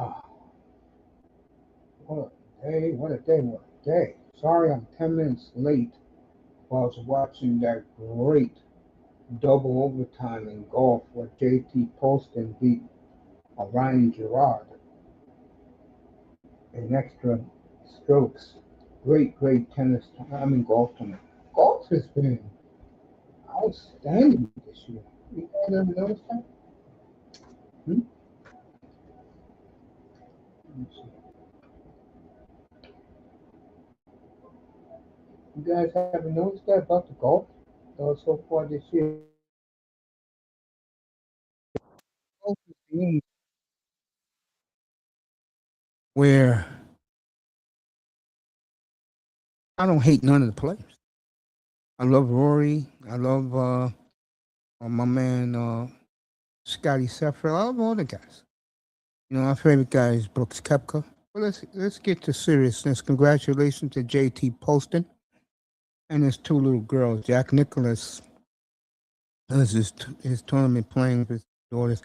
Ah, what a day, what a day, what a day. Sorry I'm 10 minutes late. While I was watching that great double overtime in golf where JT Poston beat Ryan Gerard in extra strokes. Great tennis, golf tournament. Golf has been outstanding this year. You guys ever notice that? Hmm? You guys ever noticed that about the golf so far this year? Golf is the game where I don't hate none of the players. I love Rory. I love my man Scotty Sheffield. I love all the guys. My favorite guy is Brooks Koepka. But let's get to seriousness. Congratulations to JT Poston and his two little girls. Jack Nicholas is his tournament playing with his daughters.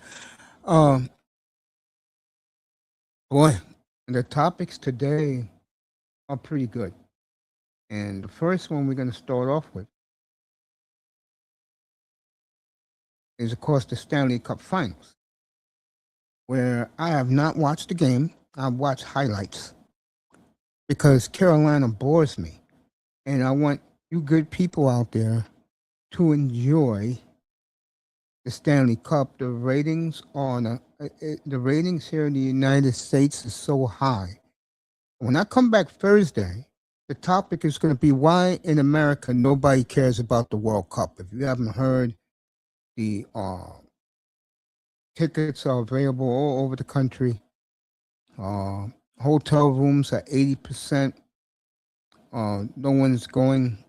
Um, Boy, the topics today are pretty good. And the first one we're going to start off with is, of course, the Stanley Cup Finals, where I have not watched the game. I've watched highlights because Carolina bores me. And I want you good people out there to enjoy the Stanley Cup. The ratings the ratings here in the United States is so high. When I come back Thursday, the topic is going to be why in America nobody cares about the World Cup. If you haven't heard, the tickets are available all over the country. Uh, Hotel rooms are 80%. No one's going,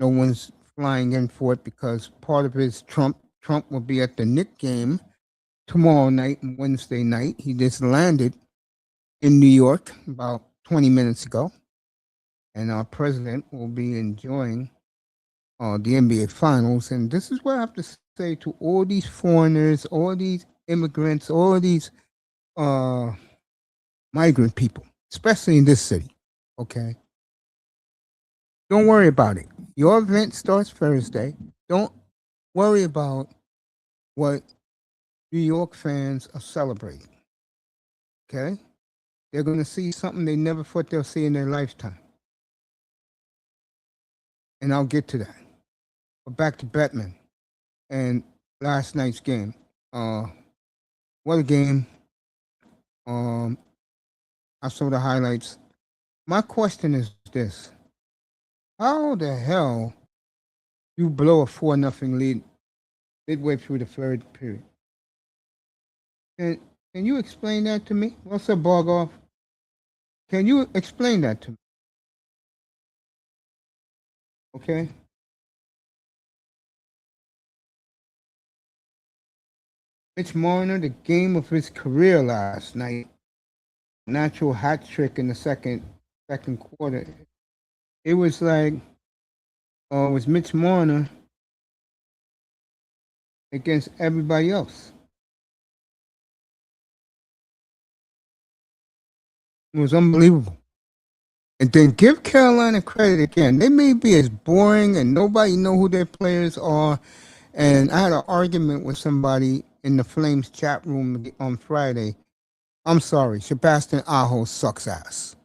no one's flying in for it because part of it is Trump. Trump will be at the Knicks game tomorrow night and Wednesday night. He just landed in New York about 20 minutes ago. And our president will be enjoying the NBA Finals. And this is what I have to say to all these foreigners, all these immigrants, all these uh, migrant people, especially in this city. Okay. Don't worry about it. Your event starts Thursday. Don't worry about what New York fans are celebrating. Okay. They're going to see something they never thought they'll see in their lifetime. And I'll get to that. But back to Batman and last night's game. What a game. Um, I saw the highlights. My question is this: how the hell you blow a 4-0 lead midway through the third period? And can you explain that to me? What's up, Bargoff? Can you explain that to me? Okay. Mitch Marner, the game of his career last night, natural hat trick in the second quarter. It was like it was Mitch Marner against everybody else. It was unbelievable. And then give Carolina credit again. They may be as boring and nobody know who their players are. And I had an argument with somebody in the Flames chat room on Friday. I'm sorry, Sebastian Aho sucks ass.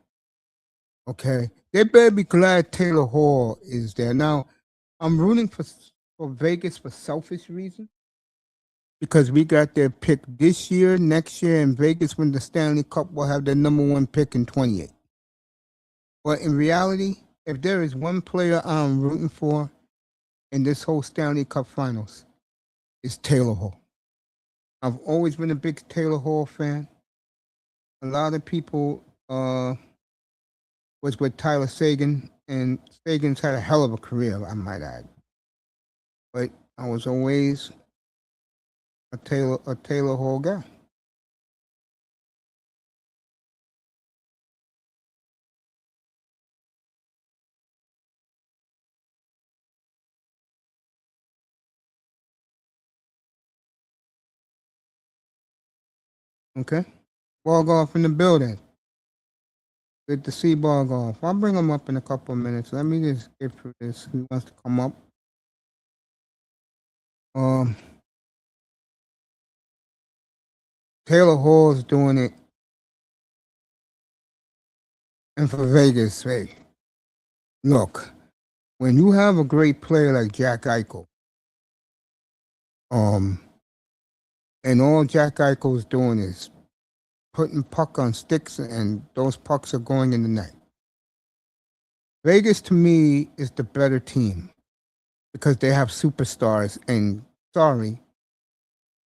Okay, they better be glad Taylor Hall is there. Now, I'm rooting for Vegas for selfish reasons because we got their pick this year, next year, and Vegas win the Stanley Cup will have their number one pick in 28. But in reality, if there is one player I'm rooting for in this whole Stanley Cup Finals, it's Taylor Hall. I've always been a big Taylor Hall fan. A lot of people was with Tyler Sagan, and Sagan's had a hell of a career, I might add. But I was always a Taylor Hall guy. Okay. Ball golf in the building. Good to see ball golf. I'll bring him up in a couple of minutes. Let me just get through this. Who wants to come up? Um, Taylor Hall is doing it, and for Vegas, hey, look, when you have a great player like Jack Eichel, um, and all Jack Eichel is doing is putting puck on sticks, and those pucks are going in the net. Vegas, to me, is the better team because they have superstars. And sorry,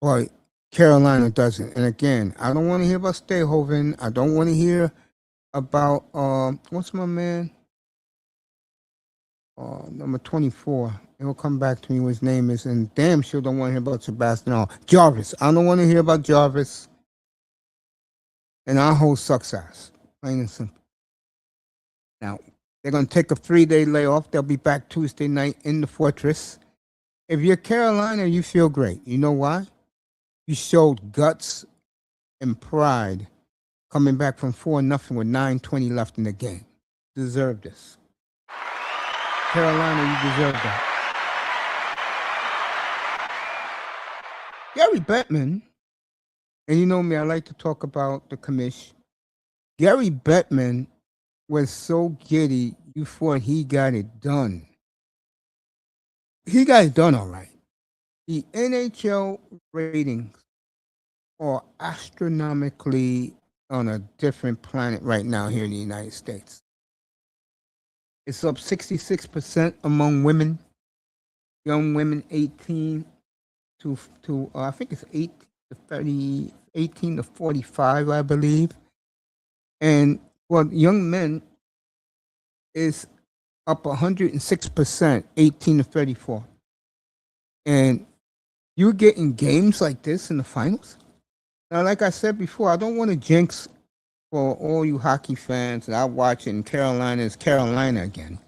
but Carolina doesn't. And again, I don't want to hear about Stayhoven. I don't want to hear about what's my man? Number 24. He'll come back to me what his name is, and damn sure don't want to hear about Sebastian. Jarvis. I don't want to hear about Jarvis. And our whole sucks ass. Plain and simple. Now, they're going to take a 3-day layoff. They'll be back Tuesday night in the Fortress. If you're Carolina, you feel great. You know why? You showed guts and pride coming back from 4-0 with 9:20 left in the game. Deserve this. Carolina, you deserve that. Gary Bettman, and you know me, I like to talk about the commish. Gary Bettman was so giddy, you thought he got it done. He got it done all right. The N.H.L. ratings are astronomically on a different planet right now here in the United States. It's up 66% among women, young women 18 to I think it's 18 to 30, 18 to 45, I believe. And for young men, is up 106%, 18 to 34. And you're getting games like this in the finals? Now, like I said before, I don't want to jinx for all you hockey fans that are watching Carolina's Carolina again.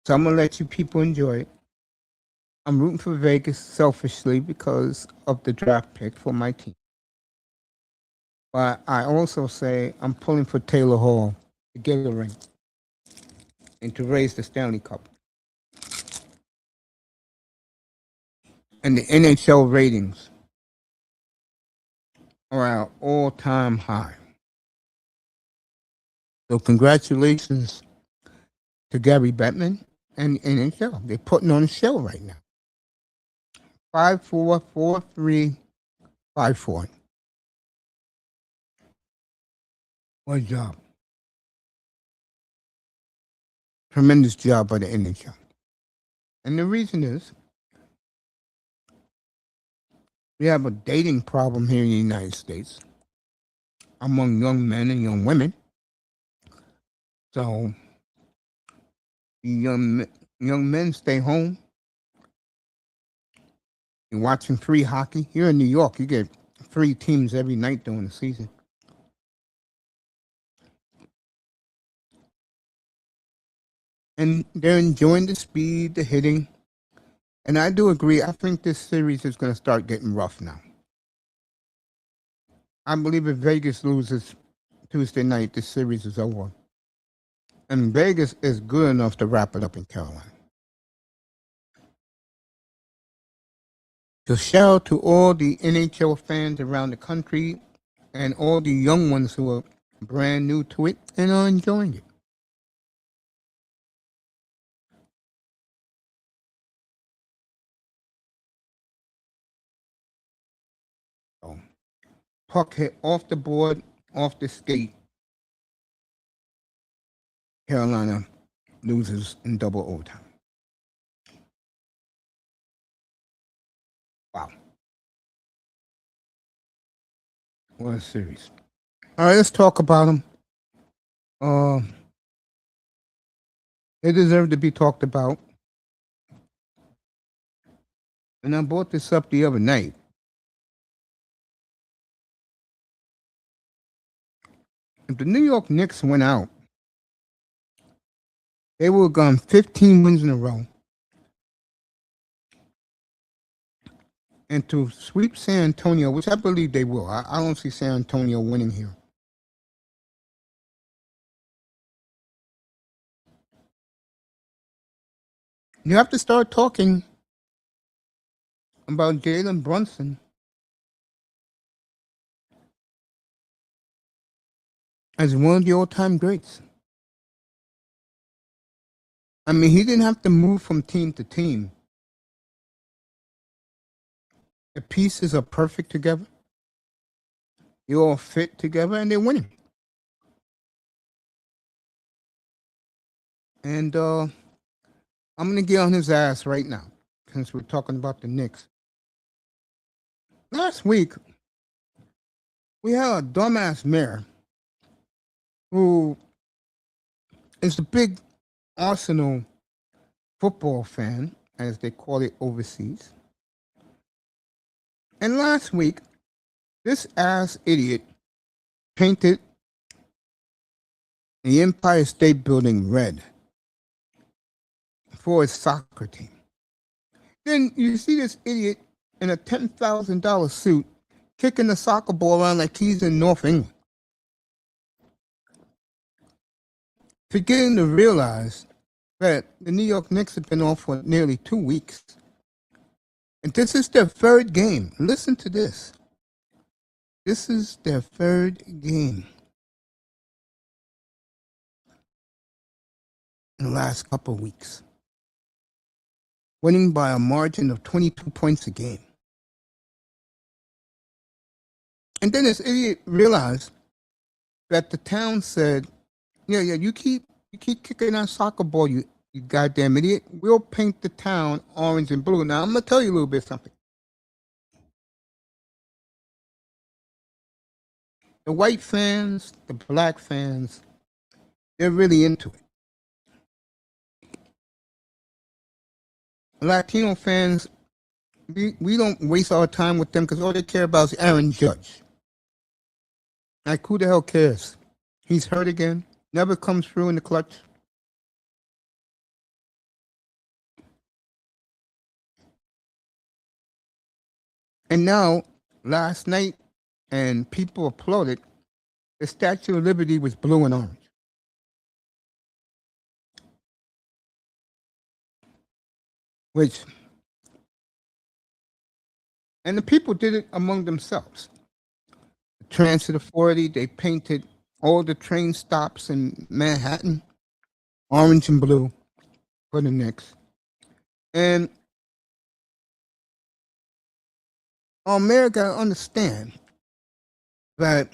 So I'm going to let you people enjoy it. I'm rooting for Vegas selfishly because of the draft pick for my team. But I also say I'm pulling for Taylor Hall to get a ring and to raise the Stanley Cup. And the N.H.L. ratings are at all-time high. So congratulations to Gary Bettman and N.H.L. They're putting on a show right now. 5-4-4-3-5-4. What job? Tremendous job by the N.H.L. And the reason is we have a dating problem here in the United States among young men and young women. So young men stay home. You're watching free hockey. Here in New York, you get 3 teams every night during the season. And they're enjoying the speed, the hitting. And I do agree. I think this series is going to start getting rough now. I believe if Vegas loses Tuesday night, this series is over. And Vegas is good enough to wrap it up in Carolina. So shout out to all the N.H.L. fans around the country and all the young ones who are brand new to it and are enjoying it. So, puck hit off the board, off the skate. Carolina loses in double overtime. Wow. What a series. All right, let's talk about them. They deserve to be talked about. And I brought this up the other night. If the New York Knicks went out, they would have gone 15 wins in a row. and to sweep San Antonio, which I believe they will. I don't see San Antonio winning here. You have to start talking about Jalen Brunson as one of the all-time greats. I mean, he didn't have to move from team to team. The pieces are perfect together. They all fit together, and they're winning. And I'm going to get on his ass right now, since we're talking about the Knicks. Last week, we had a dumbass mayor who is a big Arsenal football fan, as they call it overseas. And last week, this ass idiot painted the Empire State Building red for his soccer team. Then you see this idiot in a $10,000 suit kicking the soccer ball around like he's in North England, forgetting to realize that the New York Knicks have been off for nearly 2 weeks. And this is their third game. Listen to this. This is their third game in the last couple of weeks, winning by a margin of 22 points a game. And then this idiot realized that the town said, yeah, you keep kicking that soccer ball, you goddamn idiot. We'll paint the town orange and blue. Now, I'm going to tell you a little bit something. The white fans, the black fans, they're really into it. Latino fans, we don't waste our time with them because all they care about is Aaron Judge. Like, who the hell cares? He's hurt again. Never comes through in the clutch. And now, last night, and people applauded, the Statue of Liberty was blue and orange. And the people did it among themselves. The Transit Authority, they painted all the train stops in Manhattan orange and blue for the Knicks. And our mayor got to understand that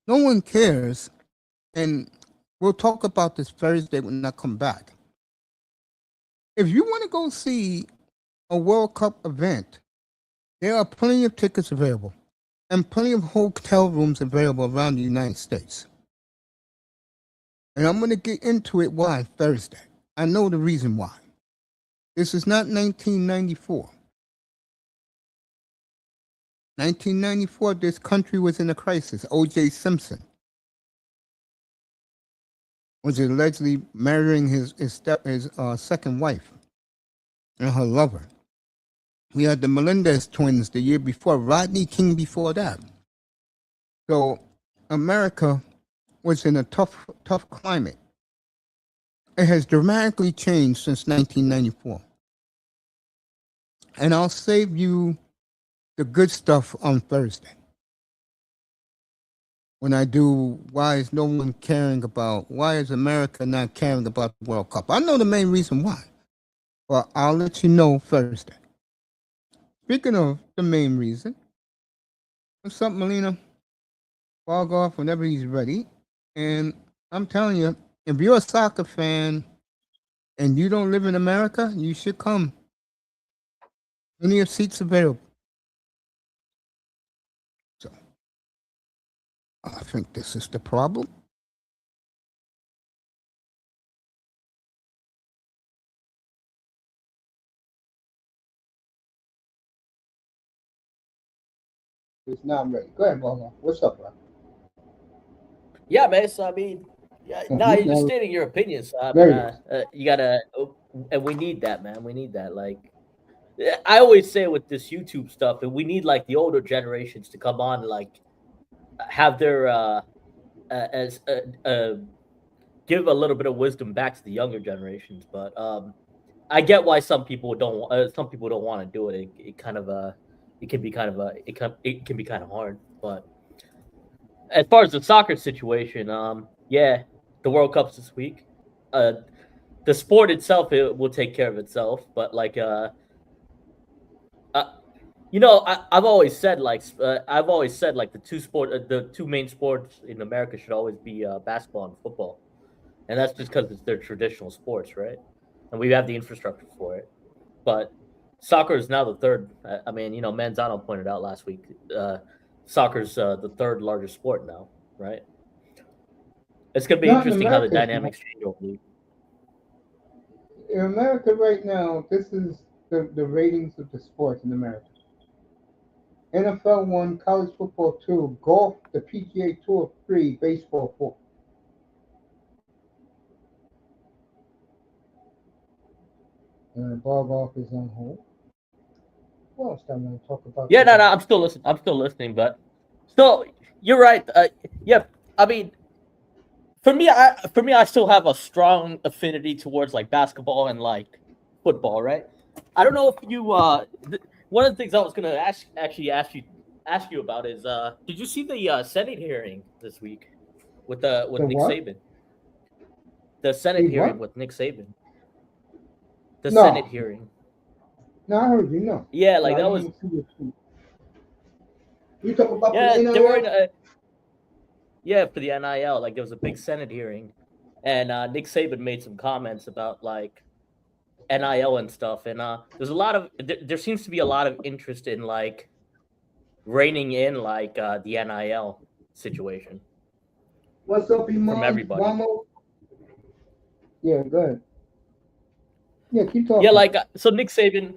no one cares, and we'll talk about this Thursday when I come back. If you want to go see a World Cup event, there are plenty of tickets available and plenty of hotel rooms available around the United States. And I'm going to get into it why Thursday. I know the reason why. This is not 1994. 1994, this country was in a crisis. O.J. Simpson was allegedly marrying his second wife and her lover. We had the Melendez twins the year before, Rodney King before that. So America was in a tough climate. It has dramatically changed since 1994. And I'll save you the good stuff on Thursday when I do why is America not caring about the World Cup. I know the main reason why, but I'll let you know Thursday. Speaking of the main reason, what's up, Melina? Log off whenever he's ready. And I'm telling you, if you're a soccer fan and you don't live in America, you should come. Plenty of seats available. So, I think this is the problem. It's not ready. Go ahead, Bogo. What's up, bro? Yeah, man. So I mean, you're just stating your opinions. You gotta, and we need that, man. We need that. Like, I always say with this YouTube stuff that we need like the older generations to come on, like have their as give a little bit of wisdom back to the younger generations. But I get why some people don't want to do it. It kind of it can be kind of it can be kind of hard. But as far as the soccer situation, yeah, the World Cup's this week. The sport itself, it will take care of itself. But like you know, I've always said like the two main sports in America should always be basketball and football, and that's just because it's their traditional sports, right? And we have the infrastructure for it. But soccer is now the third. I mean, you know, Manzano pointed out last week. Soccer's the third largest sport now, right? It's gonna be Not in interesting how the America. dynamics change over the week. In America right now, this is the ratings of the sports in America. NFL 1, college football 2, golf, the PGA Tour 3, baseball 4. And the bar golf is on hold. What else do I want to talk about? Yeah, no, I'm still listening. I'm still listening, but still, you're right. Yeah, I mean, for me, I still have a strong affinity towards like basketball and like football, right? I don't know if you one of the things I was gonna ask you about is did you see the Senate hearing this week with Nick what? Saban? The Senate The hearing what? with Nick Saban. The No. Senate hearing. No, I heard you. No. Yeah, like No, that was. You talk about Yeah, the they were NIL? in yeah, for the NIL. Like there was a big Senate hearing, and Nick Saban made some comments about like NIL and stuff, and there's a lot of there seems to be a lot of interest in like reining in like the NIL situation. What's up, from Iman? everybody. Wamo? Yeah, go ahead. Yeah, keep talking. Yeah, like so Nick Saban.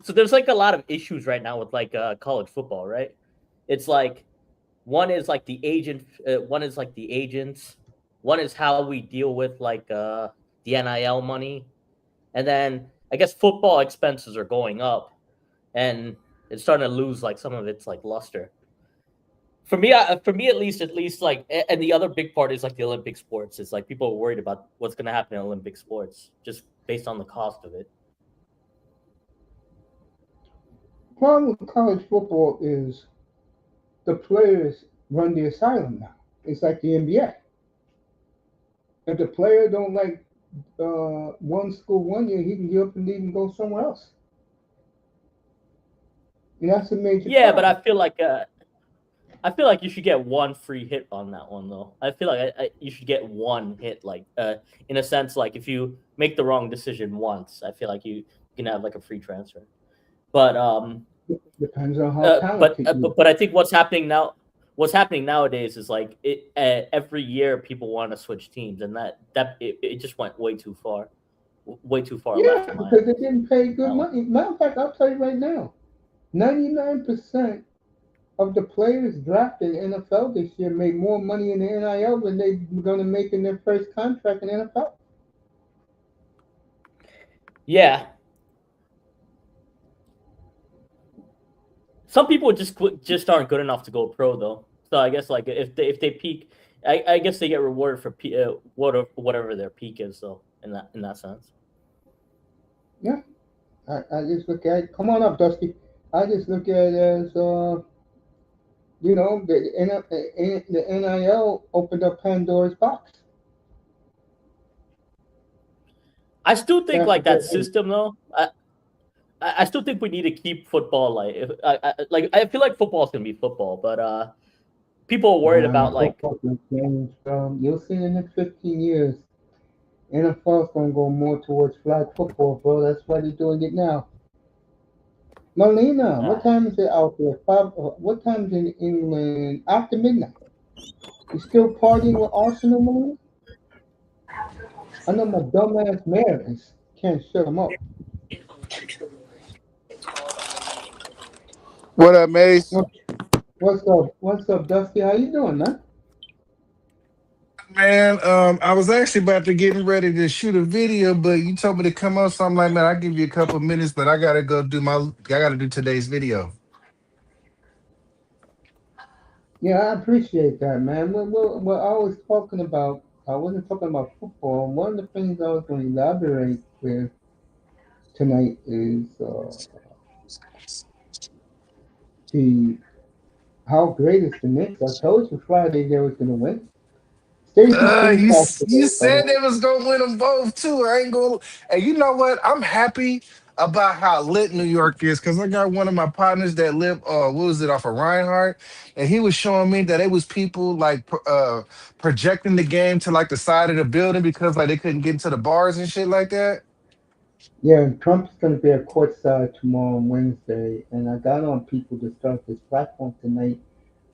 So there's like a lot of issues right now with like college football, right? It's like one is like the agent, one is like the agents, one is how we deal with like the NIL money, and then I guess football expenses are going up, and it's starting to lose like some of its like luster. For me, at least, like, and the other big part is like the Olympic sports. It's like people are worried about what's going to happen in Olympic sports just based on the cost of it. Problem with college football is the players run the asylum now. It's like the NBA. If the player don't like one school 1 year, he can get up and leave and go somewhere else. And that's a major Yeah, but problem. I feel like you should get one free hit on that one though. I feel like you should get one hit, like in a sense, like if you make the wrong decision once, I feel like you can have like a free transfer. But Depends on how talented you are. but I think what's happening nowadays is like every year people want to switch teams, and it just went way too far Yeah, left. because they didn't pay good money. Matter of fact, I'll tell you right now, 99% of the players drafted in the NFL this year made more money in the NIL than they're going to make in their first contract in the NFL. Yeah. Some people just aren't good enough to go pro though. So I guess like if they peak, I guess they get rewarded for whatever their peak is. So in that sense. Yeah, I just look at it. Come on up, Dusty. I just look at it as the NIL opened up Pandora's box. I still think like that That- system though. I still think we need to keep football like I feel like football is gonna be football, but people are worried about like you'll see in the next 15 years, NFL is going to go more towards flag football, bro. That's why they're doing it now. Marlena, what time is it out there? What time is it in England? After midnight. You still partying with Arsenal, Marlena? I know my dumbass Mariners can't shut them up. What up, Mace? What's up? What's up, Dusty? How you doing, man? Man, I was actually about to getting ready to shoot a video, but you told me to come on, so I'm like, man, I'll give you a couple minutes, but I gotta do today's video. Yeah, I appreciate that, man. What I was talking about, I wasn't talking about football. One of the things I was going to elaborate with tonight is the how great is the Knicks. I told you Friday they was going to win. Stacey King passed You away, said brother. they was gonna win them both too. I ain't gonna. And you know what? I'm happy about how lit New York is because I got one of my partners that live. What was it off of Reinhardt, and he was showing me that it was people like projecting the game to like the side of the building because like they couldn't get into the bars and shit like that. Yeah, and Trump's going to be at courtside tomorrow and Wednesday, and I got on people to start this platform tonight.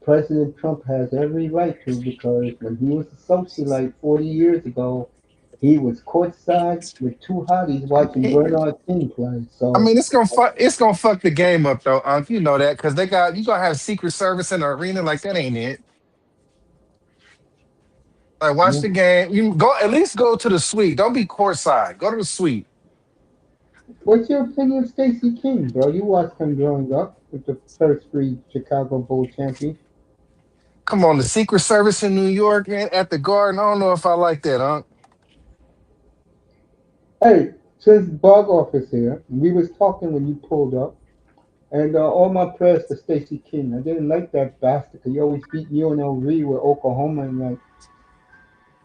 President Trump has every right to because when he was a socialite 40 years ago, he was courtside with two hotties watching Bernard King play. I So, mean, it's gonna fuck the game up though, Unc. You know that because they got you gonna have Secret Service in the arena like that ain't it. Like watch yeah. the game. You go at least go to the suite. Don't be courtside. Go to the suite. What's your opinion of Stacey King, bro? You watched him growing up with the first three Chicago Bull champions. Come on, the Secret Service in New York, man, at the Garden. I don't know if I like that, Unc. Hey, since Bog Office here, we was talking when you pulled up, and all my prayers for Stacey King. I didn't like that bastard 'cause he always beat UNLV with Oklahoma and that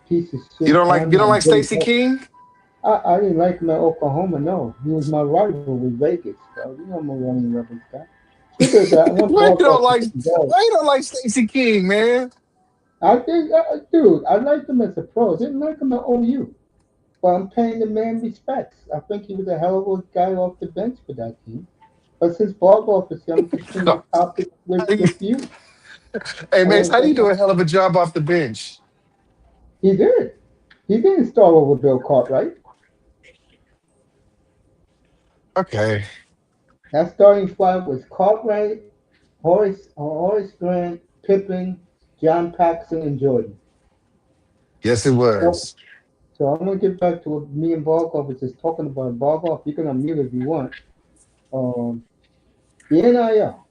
piece of shit You Tammy don't and like Billy Stacey Buck. King? I didn't like him at Oklahoma, no. He was my rival with Vegas, bro. You know I'm a running Rebels guy. Speaking of that, I want Why you Bog don't Office like to go. why you don't like Stacey King, man? I think, dude, I liked him as a pro. Didn't like him at OU. But I'm paying the man respects. I think he was a hell of a guy off the bench for that team. But since Bog Office, I'm just changing topics with you. Hey I Mace, want how do you that. do a hell of a job off the bench? He did. He didn't start over Bill Cartwright. Okay. That starting five was Cartwright, Horace Grant, Pippen, John Paxson, and Jordan. Yes, it So, was. so I'm gonna get back to what me and Barkov was just talking about. Barkov, you can unmute if you want. Um, the NIL.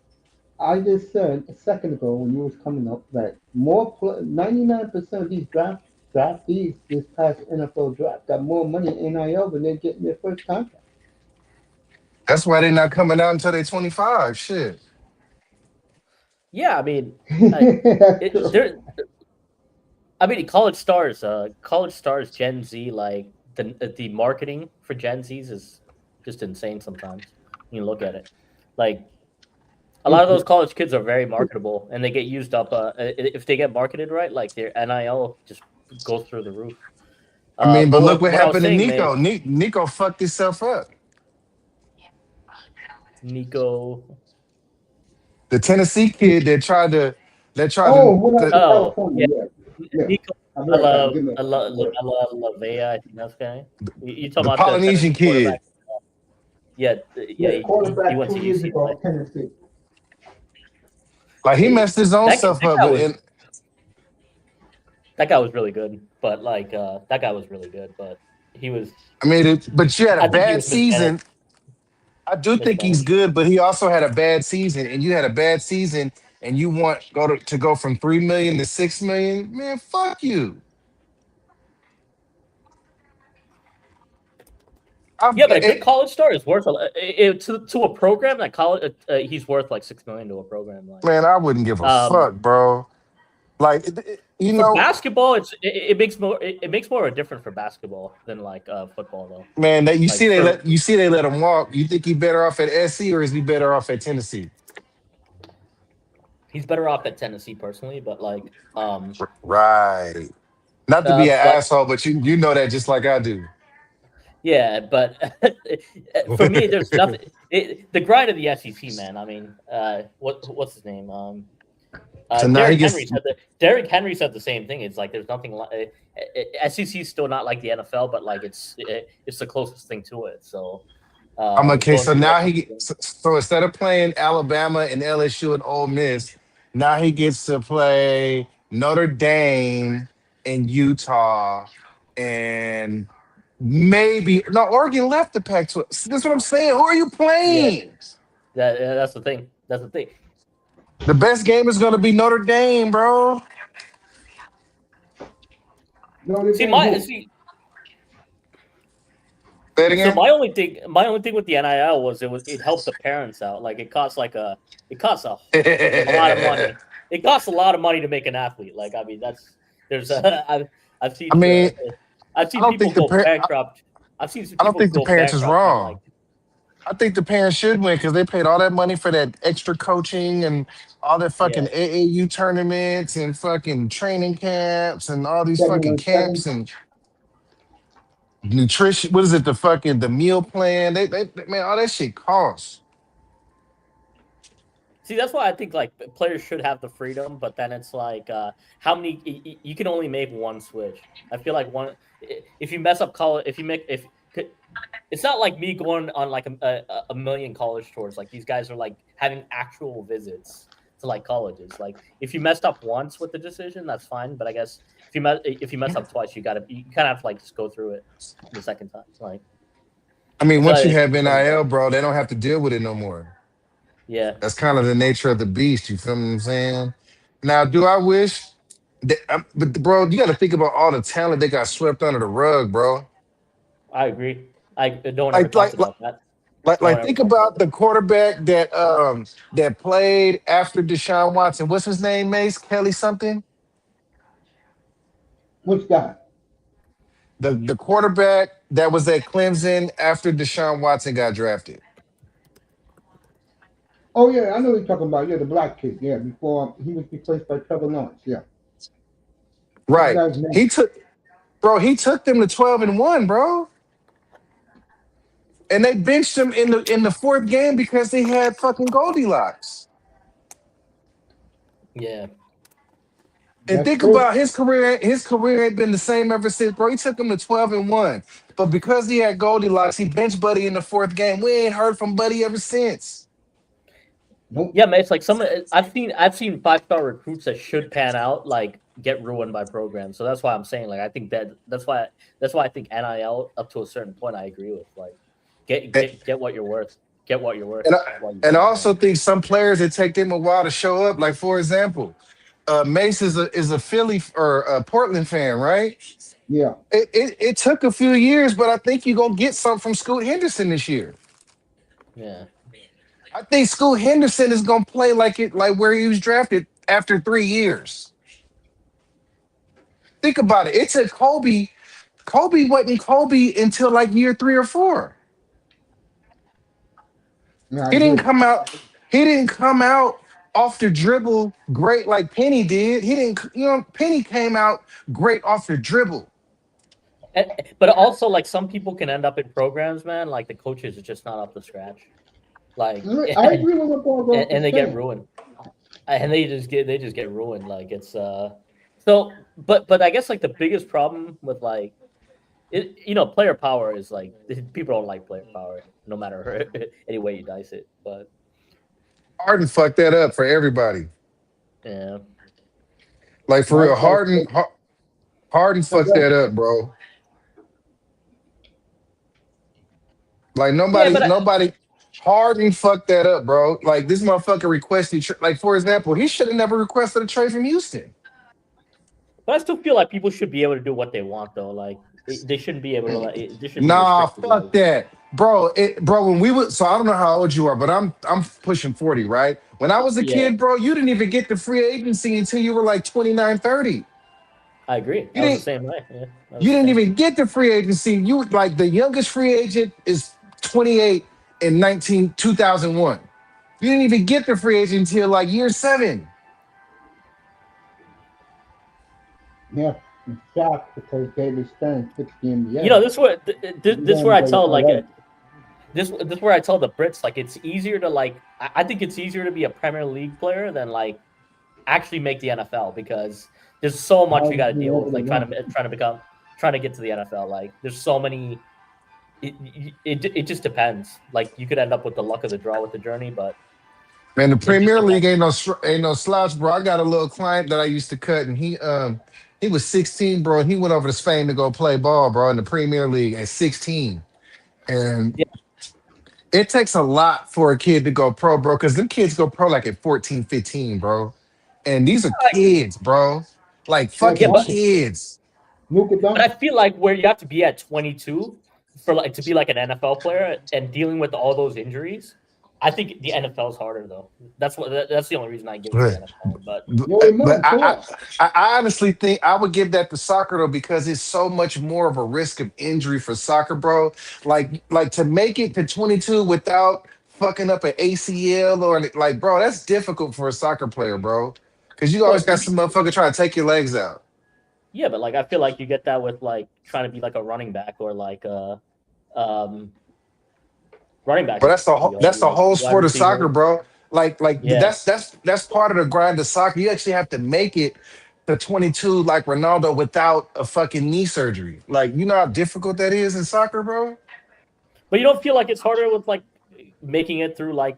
I just said a second ago when you was coming up that 99% of these draftees this past NFL draft got more money in NIL than they're getting their first contract. That's why they're not coming out until they're 25. Shit. Yeah, I mean, I, That's it, true. there. I mean, college stars, Gen Z, like the marketing for Gen Zs is just insane. Sometimes you look at it, like a lot of those college kids are very marketable, and they get used up. If they get marketed right, like their NIL just goes through the roof. I mean, But but look what what I was happened to saying, man, Nico. Nico fucked himself up. Nico. The Tennessee kid that tried Oh, to went out the, to Oh California. yeah, Yeah, yeah. Nico. I'll be right back. Give me a second. Lavea. I think that's guy. You talking the about the Polynesian Tennessee quarterback? kid. Yeah, Yeah, he quarterback went to 2 years ago UCLA. at Tennessee. Like he Eh, messed his own stuff that up. guy But was and that guy was really good, but that guy was really good, but he was. I mean, but you had a I think he bad was mismanaged. season. I do think he's Mismanaged. good, but he also had a bad season, and you had a bad season, and you want to go from 3 million to 6 million. Man, fuck you. Yeah, but a good It, college star is worth to a program that college. He's worth like 6 million to a program. man, I wouldn't give a Um, fuck, bro. Like you for know, basketball, it makes more of a difference for basketball than like football though. man, that Like for you see they let him walk. You think he better off at SC or is he better off at Tennessee? he's better off at Tennessee personally, but Right. Not to be an but asshole, but you know that just like I do. yeah, but for me, there's nothing. The grind of the SEC, man. I mean, what's his name? So now he Derrick Henry gets. said that. Derrick Henry said the same thing. It's like there's nothing like SEC is still not like the NFL, but like it's the closest thing to it. So I'm okay. going So to the now SEC. so instead of playing Alabama and LSU and Ole Miss, now he gets to play Notre Dame and Utah and maybe no Oregon left the Pac-12. That's what I'm saying. Who are you Yeah, playing? that's the thing. That's the thing. The best game is going to be Notre Dame, bro. Notre See, Dame my who? see. Say it So again. my only thing with the NIL was it helped the parents out. Like it costs a lot of money. It costs a lot of money to make an athlete. Like I mean, there's I've I seen mean, I've I seen don't people think the go par- bankrupt. I've seen some I don't people think the go parents is bankrupt on like wrong. I think the parents should win because they paid all that money for that extra coaching and all that fucking yeah. AAU tournaments and fucking training camps and all these 7 fucking on camps 7. and nutrition. What is it? The meal plan. Man, all that shit costs. See, that's why I think like players should have the freedom, but then it's like how many you can only make one switch. I feel like if you mess up college, if you make if it's not like me going on like a million college tours. Like these guys are like having actual visits to like colleges. Like if you messed up once with the decision, that's fine. But I guess if you mess up twice, you kind of have to like just go through it the second time. Like I mean, I feel once like you it have should be pretty fair. NIL, bro, they don't have to deal with it no more. Yeah. That's kind of the nature of the beast. You feel what I'm saying? Now, do I wish that, but bro, you got to think about all the talent they got swept under the rug, bro. I agree. No one ever Like, talks like, like, about that. like, No one like ever think talks about about the that. quarterback that played after Deshaun Watson. What's his name, Mace? Kelly something? Which guy? The quarterback that was at Clemson after Deshaun Watson got drafted. Oh yeah, I know what you're talking about. Yeah, the black kid. Yeah, before he was replaced by Trevor Lawrence. Yeah, what's the Right. guy's name? He took them to 12-1, bro. And they benched him in the fourth game because they had fucking Goldilocks. Yeah. And That's think true. about his career ain't been the same ever since, bro. He took him to 12-1. But because he had Goldilocks, he benched Buddy in the fourth game. We ain't heard from Buddy ever since. Nope. Yeah, man. It's like I've seen 5-star recruits that should pan out like get ruined by programs. So that's why I'm saying like I think that's why I think NIL up to a certain point I agree with like get And, get get what you're worth. Get what you're worth and, I, while you and I can. also think some players it take them a while to show up. Like for example, Mace is a Philly or a Portland fan, right? Yeah. It took a few years, but I think you're gonna get some from Scoot Henderson this year. Yeah. I think Scoot Henderson is gonna play like where he was drafted after 3 years. Think about it. It took Kobe. Kobe wasn't Kobe until like year 3 or 4. Yeah, I He didn't agree. come out. He didn't come out off the dribble great like Penny did. He didn't. Penny came out great off the dribble. But also like some people can end up in programs, man. Like the coaches are just not up to scratch. Like I agree with what Paul Ross and is they get saying. ruined. And they just get ruined. Like it's so but I guess like the biggest problem with like player power is like people don't like player power no matter any way you dice it. But Harden fucked that up for everybody. yeah, Like for real, Mike Tyson. Harden No, fucked go ahead. that up, bro. Like yeah, nobody. Harden fucked that up, bro. Like this motherfucker requested, like for example, he should have never requested a trade from Houston. but I still feel like people should be able to do what they want though. Like they shouldn't be able to like they shouldn't be Nah, restricted. fuck that, bro. Bro, when we were, so I don't know how old you are, but I'm pushing 40, right? When I was a Yeah, kid, bro, you didn't even get the free agency until you were like 29, 30. I agree. You I was the didn't same way. Yeah, I was you the didn't same. even get the free agency. You like the youngest free agent is 28 in 2001. You didn't even get the free agent until like year 7. Yeah, I'm shocked because David Stern fixed the NBA. This where You this don't where I go to tell like LA. this where I tell the Brits like it's easier to like I think it's easier to be a Premier League player than like actually make the NFL because there's so much you How's got to been deal able with to like run? trying to get to the NFL. Like there's so many. It just depends. Like you could end up with the luck of the draw with the journey, but Man, the it just Premier League depends. ain't no slouch, bro. I got a little client that I used to cut, and He was 16, bro, and he went over to Spain to go play ball, bro, in the Premier League at 16. And Yeah, it takes a lot for a kid to go pro, bro, because them kids go pro like at 14, 15, bro. And these are kids, bro. Like Yeah, yeah, fucking but Duncan. kids. Luka but I Duncan. feel like where you have to be at 22 for like to be like an NFL player and dealing with all those injuries. I think the NFL is harder though. That's the only reason I give it to the But, NFL. But Yo, it but might, correct. I honestly think I would give that to soccer though because it's so much more of a risk of injury for soccer, bro. Like to make it to 22 without fucking up an ACL or like, bro, that's difficult for a soccer player, bro. Because you always but got some motherfucker trying to take your legs out. yeah, but like I feel like you get that with like trying to be like a running back or like um running back But is pretty hard. that's the Like whole wide sport of soccer, receiver. bro. Like Yeah. that's part of the grind of soccer. You actually have to make it to 22 like Ronaldo without a fucking knee surgery. Like you know how difficult that is in soccer, bro? But you don't feel like it's harder with like making it through like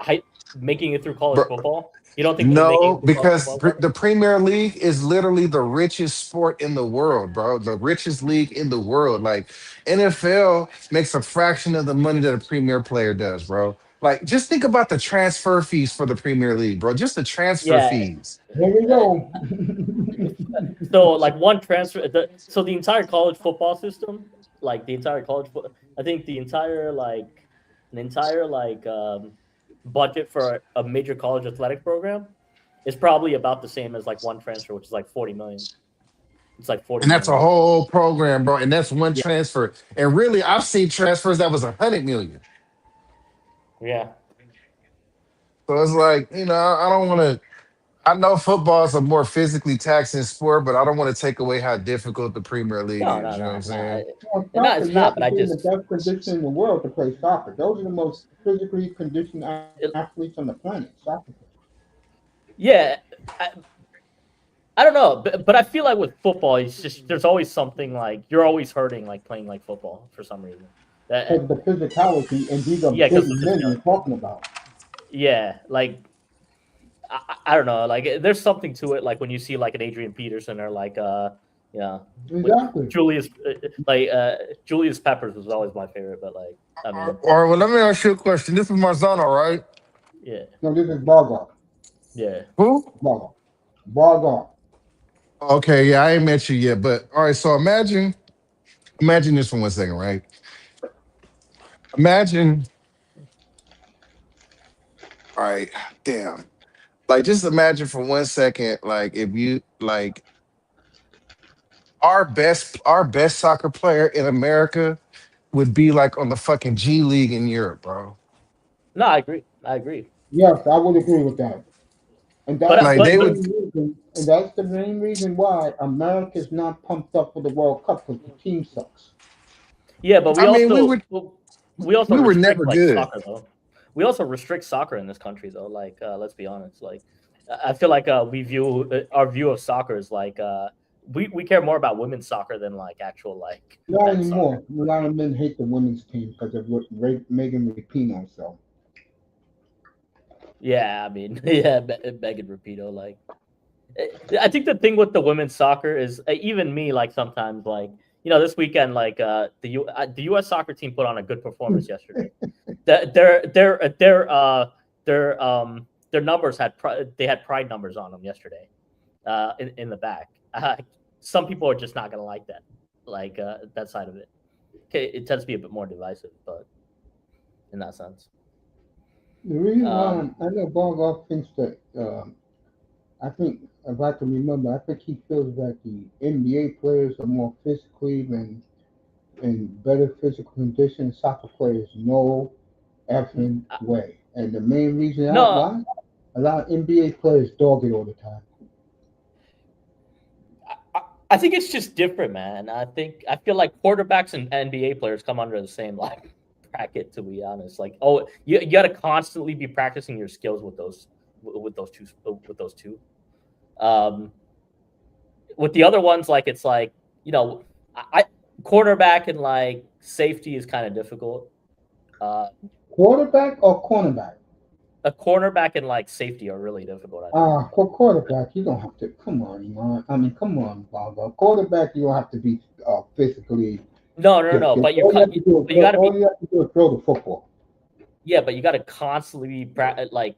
high, making it through college Bro, football? You don't think making no, it through college because football is harder? the Premier League is literally the richest sport in the world, bro. The richest league in the world. Like NFL makes a fraction of the money that a Premier player does, bro. Like just think about the transfer fees for the Premier League, bro. Just the transfer Yeah. fees. Here we Uh, go. so like one transfer. So the entire college football system, like the entire I think the entire budget for a major college athletic program is probably about the same as like one transfer, which is like 40 million. It's like 40 And that's a million. whole program, bro. And that's one Yeah. transfer. And really, I've seen transfers that was 100 million. Yeah. So it's like, I don't want to. I know football is a more physically taxing sport, but I don't want to take away how difficult the Premier League No, is. no, You know what no, I'm no. saying? On No, soccer, it's you not. have But to I be in the just best condition in the world to play soccer. Those are the most physically conditioned it, athletes on the planet. Soccer. yeah. I don't know, but I feel like with football, it's just there's always something like you're always hurting like playing like football for some reason. Because That of the physicality, and these are yeah, big because of men the you're talking about. yeah, like I don't know, like there's something to it. Like when you see like an Adrian Peterson or like yeah, with Exactly. Julius Peppers was always my favorite, but like I mean All right, well, let me ask you a question. This is Marzano, right? yeah, No, this is Bogart. yeah. Who? Bogart. Bogart. Okay, yeah, I ain't met you yet, but all right. So imagine this for 1 second, right? Imagine, all right, damn. Like, just imagine for 1 second, like if you like our best soccer player in America would be like on the fucking G League in Europe, bro. No, I agree. I agree. Yes, I would agree with that. And that's But Like the they but would. main reason. And that's the main reason why America's not pumped up for the World Cup because the team sucks. yeah, but I mean, we also we were never restrict like good. soccer though. We also restrict soccer in this country though. Like let's be honest. Like I feel like we view our view of soccer is like we care more about women's soccer than like actual like Not men's soccer. anymore. A lot of men hate the women's team because of what Megan Rapinoe. So Yeah, I mean yeah, Megan Rapinoe. Like I think the thing with the women's soccer is even me like sometimes like this weekend like the U.S. soccer team put on a good performance yesterday. Their numbers they had pride numbers on them yesterday, in the back. Some people are just not gonna like that, like that side of it. Okay, it tends to be a bit more divisive, but in that sense, the reason why um, I know Bogart thinks that I think if I can remember, I think he feels that the NBA players are more physically than in better physical condition. Soccer players, no effing way. And the main reason out no, why a lot of NBA players dog it all the time. I think it's just different, man. I feel like quarterbacks and NBA players come under the same like bracket. To be honest, like you got to constantly be practicing your skills with those two. Um, with the other ones, like it's like I quarterback and like safety is kind of difficult. Uh, Quarterback or cornerback? a cornerback and like safety are really difficult. I think. For quarterback, you don't have to. Come on, man. I mean, come on, Bobo. Quarterback, you don't have to be physically No. gifted. But you All you cut. have to do is But you got to be. all you have to do is throw the football. Yeah, but you got to constantly be like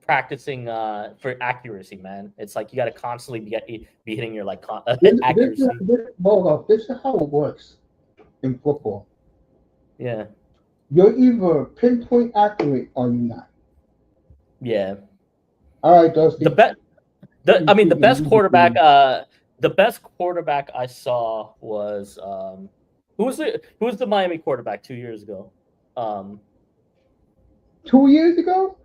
practicing for accuracy, man. It's like you got to constantly be hitting your like accuracy. This is how it works in football. Yeah. You're either pinpoint accurate or you're not. Yeah. All right, Dusty. The best. I mean, the best quarterback. The best quarterback I saw was who was the Miami quarterback 2 years ago? 2 years ago?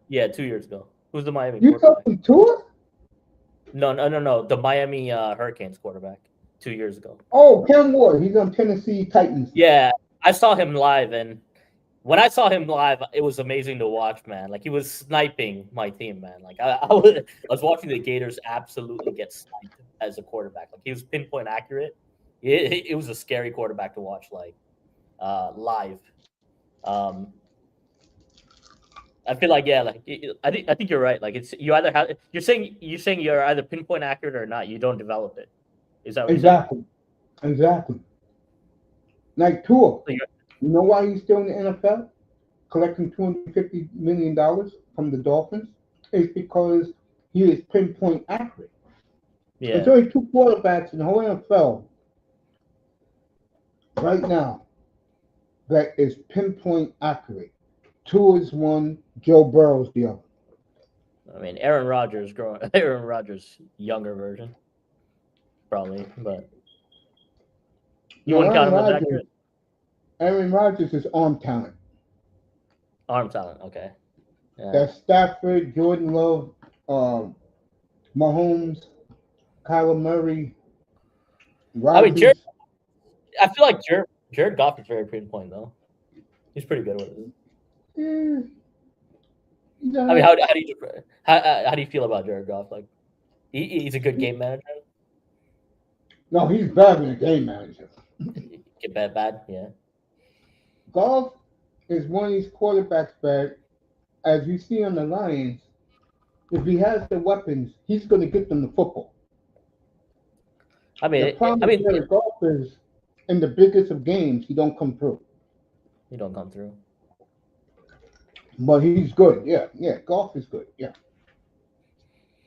Yeah, 2 years ago. Who's the Miami You quarterback? talking Tua? No. The Miami Hurricanes quarterback 2 years ago. Oh, Ken Ward. He's on Tennessee Titans. Yeah, I saw him live, and when I saw him live, it was amazing to watch, man. Like he was sniping my team, man. Like I was watching the Gators absolutely get sniped as a quarterback. Like he was pinpoint accurate. It was a scary quarterback to watch, like live. I feel like like I think you're right. Like it's you either have you're saying you're either pinpoint accurate or not. You don't develop it. Is that what Exactly. Like Tua. you're saying? You know why he's still in the NFL? Collecting $250 million from the Dolphins? It's because he is pinpoint accurate. Yeah. There's only 2 quarterbacks in the whole NFL right now that is pinpoint accurate. Tua is one, Joe Burrow's the other. I mean, Aaron Rodgers younger version, probably, but you wouldn't count him as accurate. Aaron Rodgers is arm talent. Arm talent, okay. Yeah. That's Stafford, Jordan Love, Mahomes, Kyler Murray, Rodgers. I feel like Jared Goff is very pinpoint though. He's pretty good with it. Yeah. I mean, how do you feel about Jared Goff? Like, he's a good game manager. No, he's better than a game manager. Get bad, yeah. Goff is one of these quarterbacks that, as you see on the Lions, if he has the weapons, he's going to get them the football. I mean, the problem with Jared Goff is, in the biggest of games, he don't come through. He don't come through. But he's good. Yeah. Goff is good. Yeah.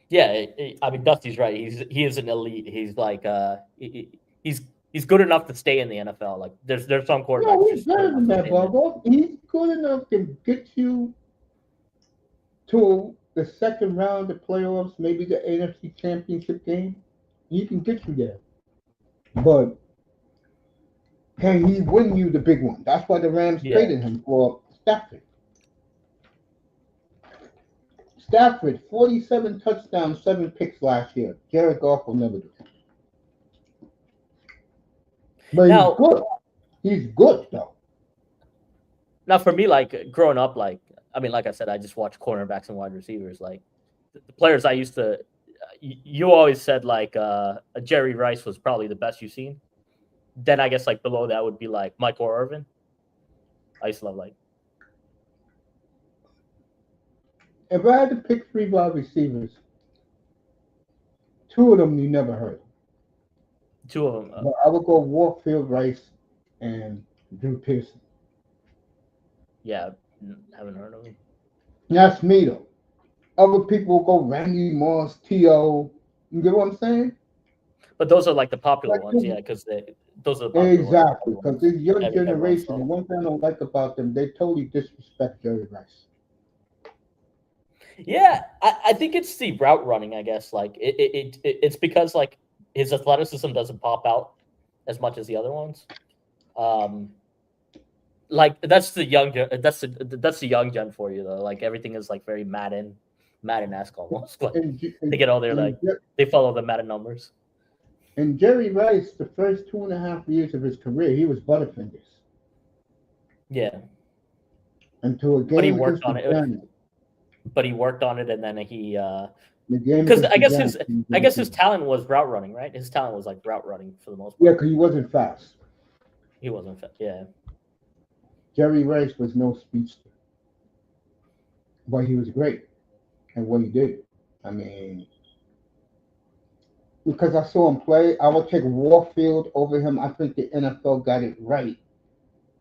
Yeah, I mean, Dusty's right. He is an elite. He's like he's good enough to stay in the NFL. Like there's some quarterbacks. No, he's better than that, Bobo. He's good enough to get you to the second round of playoffs, maybe the NFC Championship game. He can get you there. But can he win you the big one? That's why the Rams traded him for Stafford. Stafford, 47 touchdowns, 7 picks last year. Jared Goff will never do it. But now, he's good. He's good, though. Now, for me, like, growing up, like, I mean, like I said, I just watched cornerbacks and wide receivers. Like, the players I used to you always said, like, Jerry Rice was probably the best you've seen. Then I guess, like, below that would be, like, Michael Irvin. I used to love, like. If I had to pick 3 wide receivers, 2 of them you never heard. 2 of them. But I would go Warfield, Rice, and Drew Pearson. Yeah, haven't heard of him. That's me, though. Other people will go Randy Moss, T.O. You get what I'm saying? But those are like the popular ones, yeah, because those are the popular exactly, because this young generation, the one thing I don't like about them, they totally disrespect Jerry Rice. Yeah, I think it's the route running, I guess. Like it's because like his athleticism doesn't pop out as much as the other ones. Like that's the young young gen for you though. Like everything is like very Madden-esque almost. Like they get all their like they follow the Madden numbers. And Jerry Rice, the first 2.5 years of his career, he was Butterfingers. Yeah. Until a game, but he worked on it. But he worked on it, and then he because I guess his talent was route running, right? His talent was like route running for the most part. Yeah, because he wasn't fast. He wasn't fast. Yeah. Jerry Rice was no speedster. but he was great at what he did. I mean, because I saw him play, I would take Warfield over him. I think the NFL got it right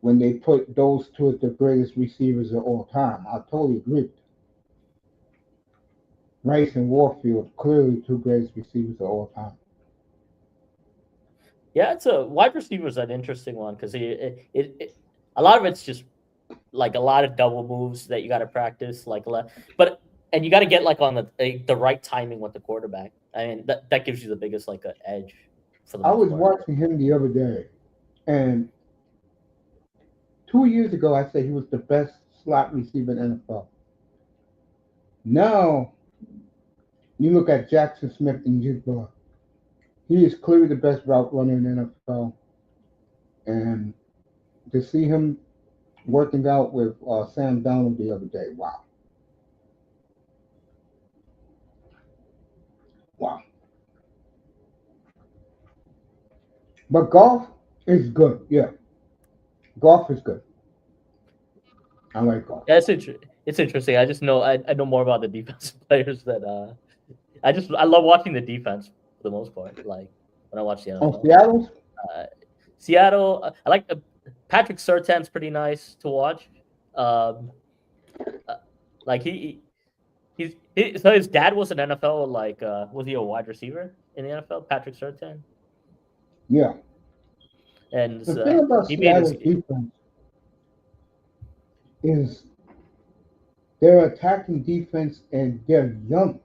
when they put those two as the greatest receivers of all time. I totally agree. Rice and Warfield, clearly two greatest receivers of all time. Yeah, it's a wide receiver is an interesting one because a lot of it's just like a lot of double moves that you got to practice, but and you got to get like on the right timing with the quarterback. I mean that gives you the biggest like edge for the I most was part. watching him the other day, and 2 years ago I said he was the best slot receiver in the NFL. Now you look at Jackson Smith and Jigba. He is clearly the best route runner in the NFL, and to see him working out with Sam Donald the other day, wow, wow. But golf is good. Yeah, golf is good. I like golf. Yeah, it's interesting. I just know I know more about the defensive players that I love watching the defense for the most part. Like when I watch the On NFL. Seattle, Uh, Seattle, I like Patrick Surtain's pretty nice to watch. Um, uh, like so his dad was an NFL was he a wide receiver in the NFL? Patrick Surtain, yeah. and The thing about he made his Seattle's defense is they're attacking defense and they're young.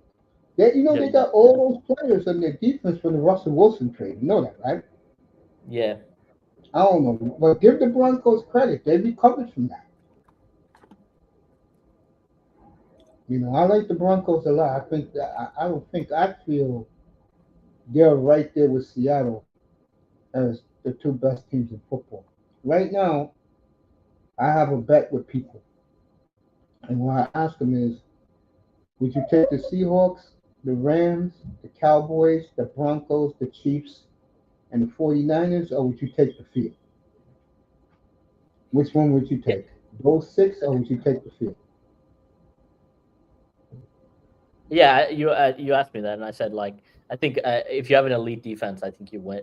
They yeah, got all those players on their defense from the Russell Wilson trade. You know that, right? yeah. I don't know, but give the Broncos credit. They recovered from that. I like the Broncos a lot. I think that I don't think I feel they're right there with Seattle as the two best teams in football. Right now, I have a bet with people, and what I ask them is, would you take the Seahawks, the Rams, the Cowboys, the Broncos, the Chiefs, and the 49ers, or would you take the field? Which one would you Yeah, take? Those six, or would you take the field? yeah. You asked me that, and I said like I think if you have an elite defense, I think you win.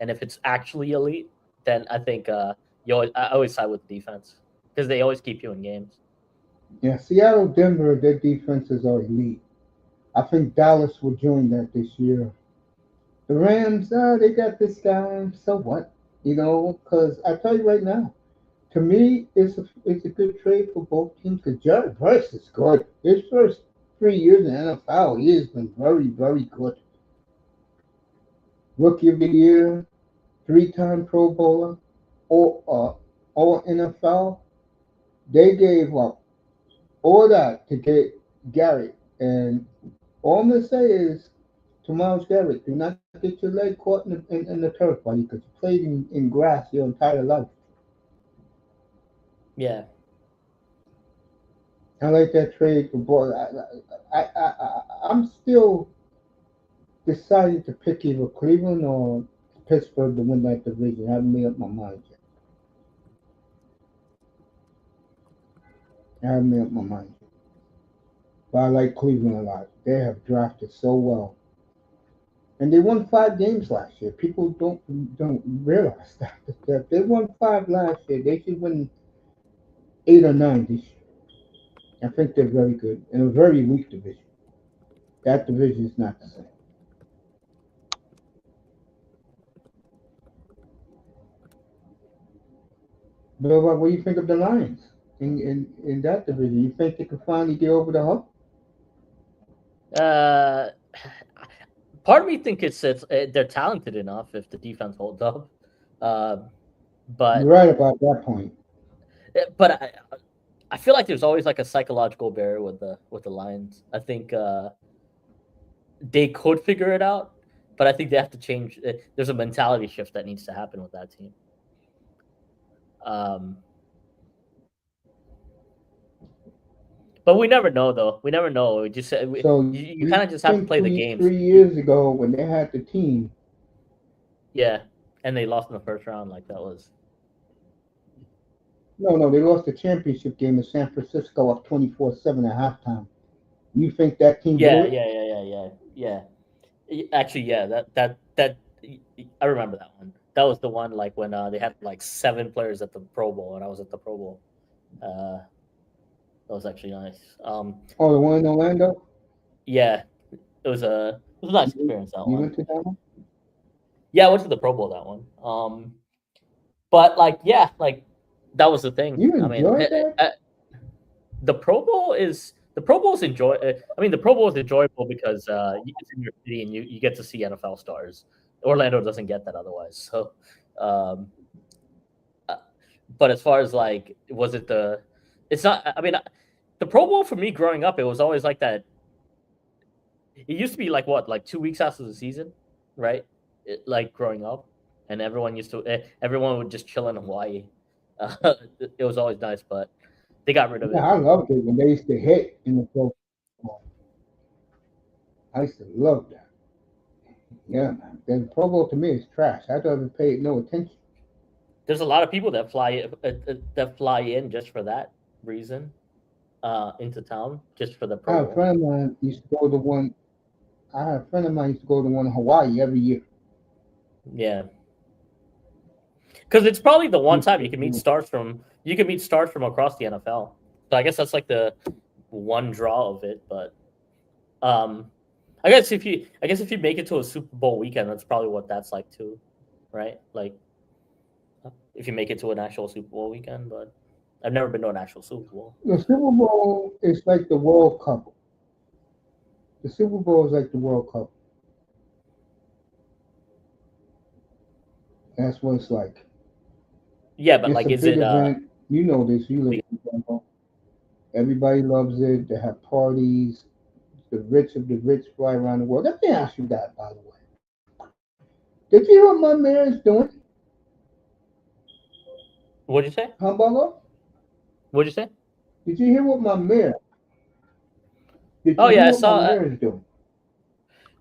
And if it's actually elite, then I think I always side with the defense because they always keep you in games. Yeah, Seattle, Denver, their defenses are elite. I think Dallas will join that this year. The Rams, they got this guy. So what? Because I tell you right now, to me, it's a good trade for both teams. Because Jared Bryce is good. His first 3 years in the NFL, he has been very, very good. Rookie of the year, three-time Pro Bowler, all NFL. They gave up all that to get Garrett, and all I'm gonna say is to Miles Garrett, do not get your leg caught in the turf, buddy, because you played in grass your entire life. Yeah, I like that trade for boy. I'm still deciding to pick either Cleveland or Pittsburgh to win that division. I haven't made up my mind yet. I haven't made up my mind yet. But I like Cleveland a lot. They have drafted so well. And they won 5 games last year. People don't realize that. If they won 5 last year, they should win 8 or 9 this year. I think they're very good in a very weak division. That division is not the same. But what do you think of the Lions in that division? You think they can finally get over the hump? uh, part of me think it's they're talented enough if the defense holds up, uh, You're but right about that point. but I feel like there's always like a psychological barrier with the Lions. I think they could figure it out, but I think they have to change. There's a mentality shift that needs to happen with that team. Um, but we never know, though. We never know. We just So you kind you of just have to think play the three games. 3 years ago when they had the team, Yeah, and they lost in the first round. Like that was. No, they lost the championship game in San Francisco up 24-7 at halftime. You think that team blew Yeah, it? yeah, yeah, yeah, yeah, yeah. Actually, yeah, I remember that one. That was the one like when they had like 7 players at the Pro Bowl, and I was at the Pro Bowl. Uh, that was actually nice. Oh, the one in Orlando? Yeah, it was a nice experience that You one. went to that one? Yeah, I went to the Pro Bowl that one. But like, yeah, like that was the thing. You I mean, enjoyed that? the Pro Bowl is enjoy. I mean, the Pro Bowl is enjoyable because it's in your city and you get to see NFL stars. Orlando doesn't get that otherwise. So, um, uh, but as far as like, was it the? It's not. I mean, the Pro Bowl for me growing up, it was always like that. It used to be like what, like 2 weeks after the season, right? Like growing up, and everyone would just chill in Hawaii. It was always nice, but they got rid of Yeah, it. I loved it when they used to hit in the Pro Bowl. I used to love that. Yeah, man. The Pro Bowl to me is trash. I don't pay no attention. There's a lot of people that fly in just for that reason, into town just for the I Pro had a Bowl. friend of mine used to go to one. I had a friend of mine used to go to one in Hawaii every year. Yeah, because it's probably the one He- time you can meet stars from across the NFL. So I guess that's like the one draw of it. But um, I guess if you make it to a Super Bowl weekend, that's probably what that's like too, right? Like if you make it to an actual Super Bowl weekend, but I've never been to an actual Super Bowl. The Super Bowl is like the World Cup. The Super Bowl is like the World Cup. That's what it's like. Yeah, but It's like, a is big it event. You know this. You live big? in Tampa. Everybody loves it. They have parties. The rich of the rich fly around the world. Let me ask you that, by the way. Did you hear what my mayor is doing? What'd you say? Hamburger? What'd you say? Did you hear what my mayor? Did Oh you yeah, hear I what my saw. mayor is doing?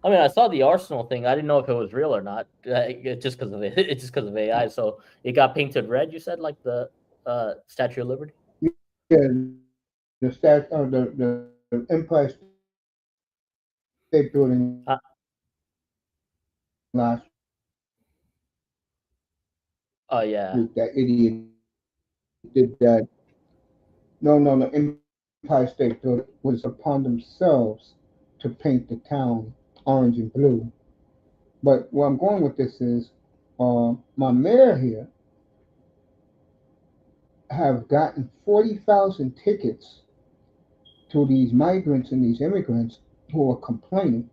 I mean, I saw the Arsenal thing. I didn't know if it was real or not. Just because of it, it's just because of AI. So it got painted red. You said like the Statue of Liberty. Yeah, the Empire State Building Uh, last oh yeah, week. That idiot did that. No. Empire State Building was upon themselves to paint the town orange and blue. But where I'm going with this is, my mayor here have gotten 40,000 tickets to these migrants and these immigrants who are complaining.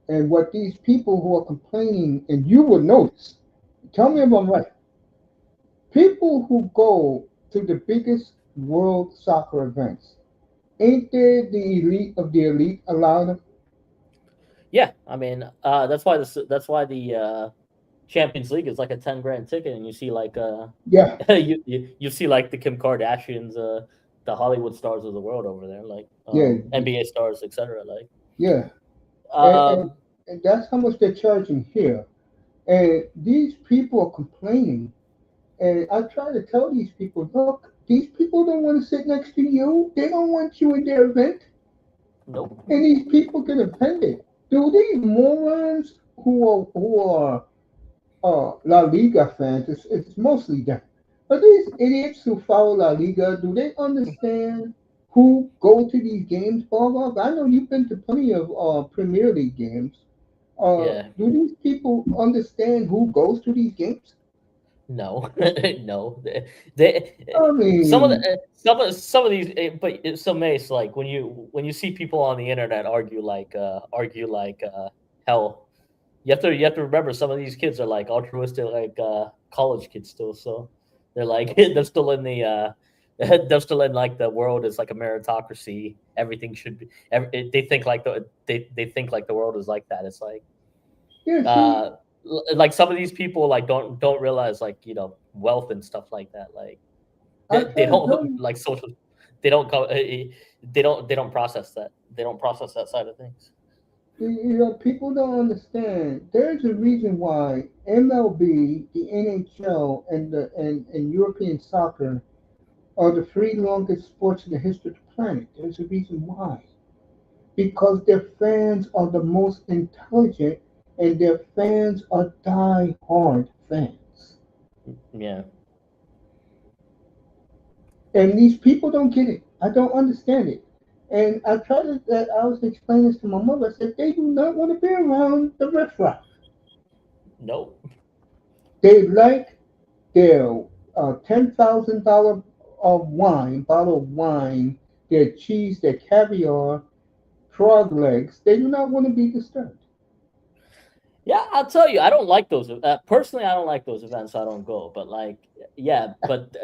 And what these people who are complaining, and you will notice, tell me if I'm right, people who go to the biggest world soccer events, ain't there the elite of the elite allow them? yeah. I mean, that's why the Champions League is like a 10 grand ticket, and you see like Yeah, you see like the Kim Kardashians, the Hollywood stars of the world over there, like yeah, NBA stars, etc. Like yeah. And, and, um, and that's how much they're charging here. And these people are complaining. And I try to tell these people, look, these people don't want to sit next to you. They don't want you in their event. nope. And these people get offended. Do these morons who are La Liga fans? It's mostly them. But these idiots who follow La Liga, do they understand who go to these games, Bob? I know you've been to plenty of Premier League games. Yeah. Do these people understand who goes to these games? No, no. They I mean, some of these, some Mace, like when you see people on the internet argue like hell, you have to remember some of these kids are like altruistic, like college kids still. So they're like they're still in the they're still in like the world is like a meritocracy. Everything should be. They think like they think like the world is like that. It's like yeah, see, uh like some of these people like don't realize like wealth and stuff like that, like I they try to tell don't you, like social, they don't they don't process that side of things. people don't understand. There's a reason why MLB, the NHL, and European soccer are the three longest sports in the history of the planet. There's a reason why. Because their fans are the most intelligent and their fans are die-hard fans. Yeah. And these people don't get it. I don't understand it. And I was explaining this to my mother. I said, they do not want to be around the riffraff. No. They like their $10,000 of wine, bottle of wine, their cheese, their caviar, frog legs. They do not want to be disturbed. Yeah, I'll tell you, I don't like those. Personally, I don't like those events. So I don't go. But like, yeah, but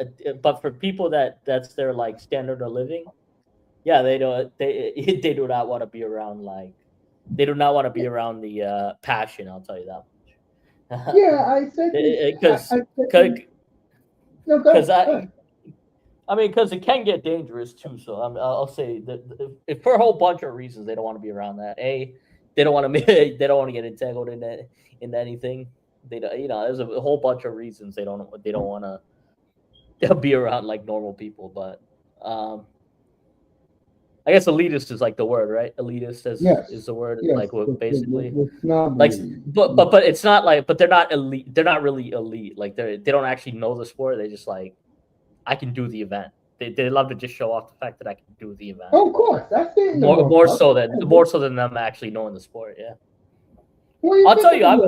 for people that's their like standard of living, yeah, they do not want to be around like they do not want to be around the passion. I'll tell you that much. Yeah, I said this. Because I said, no, go because ahead. Go ahead. I mean, because it can get dangerous too. So I'll say that if for a whole bunch of reasons they don't want to be around that. They don't want to they don't want to get entangled into anything. They don't, there's a whole bunch of reasons they don't want to be around like normal people. But I guess elitist is like the word, right? Elitist Yes. is the word. Yes. Like what basically. With snobbery. Like, but it's not like, but they're not elite. They're not really elite. Like they don't actually know the sport. They just like, I can do the event. They love to just show off the fact that I can do the event. Oh, of course, that's it. More so than them actually knowing the sport. Yeah. Well, I'll tell you. I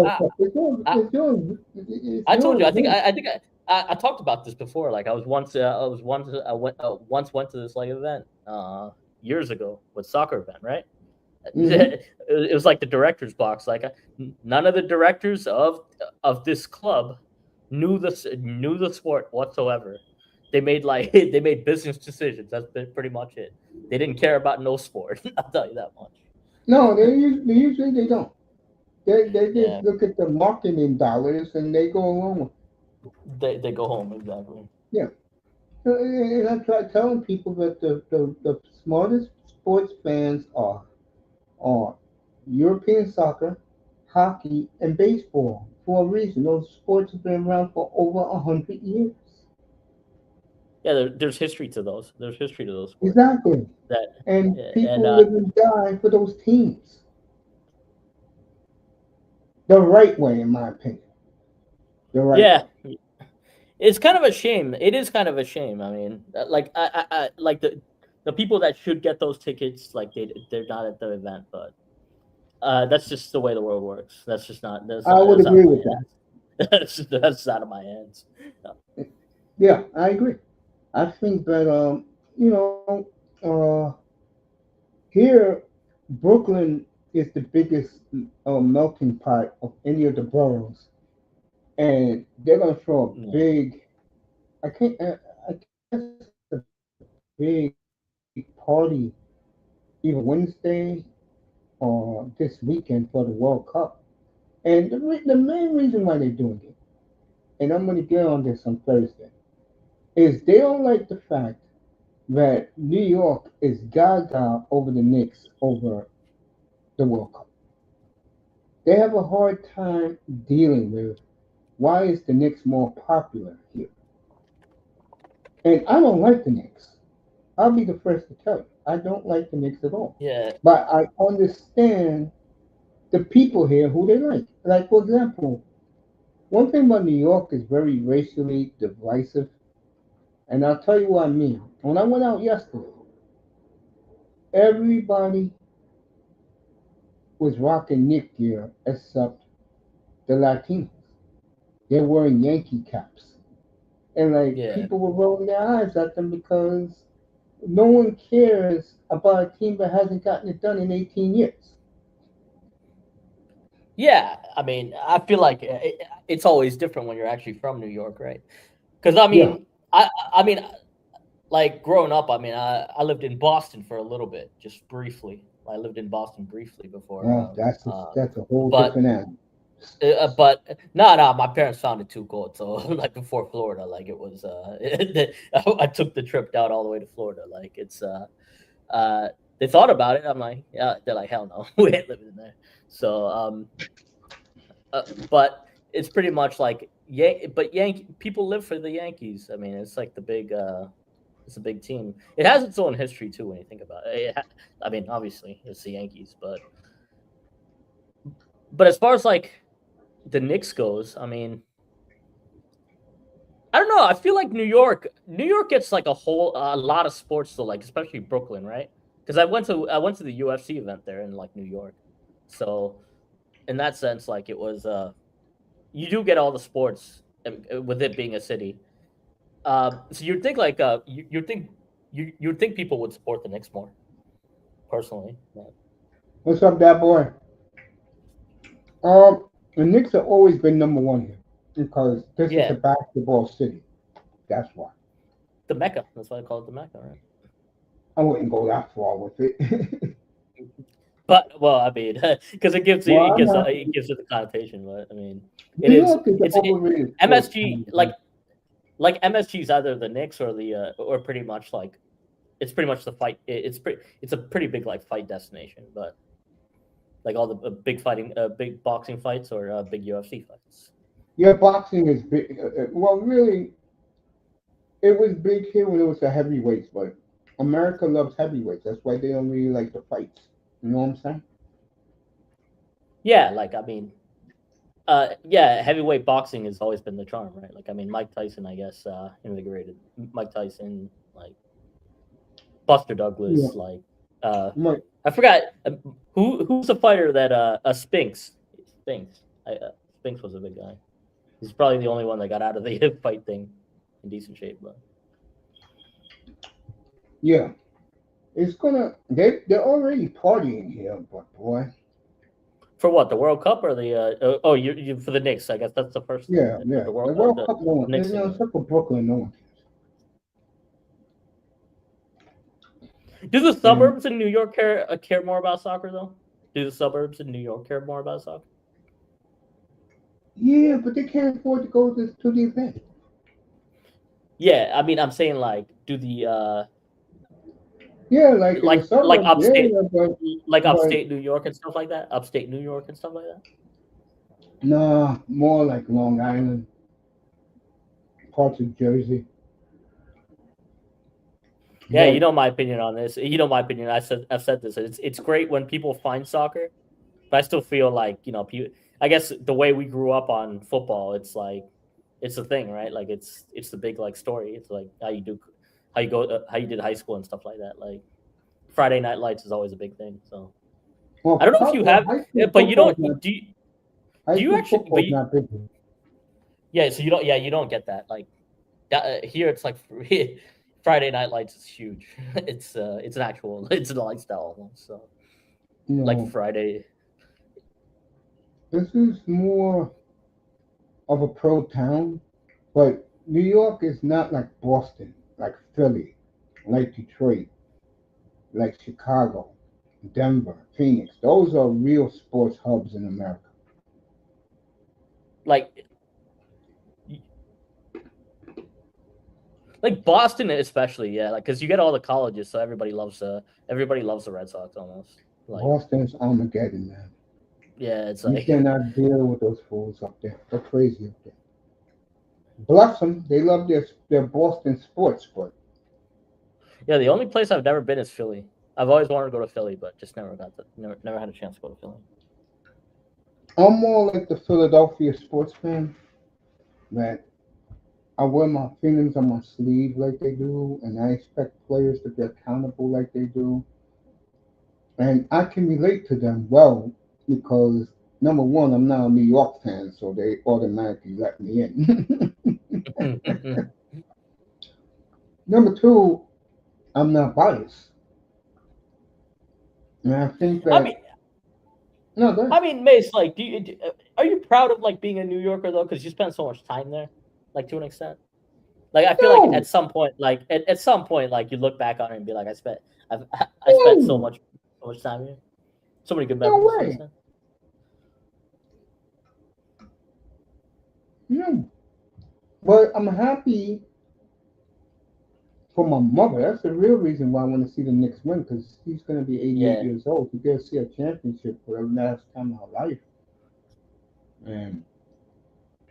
told you. I talked about this before. Like I once went to this like event years ago with soccer event, right? Mm-hmm. It was like the director's box. Like none of the directors of this club knew the sport whatsoever. They made business decisions. That's pretty much it. They didn't care about no sport. I'll tell you that much. No, usually they don't. They Yeah. just look at the marketing dollars and they go along with it. They go home exactly. Yeah. And I try telling people that the smartest sports fans are European soccer, hockey, and baseball for a reason. Those sports have been around for over 100 years. Yeah, there's history to those. There's history to those sports. Exactly. That And and people live and die for those teams. The right way, in my opinion. The right yeah, way. it's kind of a shame. It is kind of a shame. I mean, like I like the people that should get those tickets, like they're not at the event, but that's just the way the world works. That's just not. I would agree with that. That's out of my hands. No. Yeah, I agree. I think that you know, here Brooklyn is the biggest melting pot of any of the boroughs, and they're gonna throw a Yeah. big. I guess a big party either Wednesday or this weekend for the World Cup. And the main reason why they're doing it, and I'm gonna get on this on Thursday, is they don't like the fact that New York is gaga over the Knicks over the World Cup. They have a hard time dealing with why is the Knicks more popular here. And I don't like the Knicks. I'll be the first to tell you. I don't like the Knicks at all. Yeah. But I understand the people here who they like. Like, for example, one thing about New York is very racially divisive. And I'll tell you what I mean. When I went out yesterday, everybody was rocking Knick gear except the Latinos. They're wearing Yankee caps. And like Yeah. people were rolling their eyes at them because no one cares about a team that hasn't gotten it done in 18 years. Yeah, I mean, I feel like it's always different when you're actually from New York, right? Because I Yeah. mean, I mean, like growing up, I mean, I lived in Boston for a little bit, just briefly. I lived in Boston briefly before. Oh, that's a whole but different animal. but no, my parents found it too cold. So like before Florida, like it was. I took the trip down all the way to Florida. Like it's. They thought about it. I'm like, yeah. They're like, hell no, we ain't living there. So but it's pretty much like but Yankee people live for the Yankees. I mean, it's like the big It's a big team. It has its own history too when you think about it. I mean, obviously it's the Yankees, but as far as like the Knicks goes, I mean, I don't know. I feel like New York gets like a lot of sports though, like especially Brooklyn, right? Because I went to the UFC event there in like New York, so in that sense, like it was you do get all the sports with it being a city. So you'd think like you'd think people would support the Knicks more, personally. But What's up, that boy? The Knicks have always been number one here because this is a yeah, basketball city. That's why. the Mecca. That's why I call it the Mecca, right? I wouldn't go that far with it. But well, I mean, because well, I'm not. it gives it the connotation. But I mean, New York is an overrated sports MSG town. like MSG is either the Knicks or the or pretty much like it's pretty much the fight. It's a pretty big like fight destination, but like all the big boxing fights or big UFC fights. Yeah, boxing is big. Well, really, it was big here when it was the heavyweights, but America loves heavyweights. That's why they don't really like the fights. You know what I'm saying? Yeah, like I mean, yeah, heavyweight boxing has always been the charm, right? Like I mean, Mike Tyson, I guess, invigorated Mike Tyson, like Buster Douglas, Yeah. like Right. I forgot who's the fighter that Spinks. Spinks was a big guy. He's probably the only one that got out of the fight thing in decent shape, but Yeah. It's gonna. They're already partying here, but boy. for what, the World Cup or the oh you for the Knicks? I guess that's the first thing. Yeah, yeah. The The World Cup, no one. Knicks You know, thing. except for Brooklyn, no one Do the cares. suburbs in New York care more about soccer though? Do the suburbs in New York care more about soccer? Yeah, but they can't afford to go to the event. Yeah, I mean, I'm saying like, do the Yeah, like in the like suburbs, upstate, yeah, like but upstate New York and stuff like that, upstate New York and stuff like that. nah, more like Long Island, parts of Jersey. Yeah, you But know my opinion on this. You know my opinion. I've said this. It's great when people find soccer, but I still feel like I guess the way we grew up on football, it's like it's the thing, right? Like it's the big like story. It's like how you did high school and stuff like that. Like Friday Night Lights is always a big thing. So I don't know if you have, high school but you football don't. is not high Do you school actually? football is not big here. Yeah. So you don't. Yeah, you don't get that. Like that, here, it's like Friday Night Lights is huge. It's an actual. It's a lifestyle almost. So You like know, Friday. this is more of a pro town, but New York is not like Boston, like Philly, like Detroit, like Chicago, Denver, Phoenix. Those are real sports hubs in America. Like like Boston especially, yeah, like because you get all the colleges, so everybody loves the Red Sox almost. Like Boston's Armageddon, man. yeah, it's You like cannot deal with those fools up there. They're crazy up there. Bless them. They love their Boston sports, but yeah. The only place I've never been is Philly. I've always wanted to go to Philly, but just never had a chance to go to Philly. I'm more like the Philadelphia sports fan that I wear my feelings on my sleeve like they do, and I expect players to be accountable like they do. And I can relate to them well because number one, I'm not a New York fan, so they automatically let me in. Number two, I'm not biased. And I think I that mean, no, that I mean, Mace, like, are you proud of like being a New Yorker though? Because you spent so much time there, like to an extent. Like, I feel like no, at some point, like at some point, like you look back on it and be like, I spent no, so much time here, so many good no memories to an way. extent. No. But I'm happy for my mother. That's the real reason why I want to see the Knicks win because she's going to be 88 Yeah, years old. She's going to see a championship for the last time in her life. And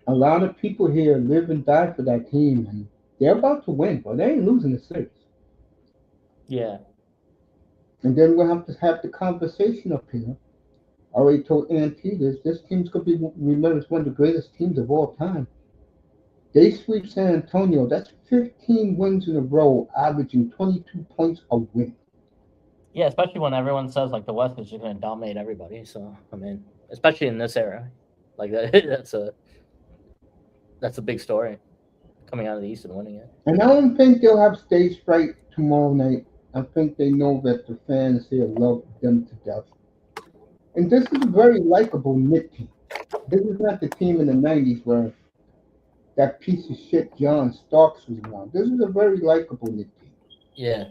a lot of people here live and die for that team, and they're about to win, but they ain't losing the series. Yeah. And then we'll have to have the conversation up here. I already told Auntie this team's going to be remembered as one of the greatest teams of all time. They sweep San Antonio. That's 15 wins in a row, averaging 22 points a win. Yeah, especially when everyone says like the West is just going to dominate everybody. So I mean, especially in this era, like that, that's a big story coming out of the East and winning it. And I don't think they'll have stage fright tomorrow night. I think they know that the fans here love them to death. And this is a very likable Knicks team. This is not the team in the 90s where that piece of shit John Starks was around. This is a very likable Knicks team. Yeah.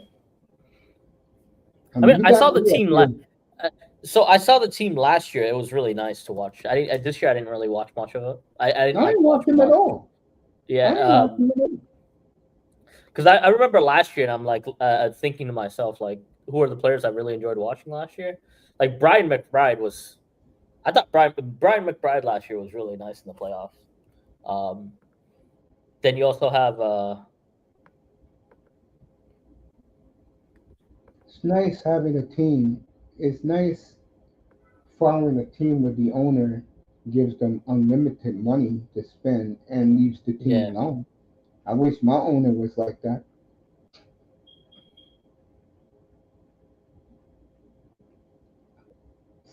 I I mean, you I got saw the me up team here. so I saw the team last year. It was really nice to watch. This year I didn't really watch much of it. I I didn't like didn't watch watch him at much. all. I Yeah, didn't watch him at all. because I remember last year and I'm like thinking to myself like, who are the players I really enjoyed watching last year? Like Brian McBride was. I thought Brian McBride last year was really nice in the playoffs. Um, then you also have It's nice having a team. It's nice following a team where the owner gives them unlimited money to spend and leaves the team yeah. alone. I wish my owner was like that.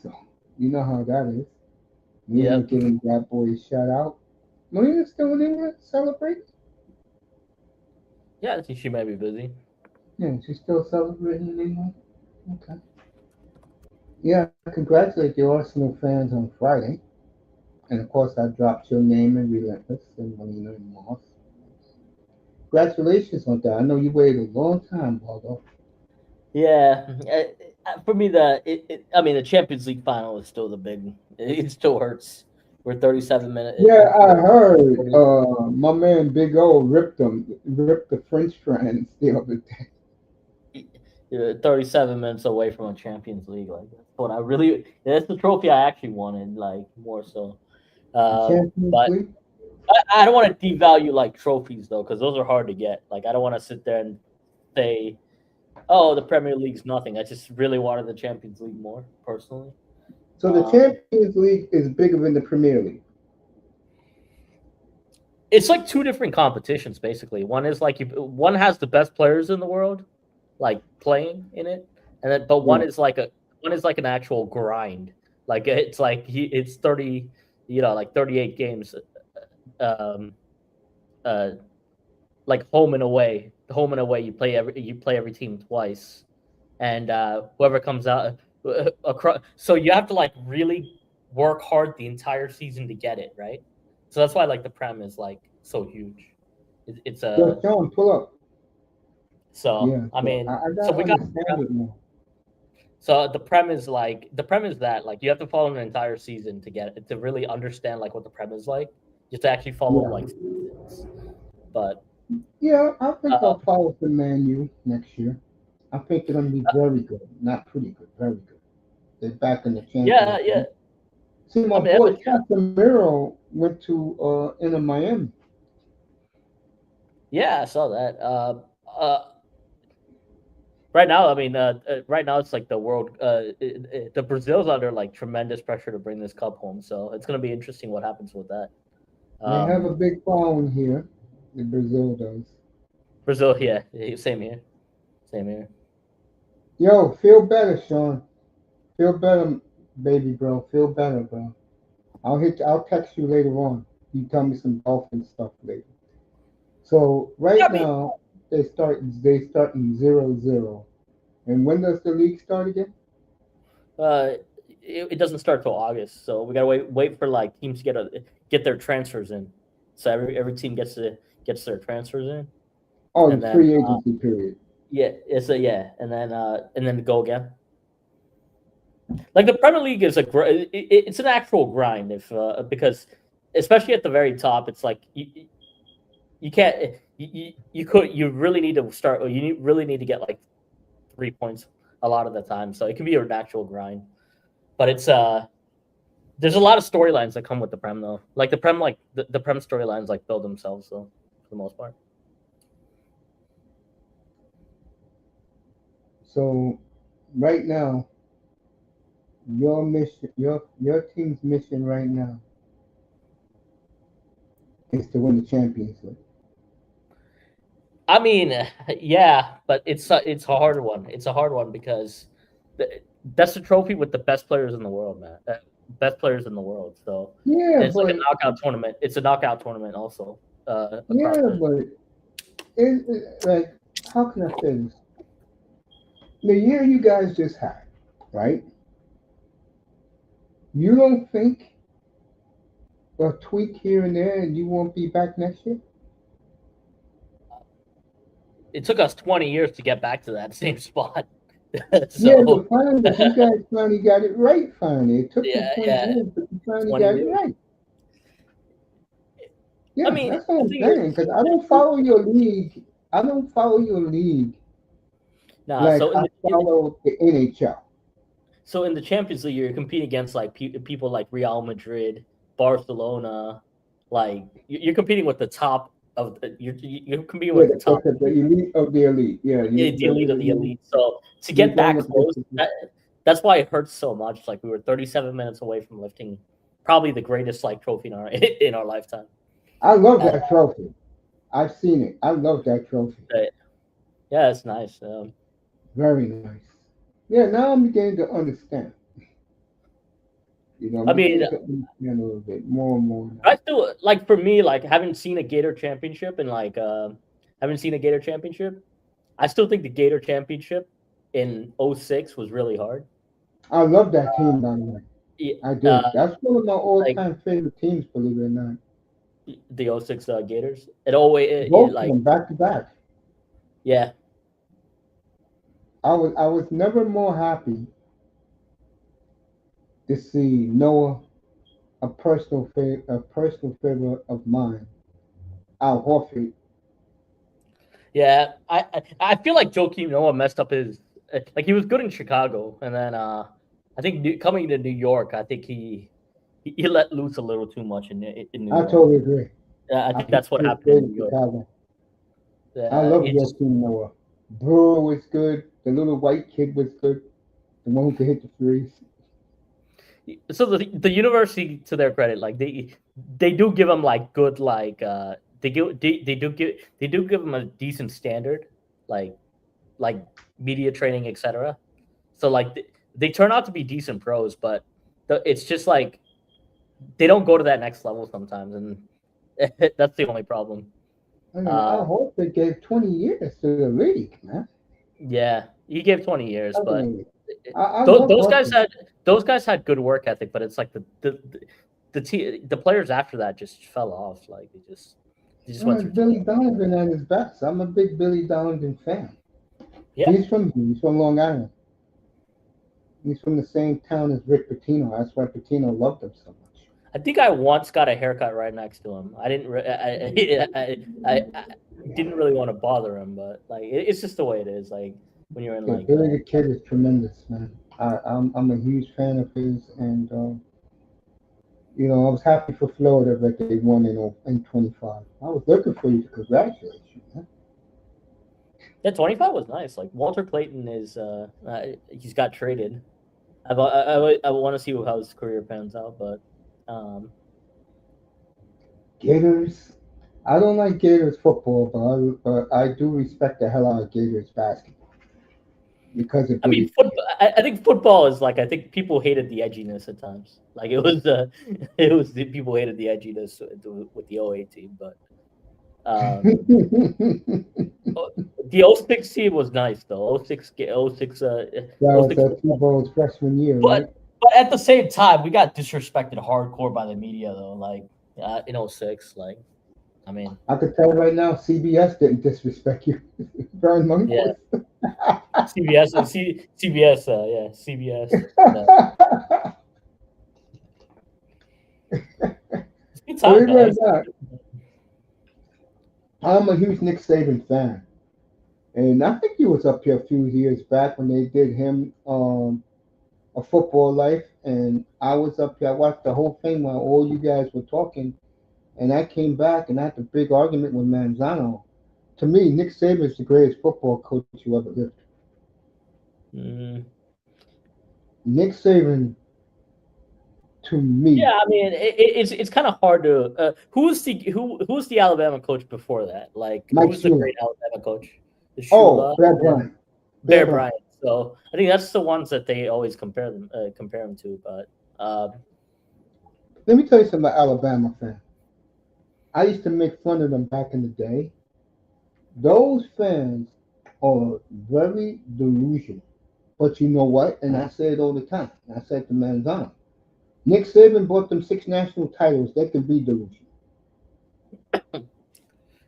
So you know how that is. We Yeah. ain't giving that boy a shout out. Marina's still in England celebrating? Yeah, I think she might be busy. Yeah, she's still celebrating in England? Okay. Yeah, congratulate the Arsenal fans on Friday. And of course, I dropped your name in Relentless and Marina and Moss. Congratulations on that. I know you waited a long time, Waldo. Yeah, for me, I mean, the Champions League final is still the big. It still hurts. We're 37 minutes. Yeah, I heard my man Big O ripped the French fans the other day. 37 minutes away from a Champions League. Like that's what I really. That's the trophy I actually wanted. Like more so. The Champions But League? I don't want to devalue like trophies though, because those are hard to get. Like I don't want to sit there and say, "Oh, the Premier League's nothing." I just really wanted the Champions League more personally. So the Champions League is bigger than the Premier League. It's like two different competitions basically. One is like one has the best players in the world, like playing in it, and then but Yeah. one is like an actual grind. Like it's like it's 30, like 38 games, um, uh, like home and away. Home and away, you play every team twice, and whoever comes out across. So you have to like really work hard the entire season to get it right. So that's why like the Prem is like so huge. It's Yo, Sean, pull up. so Yeah, I so mean I so gotta we got understand it more. so the Prem is that like you have to follow an entire season to get it to really understand like what the Prem is like. You have to actually follow Yeah. like seasons. But Yeah, I think uh, I'll follow the Man U next year. I think they're gonna be very good. Not pretty good, very good. They're back in the yeah, Champions yeah. League. See, I my mean, they have boy a chance. Casemiro went to Inter Miami. Yeah, I saw that. Right now, I mean, right now it's like the world. The Brazil's under like tremendous pressure to bring this cup home, so it's going to be interesting what happens with that. They have a Um, big following here. The Brazil does. Brazil, yeah, same here, same here. Yo, feel better, Sean. Feel better, baby bro. Feel better, bro. I'll text you later on. You tell me some Dolphin stuff later. So Yeah, right I mean, now they starting 0-0. And when does the league start again? uh, it doesn't start till August, so we gotta wait for like teams to get their transfers in. So every team gets their transfers in, Oh, and the then free agency period. yeah, and then go again. Like the Premier League is it's an actual grind if because especially at the very top, it's like you can't you really need to start or really need to get like 3 points a lot of the time, so it can be an actual grind. But it's there's a lot of storylines that come with the Prem though. Like the Prem, like the Prem storylines like build themselves though for the most part. So right now, your mission, your team's mission right now is to win the championship. I mean, yeah, but it's a hard one. It's a hard one because that's the trophy with the best players in the world, man. Best players in the world. So Yeah, and it's like a but knockout tournament. It's a knockout tournament also. Across yeah, the but like, how can I say this? The year you guys just had, right? You don't think a tweak here and there, and you won't be back next year? it took us 20 years to get back to that same spot. Yeah, So but finally, but you guys finally got it right. Finally, it took you yeah, 20 yeah, years, but you finally 20 got it years. right. I Yeah, mean, that's what the I'm thing saying. is, Because I don't follow your league. I don't follow your league nah. like I follow the NHL. So in the Champions League, you're competing against like people like Real Madrid, Barcelona, like you're competing with the top of you're competing Yeah, with the top the elite of the elite. Yeah, the elite of the elite. So to you're get going that up close, against that's why it hurts so much. Like we were 37 minutes away from lifting probably the greatest like trophy in our in our lifetime. I love Uh, that trophy. I've seen it. I love that trophy. but yeah, it's nice. Very nice. Yeah, now I'm beginning to understand. I'm I mean, beginning to understand a little bit more and more now. I still like for me like haven't seen a Gator championship and like haven't seen a Gator championship. I still think the Gator championship in '06 was really hard. I love that team, by the way. Yeah, I do. That's one of my like all-time favorite teams, believe it or not. the '06 Gators. It always Both of like them back to back. yeah. I was never more happy to see Noah, a personal favorite of mine, Al Horford. Yeah, I feel like Joakim Noah messed up his like he was good in Chicago and then I think coming to New York, I think he let loose a little too much in New I York. totally agree. I I think think that's what he was happened great in in New York. Chicago. I love It just Joakim Noah. Brewer was good. The little white kid was good. The one who could hit the threes. so the university to their credit like they do give them like good like they do give them a decent standard like media training etc. So like they turn out to be decent pros but it's just like they don't go to that next level sometimes and that's the only problem. I mean, Al uh Horford gave 20 years to the league, man. yeah, he gave 20 years I but mean, I love Horford. those guys had good work ethic but it's like the players after that just fell off like they just went through too Billy much. Donovan at his best. I'm a big Billy Donovan fan. Yeah, He's from Long Island. He's from the same town as Rick Pitino. That's why Pitino loved him so much. I think I once got a haircut right next to him. I didn't I didn't really want to bother him but like it's just the way it is like when you're in Yeah, like Billy the Kid is tremendous, man. I'm a huge fan of his, and I was happy for Florida that they won in 25. I was looking for you to congratulate you, man. yeah, 25 was nice. Like Walter Clayton is he's got traded. I want to see how his career pans out, but Gators. I don't like Gators football, but I do respect the hell out of Gators basketball because of I mean Billy. football. I think football is like I think people hated the edginess at times. Like it was the people hated the edginess with the '08 team, but the '06 team was nice though. '06 That was Tebow's freshman year, right? But at the same time, we got disrespected hardcore by the media though. Like in '06, like I mean, I could tell right now, CBS didn't disrespect you. Brian yeah, Lundquist. CBS, yeah, CBS. It's a good time, Believe it or guys. not, I'm a huge Nick Saban fan. And I think he was up here a few years back when they did him a football life. And I was up here. I watched the whole thing while all you guys were talking. And I came back and I had a big argument with Manzano. To me, Nick Saban is the greatest football coach you ever lived. Mm. Nick Saban, to Yeah, me, I mean, it's kind of hard to. Who's the Alabama coach before that? Like, Mike who's the Shula. great Alabama coach? The Oh, Shula Bear and Bryant. Bear Bear Bryant. Bryant. So I think that's the ones that they always compare them to. But Let me tell you something about Alabama fans. I used to make fun of them back in the day. Those fans are very delusional. But you know what? And I say it all the time. I said to Manzano. Nick Saban brought them 6 national titles. They can be delusional.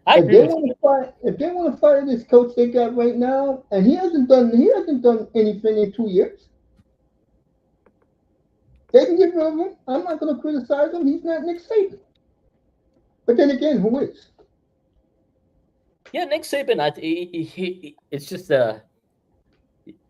I If agree they with want you. to fight, if they want to fire this coach they got right now, and he hasn't done anything in 2 years. They can get rid of him. I'm not going to criticize him. He's not Nick Saban. But then again, who is? Yeah, Nick Saban. It's just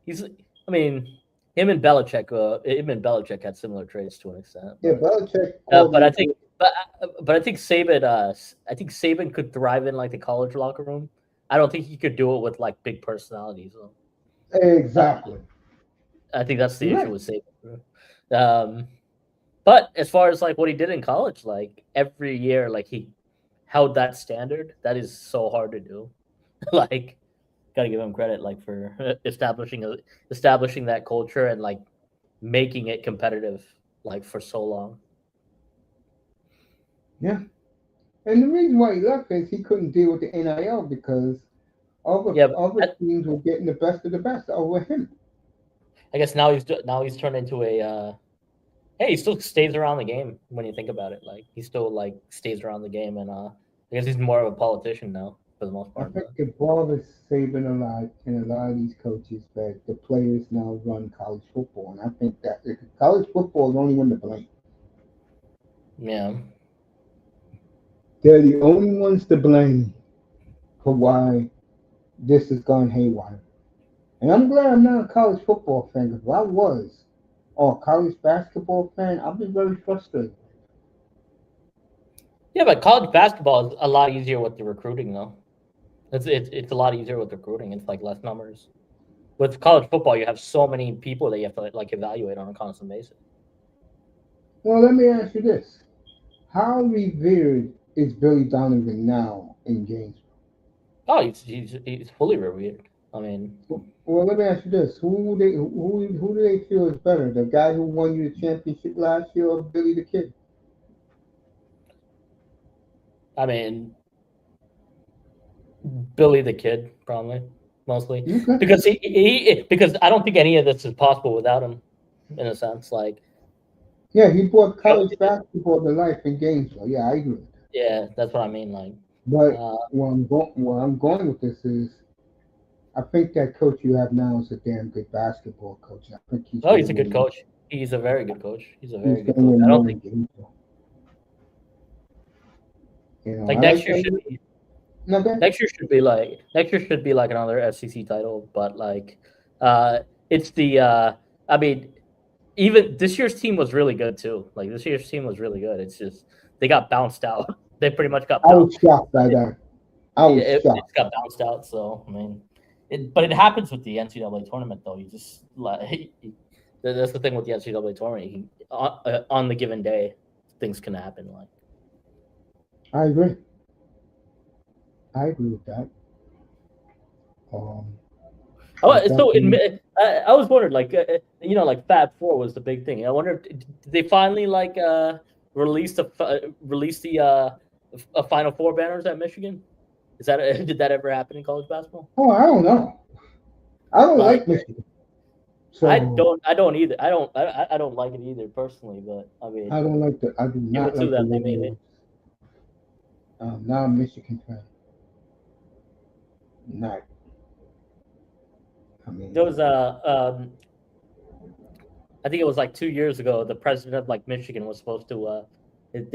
he's. I mean, him and Belichick had similar traits to an extent, Yeah, but Belichick called but I him. think I think I think Saban could thrive in like the college locker room. I don't think he could do it with like big personalities. So, Exactly. I think that's the You're issue right. with Saban. But as far as like what he did in college, like every year, like he held that standard. That is so hard to do. Like, gotta give him credit, like for establishing that culture and like making it competitive, like for so long. Yeah. And the reason why he left is he couldn't deal with the NIL because Yeah, but other teams were getting the best of the best over him. I guess now he's turned into a. Hey, he still stays around the game when you think about it. Like he still like stays around the game, and I guess he's more of a politician now for the most I part. think But it bothers Saban a lot and a lot of these coaches that the players now run college football. And I think that college football is the only one to blame. yeah, They're the only ones to blame for why this has gone haywire. And I'm glad I'm not a college football fan because if I was or a college basketball fan, I'd be very frustrated. yeah, but college basketball is a lot easier with the recruiting though. It's a lot easier with recruiting. It's like less numbers. With college football, you have so many people that you have to like evaluate on a constant basis. Well, let me ask you this. How revered is Billy Donovan now in Gainesville? Oh, he's fully revered. I mean, Well, let me ask you this: who do they feel is better, the guy who won you the championship last year, or Billy the Kid? I mean, Billy the Kid probably mostly Okay. because because I don't think any of this is possible without him. In a sense, like Yeah, he brought you know, college basketball to life in Gainesville. Yeah, I agree with that. yeah, that's what I mean. Like, But uh, where I'm going with this is, I think that coach you have now is a damn good basketball coach. I think he's oh, going to he's a good win. coach. He's a very good coach. He's a He's very going good to coach. win I don't more in think Gainesville. like I like that. Okay. next year should be like another SEC title, but like, it's the I mean, even this year's team was really good too. Like this year's team was really good. It's just they got bounced out. They pretty much got I bounced. was shocked by that. I was It shocked. got bounced out. So I mean, but it happens with the NCAA tournament though. You just like that's the thing with the NCAA tournament. On the given day, things can happen. Like I agree. I agree with that. Um, oh, with that so being, I was wondering like like Fab Four was the big thing. I wonder if did they finally like release the a Final Four banners at Michigan. Is that did that ever happen in college basketball? oh, I don't know. I don't Like like Michigan, so I don't either. I don't like it either personally, but I I mean, don't like the. I do give not it to like the them. They made Wolverines. it. Now I'm a Michigan fan. Not. I There mean, was I think it was like 2 years ago. The president of like Michigan was supposed to it,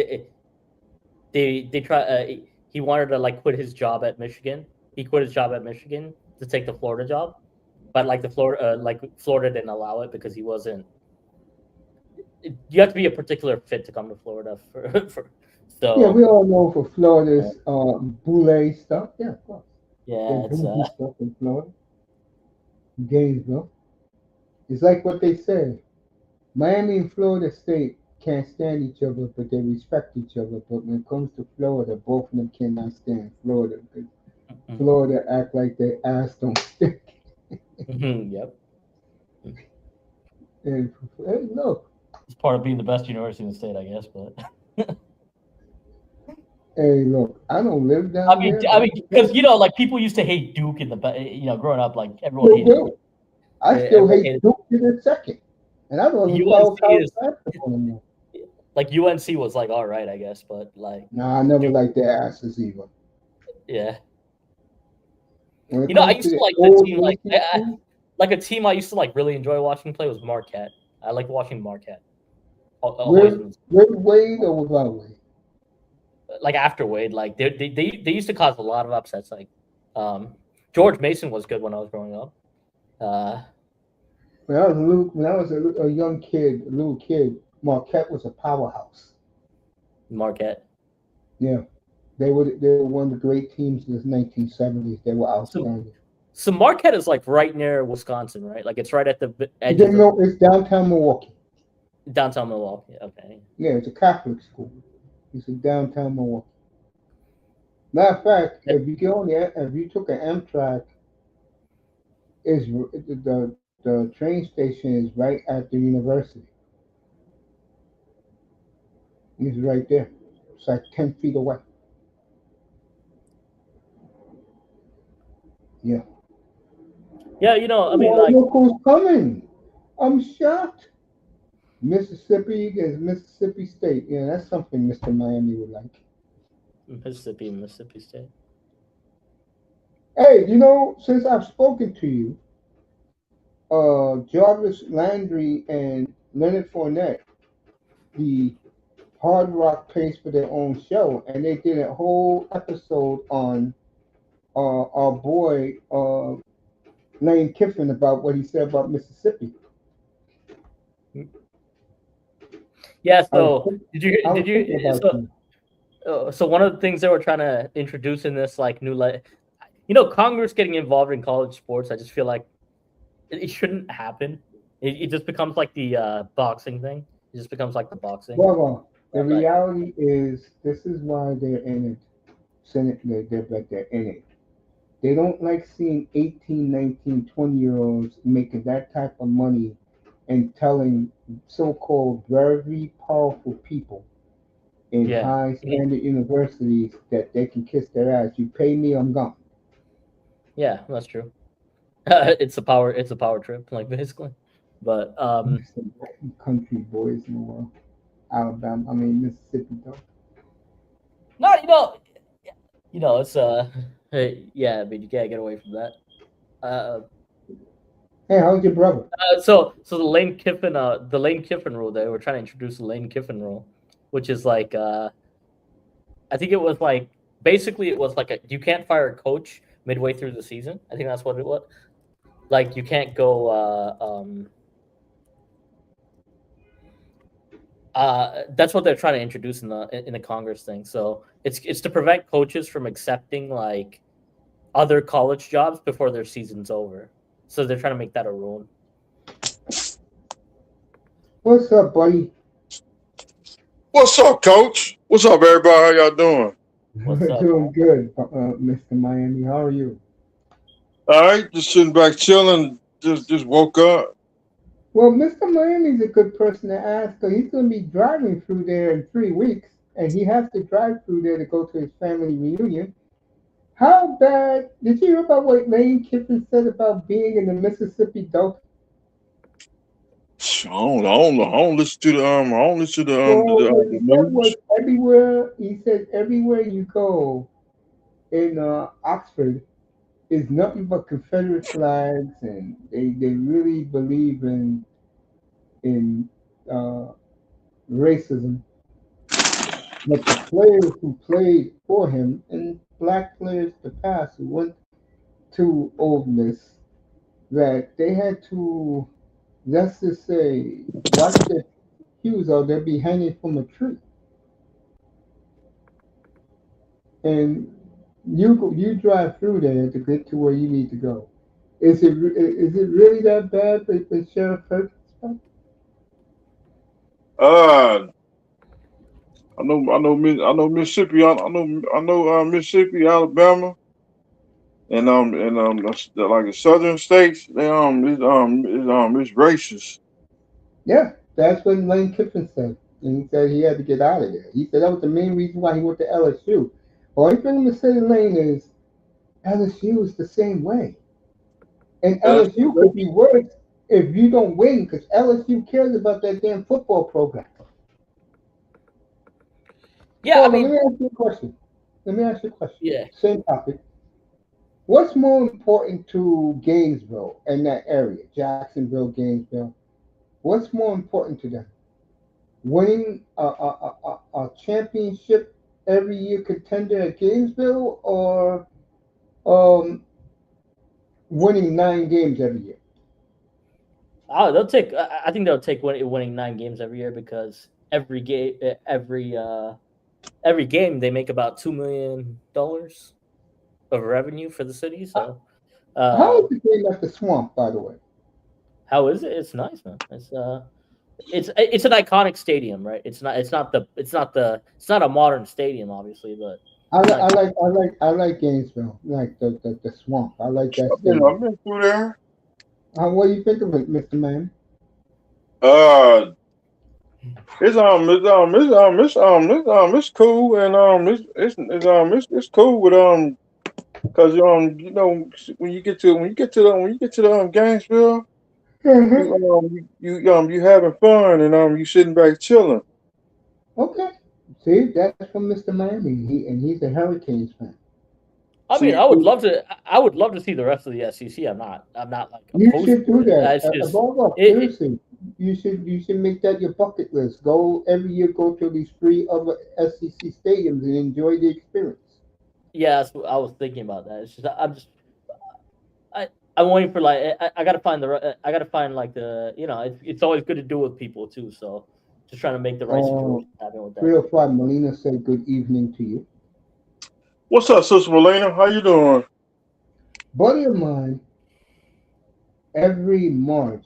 it, they try he wanted to like quit his job at Michigan. He quit his job at Michigan to take the Florida job, but like the Florida Florida didn't allow it because he wasn't. You have to be a particular fit to come to Florida for yeah, we so all know for Florida's boule stuff. Yeah, of course. The yeah, it's bougie stuff in Florida, Gainesville. It's like what they say. Miami and Florida State can't stand each other, but they respect each other. But when it comes to Florida, both of them cannot stand Florida. Because Florida act like their ass don't stink. Yep. And hey, look, It's part of being the best university in the state, I guess. But hey, look, I don't live down there. I mean, because like people used to hate Duke in the growing up, like everyone Still hated. do. I still Everyone hate hated. Duke in a second. And I don't even follow college basketball anymore. Like UNC was like all right, I guess, but like Nah, I never Duke, liked their asses either. yeah. When it I comes used to to the like the old team, like ACC, like a team I used to like really enjoy watching play was Marquette. I liked watching Marquette. with Wade or without Wade? Like after Wade, like they used to cause a lot of upsets. Like George Mason was good when I was growing up. When I was a young kid, a little kid, Marquette was a powerhouse. Marquette. Yeah, they were one of the great teams in the 1970s. They were outstanding. So Marquette is like right near Wisconsin, right? Like it's right at the edge You know, it's downtown Milwaukee. Downtown Milwaukee. Okay. Yeah, it's a Catholic school. It's in downtown Milwaukee. Matter of fact, if you took an Amtrak, is the train station is right at the university. It's right there. It's like 10 feet away. Yeah. Yeah, I mean, like look who's coming. I'm shocked. Mississippi is Mississippi State. Yeah, that's something Mr. Miami would like. Mississippi State. Hey, since I've spoken to you, Jarvis Landry and Leonard Fournette, the Hard Rock pays for their own show, and they did a whole episode on our boy Lane Kiffin about what he said about Mississippi. Yeah. So did you? So one of the things they were trying to introduce in this like new Congress getting involved in college sports, I just feel like it shouldn't happen. It just becomes like the boxing thing. It just becomes like the boxing. Well, the reality is this is why they're in it. Senate, they're in it. They don't like seeing 18, 19, 20-year-olds making that type of money and telling so-called very powerful people in high standard universities that they can kiss their ass. You pay me, I'm gone. Yeah, that's true. It's a power trip, like basically. But country boys in the world. Alabama, Mississippi though. No, it's yeah, but you can't get away from that. Hey, how's your brother? So the Lane Kiffin rule, they were trying to introduce the Lane Kiffin rule, which is like I think it was like basically it was like you can't fire a coach midway through the season. I think that's what it was. Like you can't go that's what they're trying to introduce in the Congress thing. So it's to prevent coaches from accepting like other college jobs before their season's over. So they're trying to make that a rule. What's up, buddy? What's up, Coach? What's up, everybody? How y'all doing? What's up? Doing good, Mr. Miami. How are you? All right, just sitting back chilling. Just woke up. Well, Mr. Miami's a good person to ask because he's going to be driving through there in 3 weeks, and he has to drive through there to go to his family reunion. How bad? Did you hear about what Lane Kiffin said about being in the Mississippi Delta? I don't listen to the news. Everywhere he said, everywhere you go in Oxford is nothing but Confederate flags, and they really believe in racism. But the players who played for him and black players in the past who went to Ole Miss, that they had to, let's just say, watch their cues or they'll be hanging from a tree. And you drive through there to get to where you need to go. Is it really that bad for Sheriff Perkins? Uh, I know Mississippi. I know Mississippi, Alabama, and like the southern states. It's racist. Yeah, that's what Lane Kiffin said. And he said he had to get out of there. He said that was the main reason why he went to LSU. All you thing to say to Lane is LSU is the same way. And LSU could be worse if you don't win because LSU cares about that damn football program. Yeah, I Hold on, let mean, me ask you a question. Let me ask you a question. yeah. Same topic. What's more important to Gainesville and that area, Jacksonville, Gainesville? What's more important to them? Winning a championship every year contender at Gainesville or um, winning 9 games every year? Oh, they'll take. I think they'll take winning 9 games every year because every game they make about $2 million of revenue for the city. So, How uh, is the game at the Swamp, by the way? how is it? It's nice, man. It's an iconic stadium, right? It's not a modern stadium, obviously, but I, it's li- an I iconic. like I like I like Gainesville, like the Swamp. I like that I've been stadium. I've been through there. What do you think of it, Mr. Man? Uh, it's cool, and it's cool with because when you get to Gainesville, Mhm. you having fun, and you sitting back chilling. Okay. See, that's from Mr. Miami. He's a Hurricanes fan. I mean, See, I would love to. I would love to see the rest of the SEC. I'm not like You opposed should to do it. that. It's just Above all, it. seriously, you should make that your bucket list. Go every year. Go to these 3 other SEC stadiums and enjoy the experience. Yeah, I was thinking about that. It's just I I'm waiting for like I gotta find I gotta find like it's always good to do with people too. So just trying to make the right Uh, situation happen with that. 305 Molina said good evening to you. what's up, Sister Melina? How you doing? Buddy of mine, every March,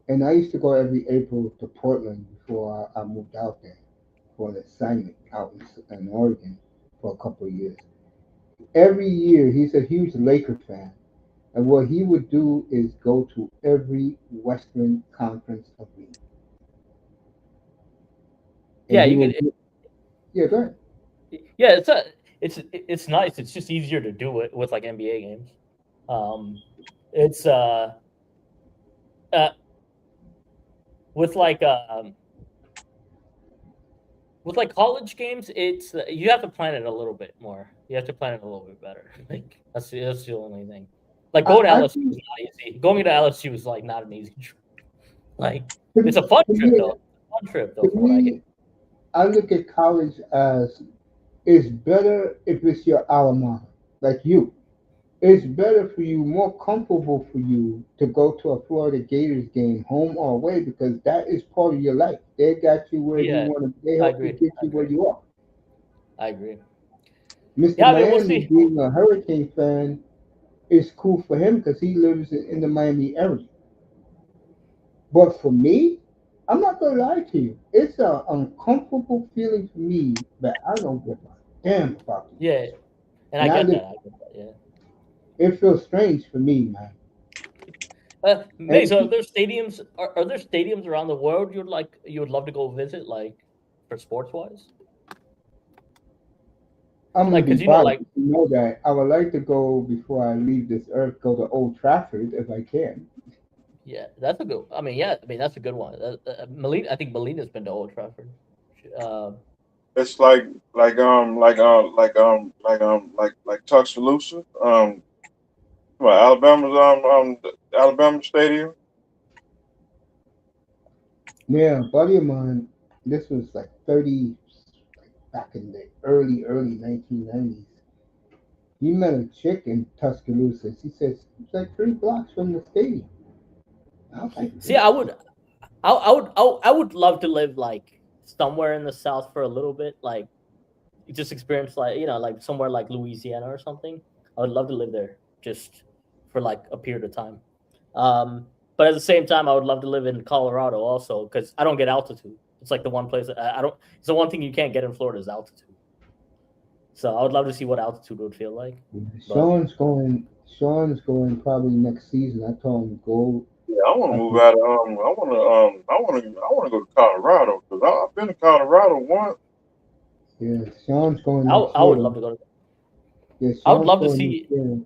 and I used to go every April to Portland before I moved out there for an assignment out in Oregon for a couple of years. Every year, he's a huge Laker fan. And what he would do is go to every Western Conference arena. And Yeah, he you will, could. yeah, go ahead. Yeah, it's nice. It's just easier to do it with like NBA games. Um, it's uh with like with like college games, it's you have to plan it a little bit more. You have to plan it a little bit better. Like that's the only thing. Like going to I LSU is think not easy. Going to LSU is like not an easy trip. Like to, it's a fun to trip me, though. Fun trip though, to from what I hear. me, I look at college as it's better if it's your alma mater, like you. It's better for you, more comfortable for you to go to a Florida Gators game, home or away, because that is part of your life. They got you where you Yeah, want to. They I help you agree. get I you where agree. you are. I agree. Mr. Yeah, I mean, we'll Miami, see. being a Hurricane fan, is cool for him because he lives in the Miami area. But for me, I'm not gonna lie to you. It's an uncomfortable feeling for me that I don't give a damn about these Yeah, guys. and I And I get live. that. I get that. Yeah. It feels strange for me, man. Mason, And are there stadiums around the world you would love to go visit, like for sports wise? I'm gonna Like, be cause you know, biased. like You know that I would like to go before I leave this earth. Go to Old Trafford if I can. yeah, that's a good. I mean, yeah, I mean that's a good one. Melina, I think Melina's been to Old Trafford. Uh, It's like Tuscaloosa, Alabama's Alabama Stadium. Yeah, a buddy of mine. This was like 30, like back in the early 1990s. He met a chick in Tuscaloosa. She says it's like 3 blocks from the stadium. I was like, See, I would love to live like somewhere in the South for a little bit, like just experience like like somewhere like Louisiana or something. I would love to live there just for like a period of time. But at the same time, I would love to live in Colorado also because I don't get altitude. It's like the one place I don't. It's the one thing you can't get in Florida is altitude. So I would love to see what altitude would feel like. Sean's going. Sean's going probably next season. I told him go. Yeah, I want to move out of I want to go to Colorado because I've been to Colorado once. Yeah, Sean's going. I would love to go to. Yeah, I would love to Sean's going see. next year.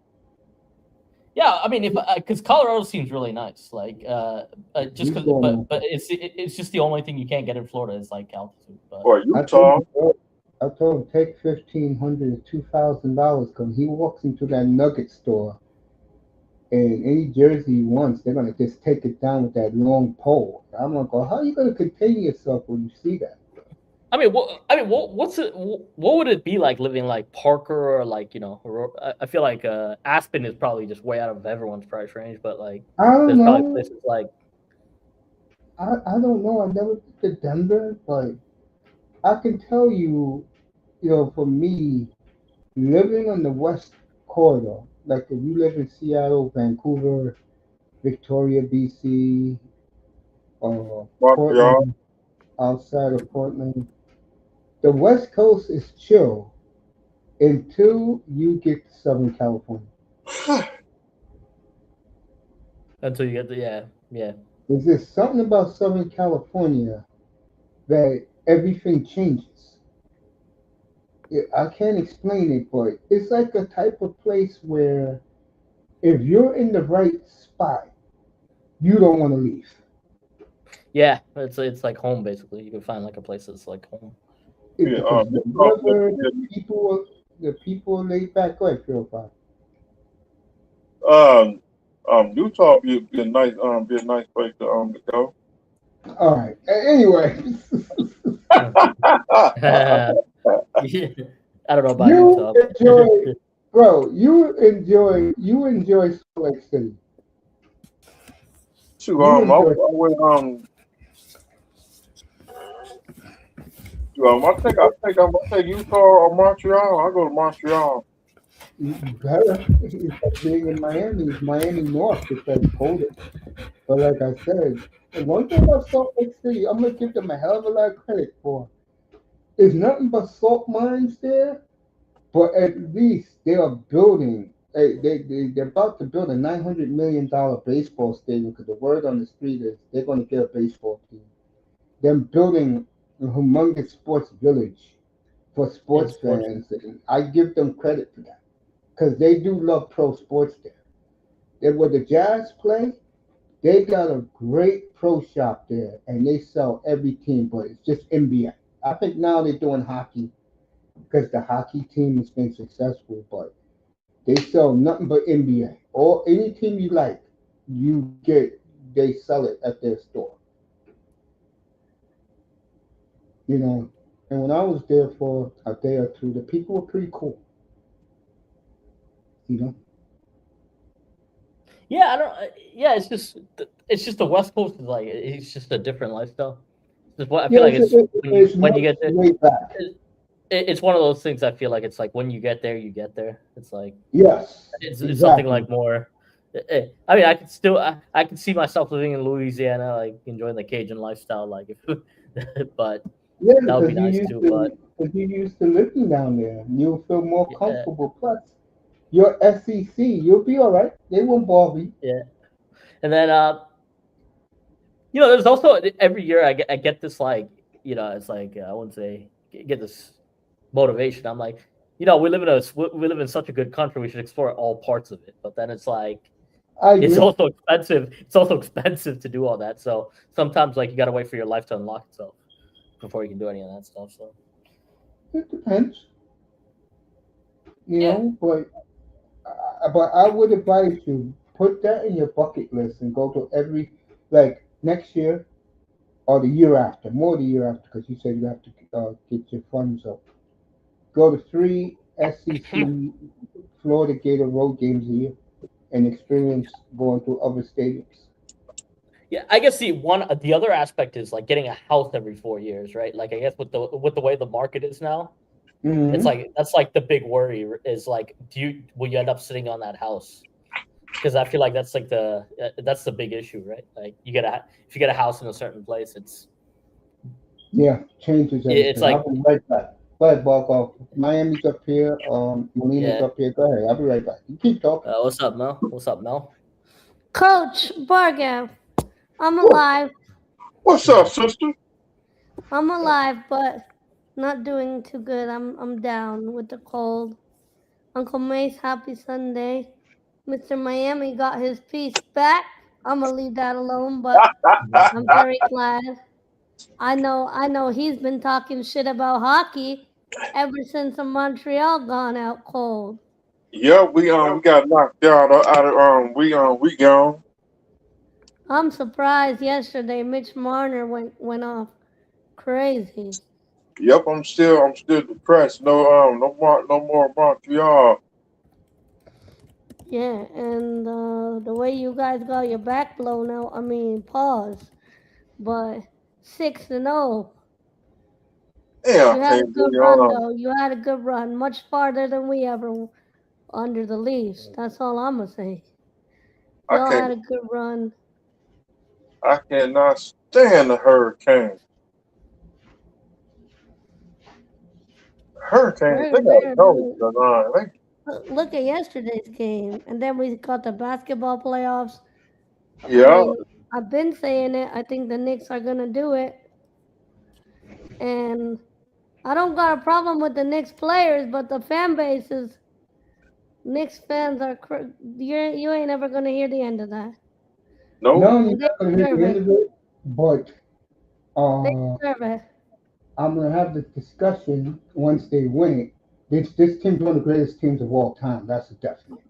Yeah, I mean, if because Colorado seems really nice, like just He's because, going- but it's just the only thing you can't get in Florida is like altitude. But Or I Utah. told him take $1,500 to $2,000 because he walks into that nugget store, and any jersey he wants, they're gonna just take it down with that long pole. I'm like, well, how are you gonna contain yourself when you see that? I mean, what's it? What would it be like living like Parker or like I feel like Aspen is probably just way out of everyone's price range, but like I don't there's probably know. places like I don't know. I never been to Denver, but I can tell you, for me, living on the West Corridor, like if you live in Seattle, Vancouver, Victoria, BC, or Montreal. Portland, outside of Portland, the West Coast is chill until you get to Southern California. until you get the yeah. There's just something about Southern California that everything changes. I can't explain it, but it's like a type of place where if you're in the right spot, you don't want to leave. Yeah, it's like home basically. You can find like a place that's like home. Yeah, Because the weather, the people are laid back. Go ahead, Phil. Utah be a nice place to go. All right. Anyway, I don't know about you Utah. enjoy, bro. You enjoy Salt Lake City. Shoot, You I enjoy- went, I take Utah or Montreal. I go to Montreal. better. It's like being in Miami. It's Miami North because it's colder. But like I said, the one thing about Salt Lake City, I'm gonna give them a hell of a lot of credit for. There's nothing but salt mines there, but at least they are building. They're about to build a $900 million baseball stadium because the word on the street is they're going to get a baseball team. They're building a humongous sports village for sports fans, and I give them credit for that because they do love pro sports there. Where the Jazz play, they got a great pro shop there, and they sell every team, but it's just NBA. I think now they're doing hockey because the hockey team has been successful, but they sell nothing but NBA. Or any team you like, they sell it at their store. And when I was there for a day or two, the people were pretty cool. Yeah, I don't. Yeah, it's just the West Coast is like it's just a different lifestyle. Just what I feel like it's when you get there. Way back. It's one of those things. I feel like it's like when you get there, you get there. It's like Yes, it's exactly. something like more. I mean, I could see myself living in Louisiana, like enjoying the Cajun lifestyle, like if, but Yeah, that would be because nice too. But you used to living down there, you'll feel more comfortable. Plus, you're SEC, you'll be all right. They won't bother you. yeah, and then there's also every year I get this like it's like I wouldn't say get this motivation. I'm like, we live in such a good country. We should explore all parts of it. But then it's like it's also expensive. It's also expensive to do all that. So sometimes like you got to wait for your life to unlock itself before you can do any of that stuff. So it depends, But I would advise you put that in your bucket list and go to every next year or the year after, more the year after, because you said you have to get your funds up. Go to 3 SEC Florida Gator road games a year and experience going to other stadiums. Yeah, I guess the other aspect is like getting a house every 4 years, right? Like I guess with the way the market is now, it's like that's like the big worry is like will you end up sitting on that house because I feel like that's like that's the big issue, right? Like if you get a house in a certain place, it's changes it's everything. like I'll be right back. Go ahead, walk off. Miami's up here. Molina's yeah. up here. Go ahead. I'll be right back. You keep talking. What's up, Mel? What's up, Mel? Coach Bargav, I'm alive. What's up, sister? I'm alive, but not doing too good. I'm down with the cold. Uncle Mace, happy Sunday. Mr. Miami got his piece back. I'm gonna leave that alone, but I'm very glad. I know he's been talking shit about hockey ever since the Montreal gone out cold. Yeah, we got knocked out of we gone. I'm surprised yesterday Mitch Marner went off crazy. Yep, I'm still depressed. No more Montreal. Yeah, and the way you guys got your back blown out, I mean, pause. But 6-0. Yeah, You I had a can't good be run, though. You had a good run, much farther than we ever under the Leafs. That's all I'm gonna say. Y'all had a good run. I cannot stand the Hurricane. Hurricanes, they gotta go. Look at yesterday's game, and then we got the basketball playoffs. Yeah. I mean, I've been saying it. I think the Knicks are gonna do it, and I don't got a problem with the Knicks players, but the fan bases, Knicks fans are. You ain't ever gonna hear the end of that. No. No, you're not going to hear the end of it, but They deserve it. I'm going to have this discussion once they win it. This team's one of the greatest teams of all time. That's a definite.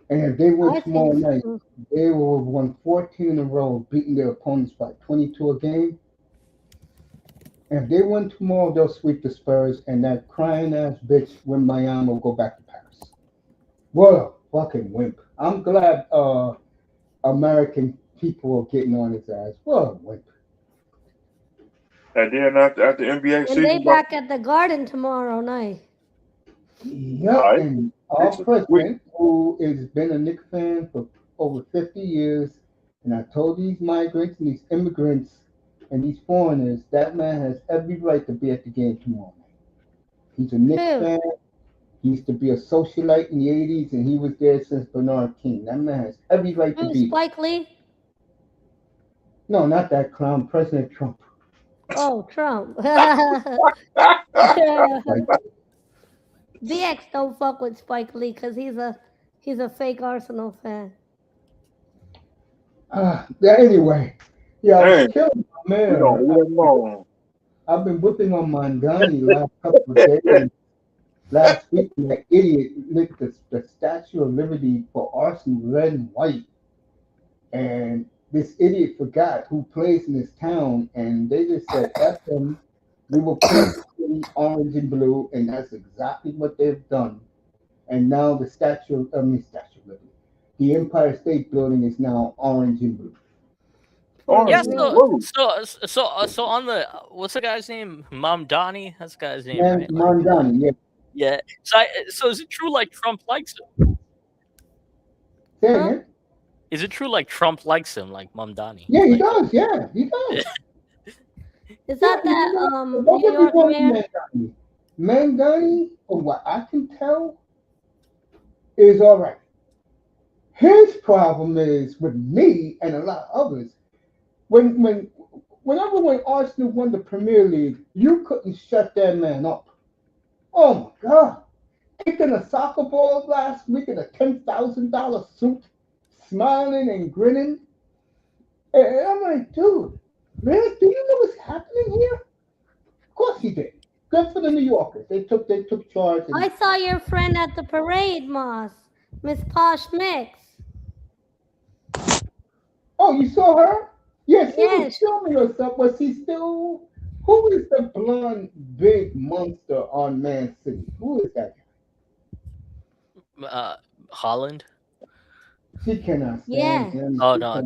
And if they win tomorrow night, they will have won 14 in a row, beating their opponents by 22 a game. And if they win tomorrow, they'll sweep the Spurs, and that crying ass bitch when Miami will go back to Paris. What a fucking wimp. I'm glad American people are getting on his ass. What a wimp. And then after the NBA And season, they back at the Garden tomorrow night. Yep, and our president, who has been a Knicks fan for over 50 years, and I told these migrants and these immigrants and these foreigners, that man has every right to be at the game tomorrow night. He's a Knicks fan. He used to be a socialite in the 80s, and he was there since Bernard King. That man has every right to be there. Spike Lee? No, not that clown, President Trump. Oh, Trump. DX don't fuck with Spike Lee because he's a fake Arsenal fan. Anyway, yeah, I was killing my man. We don't leave him alone. I've been whipping on Mandani last couple of days. Last week, that idiot lit the Statue of Liberty for Arsenal red and white, and this idiot forgot who plays in his town, and they just said, F him, we will paint the city orange and blue, and that's exactly what they've done. And now the Statue of Liberty, the Empire State Building is now orange and blue. Yeah, so on the what's the guy's name? Mamdani? That's the guy's name, right? Mamdani, yeah. Yeah. So is it true like Trump likes him? Say again? Is it true like Trump likes him, like Mamdani? Yeah, he does. Yeah, he does. Is that New York man? Mandani, from what I can tell, is all right. His problem is with me and a lot of others. Whenever Arsenal won the Premier League, you couldn't shut that man up. Oh my God! Kicking a soccer ball last week in a $10,000 suit, smiling and grinning. And I'm like, dude, man, do you know what's happening here? Of course he did. Good for the New Yorkers. They took charge. I saw your friend at the parade, Moss, Miss Posh Mix. Oh, you saw her? Yes, she was filming herself. Was she still? Who is the blonde big monster on Man City? Who is that guy? Holland. She cannot stand him. Oh no,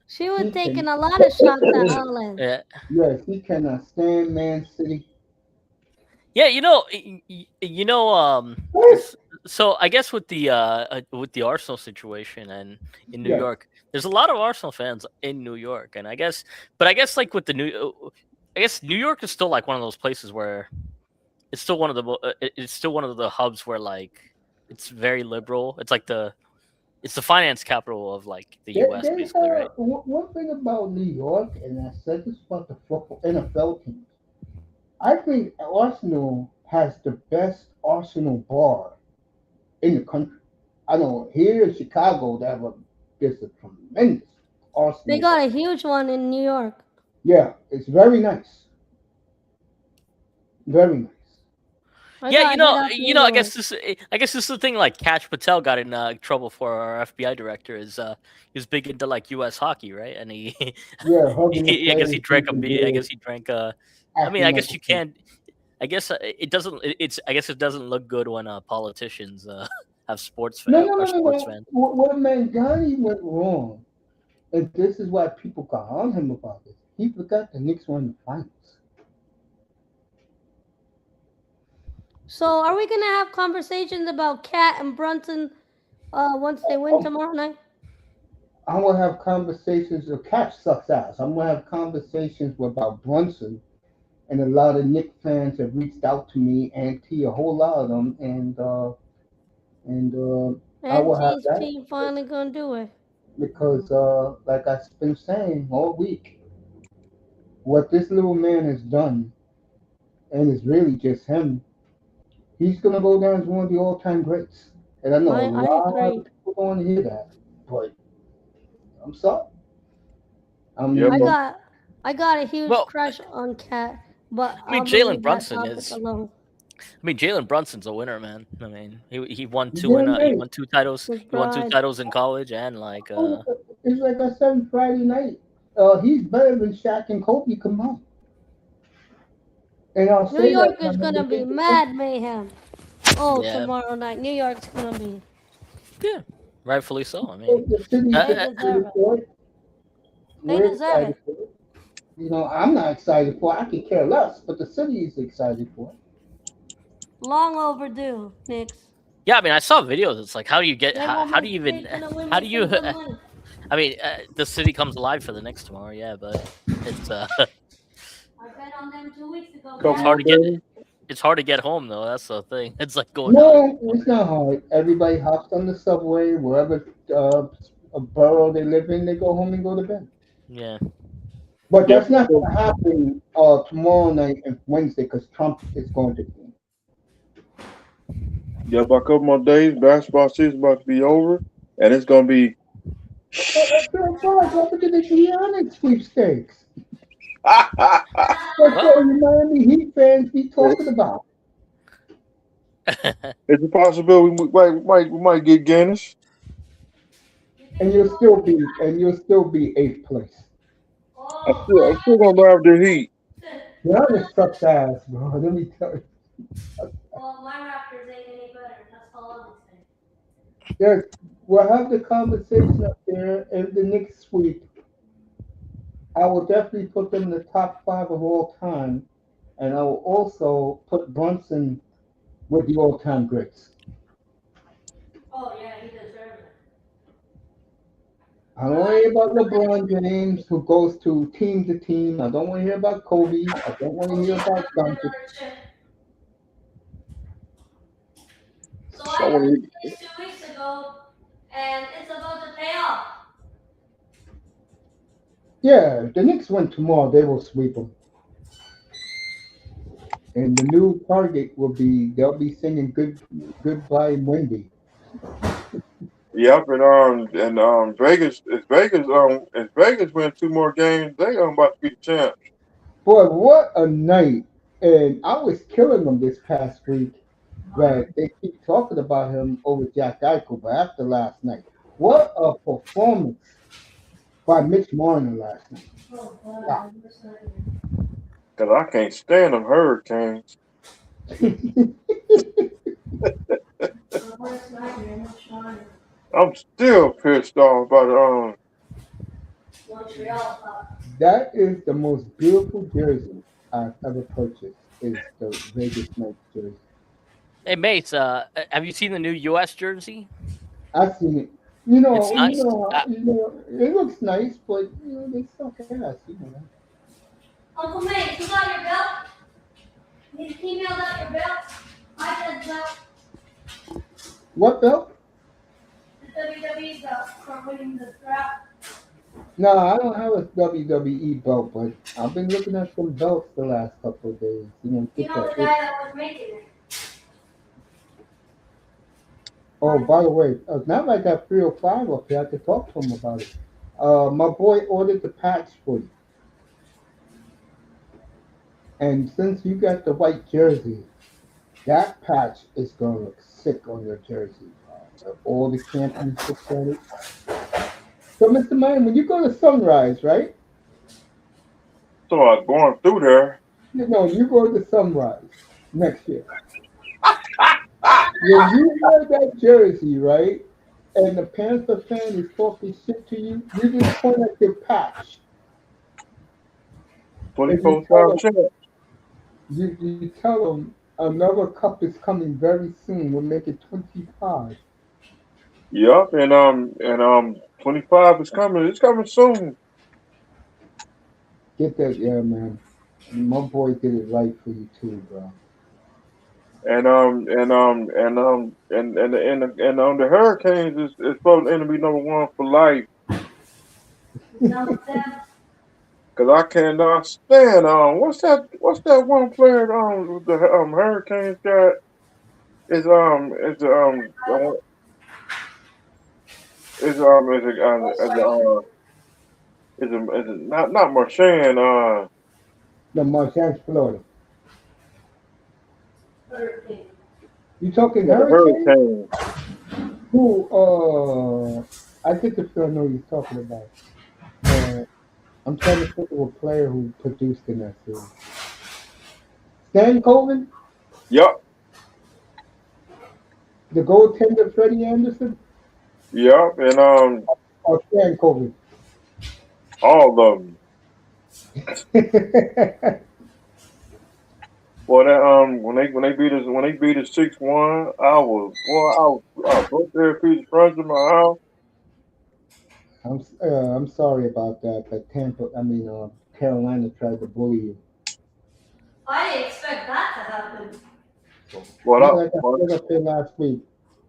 she was taking a lot of shots at Holland. Yeah. Yes, he cannot stand Man City. Yeah, So I guess with the Arsenal situation and in New Yeah. York, there's a lot of Arsenal fans in New York, and I guess like with I guess New York is still like one of those places where it's still one of it's still one of the hubs where like it's very liberal. It's the finance capital of like the U.S. They basically, right? have one thing about New York, and I said this about the football NFL teams. I think Arsenal has the best Arsenal bar in the country. I know here in Chicago, there's a tremendous Arsenal They bar. got a huge one in New York. Yeah, it's very nice. Very nice. I Yeah, gotta get up New I York. guess this is the thing. Like, Cash Patel got in trouble for our FBI director. Is he was big into like U.S. hockey, right? And he, Yeah, hugging the I guess he players, drank a drinking beer. I beer, guess he drank. I mean, acting I like guess a you kid. can't. I guess it doesn't. I guess it doesn't look good when politicians have No, no, are no, no, sports no. fans. What Mangani went wrong, and this is why people got on him about this. He forgot the Knicks won the finals. So, are we gonna have conversations about Cat and Brunson once they win tomorrow night? I'm gonna have conversations. The Catch sucks ass. I'm gonna have conversations about Brunson, and a lot of Knicks fans have reached out to me, and T, a whole lot of them, and I And will have T's that team finally gonna do it. because, like I've been saying all week, what this little man has done, and it's really just him. He's gonna go down as one of the all-time greats, and I know a I lot agree. of people don't want to hear that, but I'm sorry. Yeah, I but got I got a huge Well, crush on Cat, but I mean, I'm gonna Jalen leave that Brunson topic is. alone. I mean, Jalen Brunson's a winner, man. I mean, he won Damn he right. won two titles. He won two McBride. titles in college, and like Oh, it's like I said Friday night. He's better than Shaq and Kobe combined. And I'll New say that York when is I gonna make be it. mad mayhem. Oh, yeah, tomorrow night, New York's gonna be. yeah, rightfully so. I mean, The city's They uh, deserve excited it. for it. They We're deserve excited it. for it. You know, I'm not excited for it. I could care less, but the city is excited for it. Long overdue, Knicks. yeah. I mean, I saw videos. It's like, how do you get? They How do you even? gonna win How me do you? some good money. I mean, the city comes alive for the Knicks tomorrow. Yeah, but it's I bet on them 2 weeks ago. it's couple Cat. hard more to get. days. It's hard to get home though. That's the thing. It's like going out every No, it's morning. not hard. Everybody hops on the subway, wherever a borough they live in, they go home and go to bed. Yeah. But Yeah, that's not going to happen tomorrow night and Wednesday because Trump is going to. yeah, about a couple more days. Basketball season about to be over, and it's gonna be. Don't forget the Giannis sweepstakes. It's That's Well, what you Miami Heat fans be talking about. a possibility we might get Guinness. And you'll still be eighth place. I'm still gonna grab the Heat. Giannis sucks ass, bro. Let me tell you. Well, my Raptors ain't any better. That's all I'm saying. Yeah, we'll have the conversation up there. If the Knicks sweep, I will definitely put them in the top 5 of all time, and I will also put Brunson with the all-time greats. Oh yeah, he deserves it. I don't want to hear about LeBron James who goes to team. I don't want to hear about Kobe. I don't want to hear about Duncan. So I I want did to. this 2 weeks ago, and it's about to pay off. Yeah, if the Knicks win tomorrow, they will sweep them. And the new target will be they'll be singing goodbye Wendy. Yep, and Vegas if Vegas win two more games, they about to be the champs. Boy, what a night. And I was killing them this past week, but they keep talking about him over Jack Eichel. But after last night, what a performance by Mitch Marner last night. Oh Wow. Cause I can't stand them Hurricanes. I'm still pissed off about That is the most beautiful jersey I've ever purchased. Is the Vegas Knights jersey. Hey, Mace, have you seen the new U.S. jersey? I've seen it. It's nice. It looks nice, but they suck ass. Uncle May, you got your belt? These females got your belt? I said belt. What belt? The WWE belt for winning the draft. No, I don't have a WWE belt, but I've been looking at some belts the last couple of days. You know the guy that was making it. Oh, by the way, now that I got 305 up here, I could talk to him about it. My boy ordered the patch for you. And since you got the white jersey, that patch is going to look sick on your jersey. All the championships on it. So, Mr. Mayan, when you go to Sunrise, right? So I was going through there. No, you go to Sunrise next year. When you wear that jersey, right, and the Panther fan is talking shit to you, you just point at your patch. 24 champ. You tell them another cup is coming very soon. We'll make it 25. Yep, and 25 is coming. It's coming soon. Get that, yeah, man. My boy did it right for you too, bro. And the Hurricanes is supposed to be number one for life. No, Sam. Cause I cannot stand what's that one player the Hurricanes got is not Marchand The Marchand, Florida. Hurricane. You talking the Hurricane? Hurricane. Who? I think the I know you're talking about. I'm trying to think of a player who produced in that series. Stan Coleman? Yep. The goaltender Freddie Anderson? Yep, and Or Stan Coleman? all of them. Well, that when they beat us 6-1, I was both there feet in front of my house. I'm sorry about that, but Carolina tried to bully you. I didn't expect that to happen. Well, Like I said up here last week,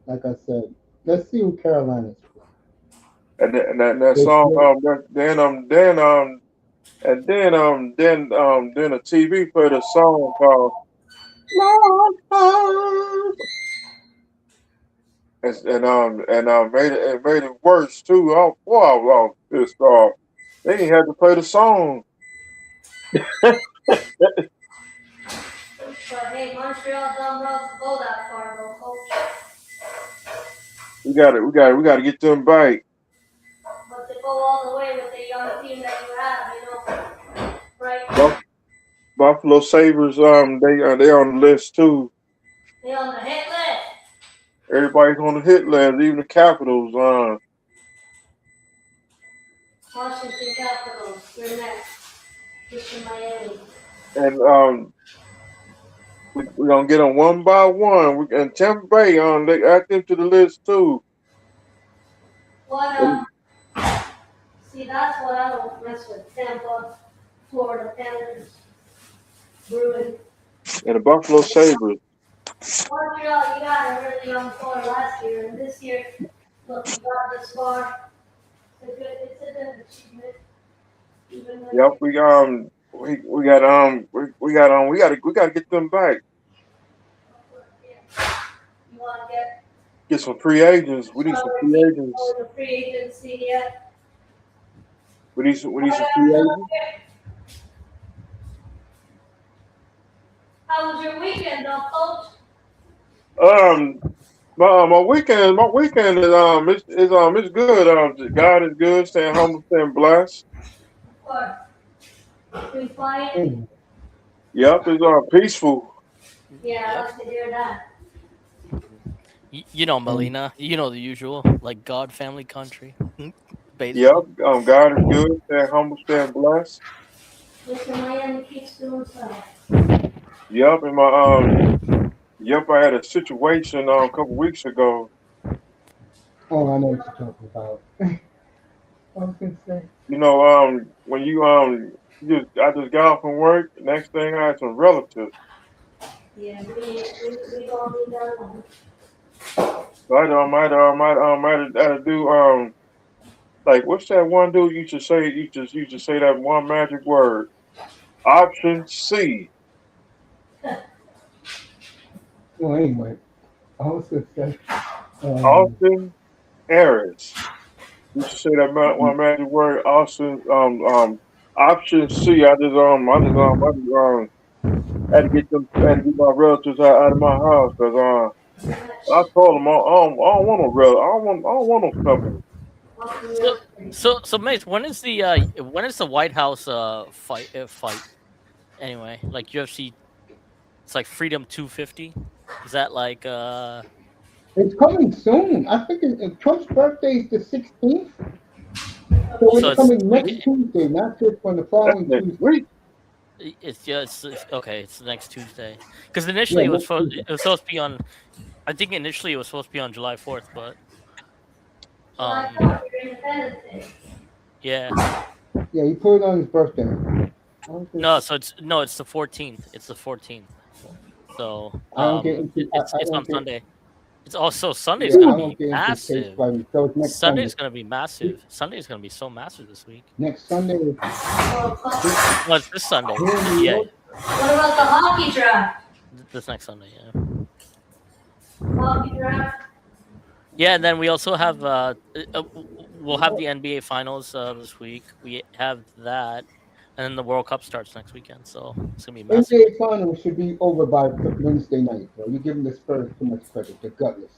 like I said, let's see who Carolina's. and that song then the TV played a song called Lord, and made it worse too. Oh boy, I was pissed off. They didn't have to play the song. But hey, Montreal don't go that far, though, coach. We got to get them back. But to go all the way with the young team that you have, right? Buffalo Sabres, they on the list too. They on the hit list. Everybody's on the hit list, even the Capitals. Washington Capitals, you're next. Mr. Miami. And we're gonna get them one by one. And Tampa Bay they add them to the list too. What see, that's what I don't mess with. Tampa, Florida Panthers, Bruins. And the Buffalo Sabres. Montreal, you got a really young core last year, and this year, look, you got this far. It's a good achievement. Yep, we got to get them back. You want to get some free agents. We need some free agents. The free agency yet? We need some free agents. How was your weekend, though, Coach? My weekend is it's good. God is good. Staying humble, staying blessed. Free flying? Yep, it's peaceful. Yeah, I like to hear that. You know, Melina. You know the usual, like God, family, country. Yep, God is good. Staying humble, staying blessed. Mr. Miami keeps doing so. Yep, and Yep, I had a situation a couple weeks ago. Oh, I know what you're talking about. I was gonna say. You know, when I just got off from work. Next thing, I had some relatives. Yeah, we all need that one. So I had to do like what's that one dude you should say? You should say that one magic word. Option C. Well, anyway, I was gonna say. Austin Harris. You should say that one magic word. Austin option C. I just had to get my relatives out of my house because I told them I don't want no I don't want no company. So Mace, when is the White House fight anyway? Like UFC, it's like Freedom 250. Is that like It's coming soon. I think Trump's birthday is the 16th, so so it's it's coming next Tuesday, not just on the That's following next Tuesday. week. it's okay. It's next Tuesday because Yeah, initially next Tuesday. it was supposed to be on. I think initially it was supposed to be on July 4th, but July um 4th, your Independence Day. yeah. Yeah, he put it on his birthday. I don't think- No, so it's the 14th. It's the 14th. So I don't get into. I it's on don't get. Sunday. It's also Sunday's Yeah, gonna I don't be get into case massive. fighting. So it's next Sunday. Sunday's gonna be massive. Sunday's gonna be so massive this week. Next Sunday is Oh, fuck. No, it's this Sunday. here in New Yeah, York. What about the hockey draft? this next Sunday. Yeah. Hockey draft? Yeah, and then we also have we'll have the NBA finals this week. We have that, and then the World Cup starts next weekend. So it's gonna be massive. NBA Finals should be over by Wednesday night. Bro. You're giving the Spurs too much credit. They're gutless.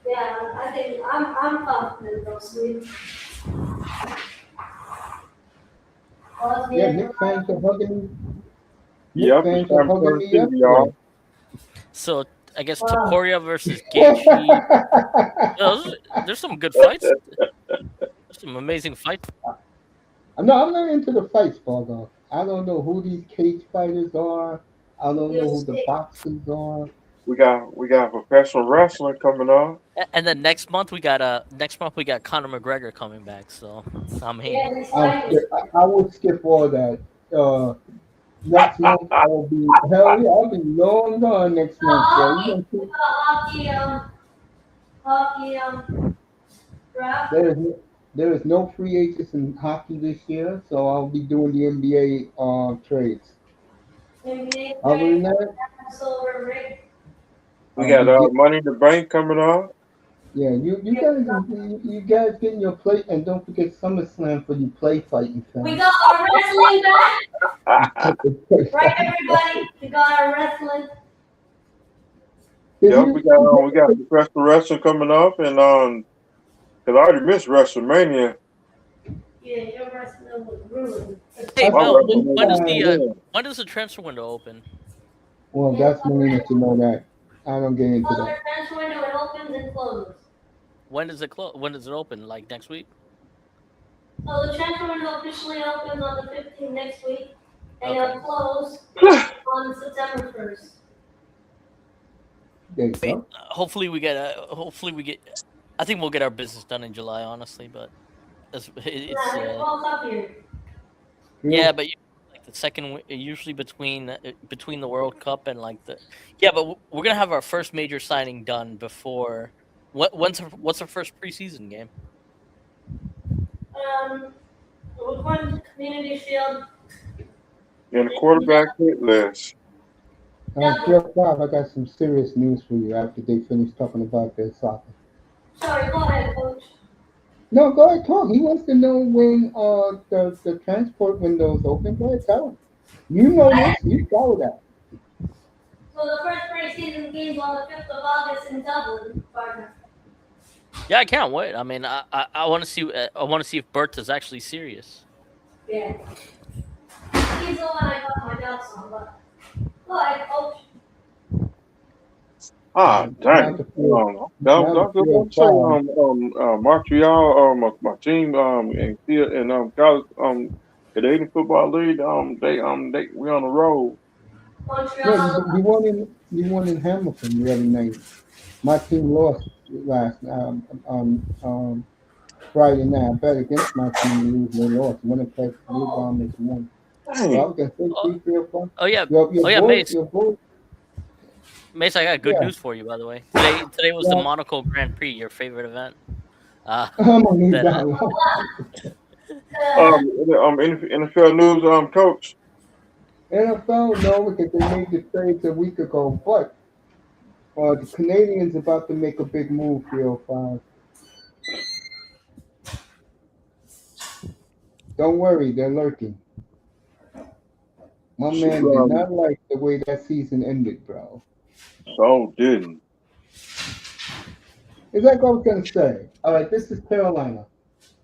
Yeah, I think I'm confident they'll sweep. Yeah, Knicks fans are hugging me. Yep, Knicks it's fans are time to hugging turn me TV, yesterday. y'all. So I guess Wow. Topuria versus Gaethje. There's some good fights. There's some amazing fights. No, I'm not into the fights, Fargo. I don't know who these cage fighters are. I don't know who the boxers are. We got professional wrestling coming up. And then next month we got Conor McGregor coming back. So I mean, Yeah, he's I'll fighting. skip, I will skip all that. Next month I will be hell yeah, I'll be long gone next month. So you can Hockey draft. there is no free agents in hockey this year, so I'll be doing the NBA trades. NBA Other than that, silver ring. We got Money in the Bank coming up. yeah, you guys getting your plate, and don't forget SummerSlam for you play fighting We fans. got our wrestling back. Right, everybody? We got our wrestling. Yep, we got professional wrestling coming up, and because I already missed WrestleMania. Yeah, your wrestling was ruined. hey I Mel, thought- when does the transfer window open? Well, that's Melina to know that. I don't get into Well, that. their transfer window, it opens and closes. When does it close? When does it open? Like next week? So the transfer window officially opens on the 15th next week, and Okay. it'll close on September 1st. There you go. Hopefully we get. I think we'll get our business done in July, honestly. But it's Yeah, they're both up here. yeah, but like the second, usually between the World Cup and like the but we're gonna have our first major signing done before. What's our first preseason game? We're going to Community Shield. And the quarterback hit list. Jeff Bob, I got some serious news for you after they finish talking about their soccer. Sorry, go ahead, Coach. No, go ahead, talk. He wants to know when the transport window is open. Go ahead, tell him. You know this. You follow that. So the first preseason game's on the 5th of August in Dublin, partner. Yeah, I can't wait. I mean, I want to see. I want to see if Bert is actually serious. Yeah. He's the one I got my doubts on, but go ahead, Coach. Dang. Don't say Montreal, my team, and college, Canadian Football League, we on the road. No, you won in Hamilton the other night. My team lost last Friday night. I bet against my team to lose. They lost. Winnipeg Blue Bombers won. So I Dang. was gonna say Oh, 3-4. oh yeah, Your Mace. boy. Mace, I got good Yeah, news for you, by the way. Today was the yeah. Monaco Grand Prix, your favorite event. I'm gonna leave That that alone. NFL news, coach. NFL, no, because they made the trades a week ago, but the Canadians about to make a big move, 305. Don't worry, they're lurking. My Shoot, man did not like the way that season ended, bro. so didn't. It's like I was gonna say. All right, this is Carolina.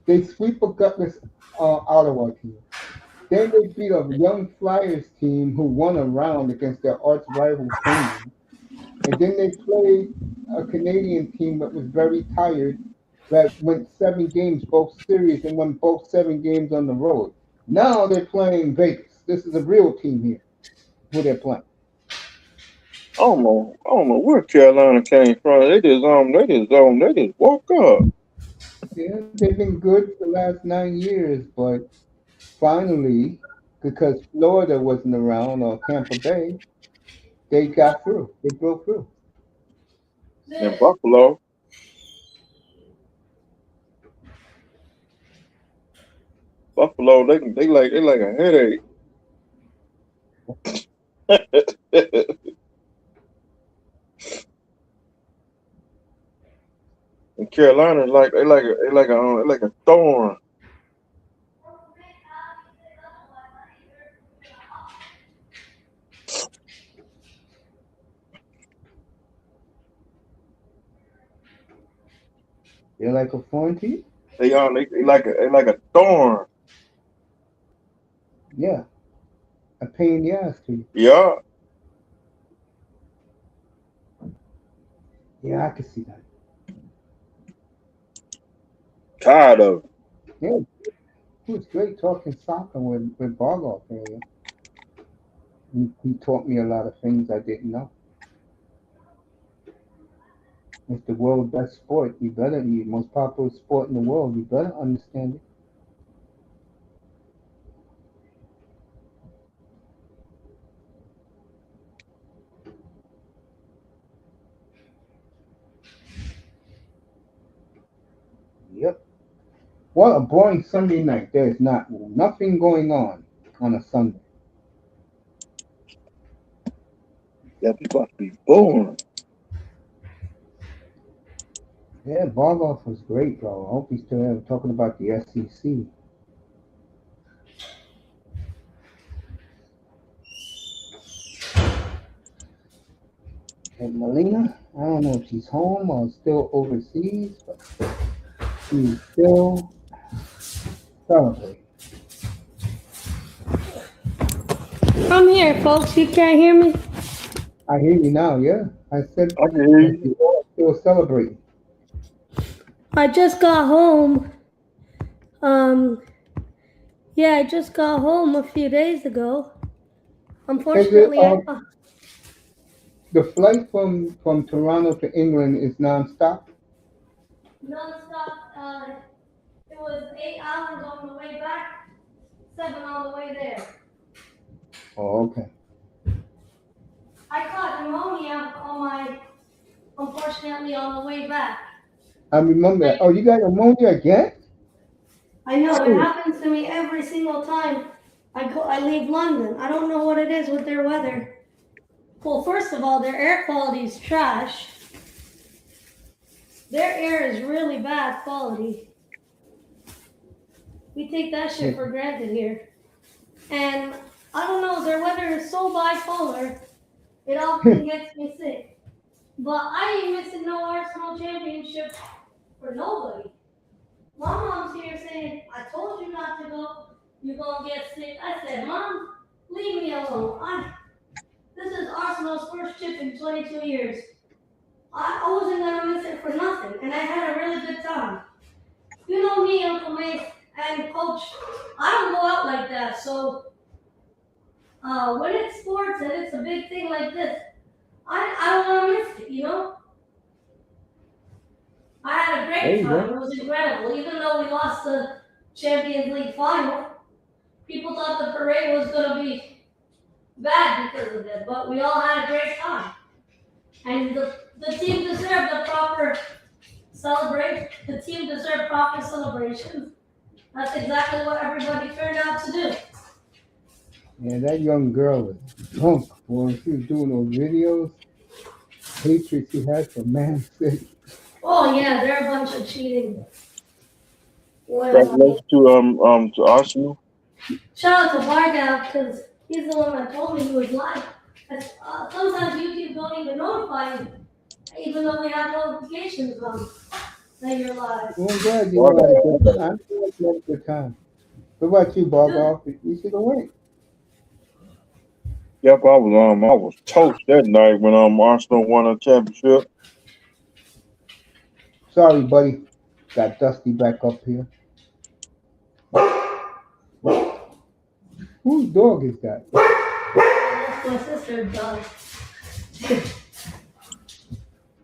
They sweep a gutless Ottawa team. Then they beat a young Flyers team who won a round against their arch rival Penguins. And then they played a Canadian team that was very tired, that went 7 games both series and won both 7 games on the road. Now they're playing Vegas. This is a real team here who they're playing. I don't know where Carolina came from. They just woke up. Yeah, they've been good for the last 9 years, but finally, because Florida wasn't around or Tampa Bay, they got through. They broke through. In Buffalo, they like a headache. And Carolina they like a thorn. They're like a foreign team. They like a thorn. Yeah, a pain in the ass to you. Yeah. Yeah, I can see that. Tired of it. Yeah, it was great talking soccer with Barloff earlier. He taught me a lot of things I didn't know. It's the world's best sport. You better, the most popular sport in the world. You better understand it. Yep. What a boring Sunday night. There's nothing going on a Sunday. That must be boring. Yeah, Barloff was great, bro. I hope he's still there talking about the SEC. And Melina, I don't know if she's home or still overseas, but she's still celebrating. I'm here, folks. You can't hear me? I hear you now, yeah. I said I can hear that you. you are still celebrating. I just got home. Yeah, I just got home a few days ago. Unfortunately, The flight from Toronto to England is nonstop? nonstop. It was 8 hours on the way back, 7 on the way there. Oh, okay. I caught pneumonia unfortunately, on the way back. I remember that. Oh, you got pneumonia again? I know, it happens to me every single time I leave London. I don't know what it is with their weather. Well, first of all, their air quality is trash. Their air is really bad quality. We take that shit for granted here. And I don't know, their weather is so bipolar, it often gets me sick. But I ain't missing no Arsenal championship for nobody. My mom's here saying, I told you not to go, you're gonna get sick. I said, Mom, leave me alone. This is Arsenal's first chip in 22 years. I wasn't gonna miss it for nothing, and I had a really good time. You know me, Uncle Mace and Coach, I don't go out like that, so when it's sports and it's a big thing like this, I don't want to miss it, you know? I had a There great you time. go. It was incredible. Even though we lost the Champions League final, people thought the parade was going to be bad because of it, but we all had a great time. And the team deserved a proper celebration. The team deserved proper celebrations. That's exactly what everybody turned out to do. Yeah, that young girl was drunk, boy. She was doing those videos. Hatred she had for Man City. Oh yeah, they're a bunch of cheating. Congratulations to Arsenal. Shout out to Varga because he's the one that told me he was live. Sometimes YouTube don't even notify you, even though we have notifications on that you're live. Well, I'm glad you had a good time. I'm glad you had a good time. What about you, Bob? You should have went. Yep, I was toast that night when Arsenal won a championship. Sorry, buddy. Got Dusty back up here. Whose dog is that? That's my sister's dog.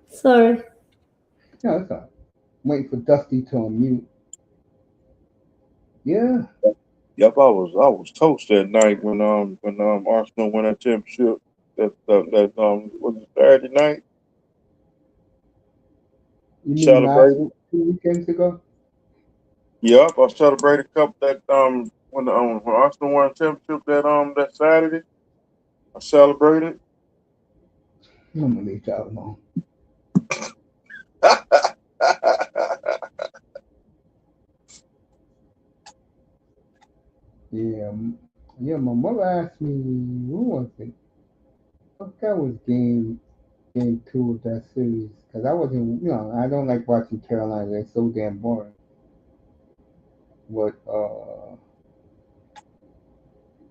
Sorry. No, it's not. Waiting for Dusty to unmute. Yeah. Yep, I was toast that night when Arsenal won a championship. That was it Saturday night. You mean Celebrated. last 2 weekends ago? Yep, I celebrated a couple that when Arsenal won a championship that Saturday. I celebrated. I'm gonna leave that alone. Yeah, my mother asked me, who was it? I think that was game 2 of that series. Because I wasn't, I don't like watching Carolina. They're so damn boring. But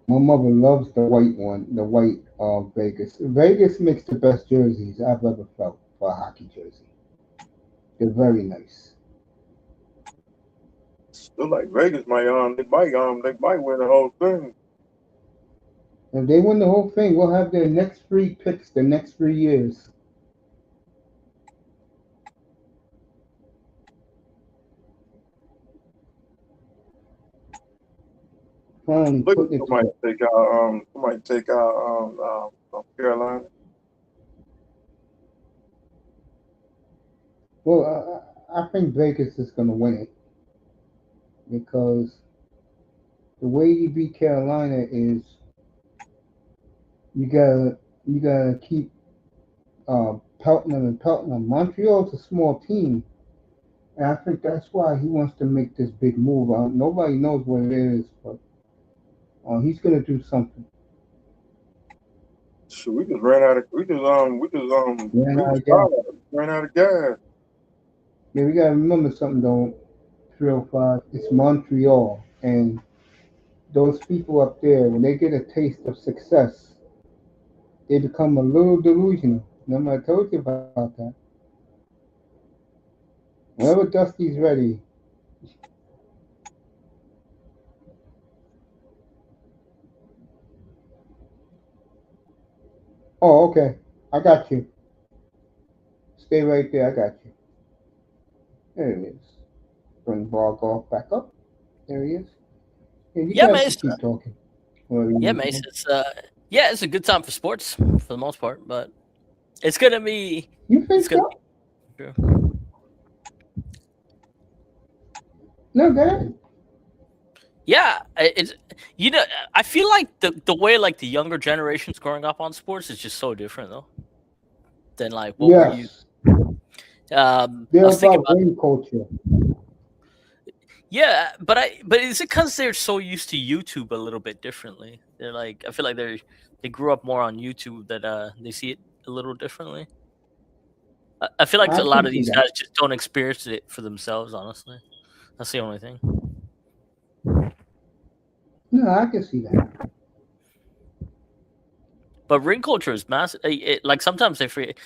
my mother loves the white one, the white Vegas. Vegas makes the best jerseys I've ever felt for a hockey jersey. They're very nice. Look like Vegas might they might win the whole thing. If they win the whole thing, we'll have their next 3 picks the next 3 years. Finally Look, putting it somebody take out Carolina. Well, I think Vegas is going to win it because the way you beat Carolina is you gotta keep pelting them and pelting them. Montreal's a small team, and I think that's why he wants to make this big move. Nobody knows what it is, but he's going to do something. So we just ran out of gas. Yeah, we gotta remember something though. 305. It's Montreal, and those people up there, when they get a taste of success, they become a little delusional. Remember, I told you about that. Whenever Dusty's ready. Oh, okay. I got you. Stay right there. I got you. There he is. Bring Bargoff back up. There he is. Yeah, you guys Mace. can keep talking. Yeah, Mace. It's a good time for sports for the most part, but it's gonna be. You think so? True. No, go ahead. Yeah, it's I feel like the way like the younger generations growing up on sports is just so different though than like what we're used. They're about brain culture. Yeah, but is it because they're so used to YouTube a little bit differently? They're like, I feel like they grew up more on YouTube that they see it a little differently. I feel like a lot of these guys just don't experience it for themselves. Honestly, that's the only thing. No, I can see that. But ring culture is massive. Like sometimes they forget.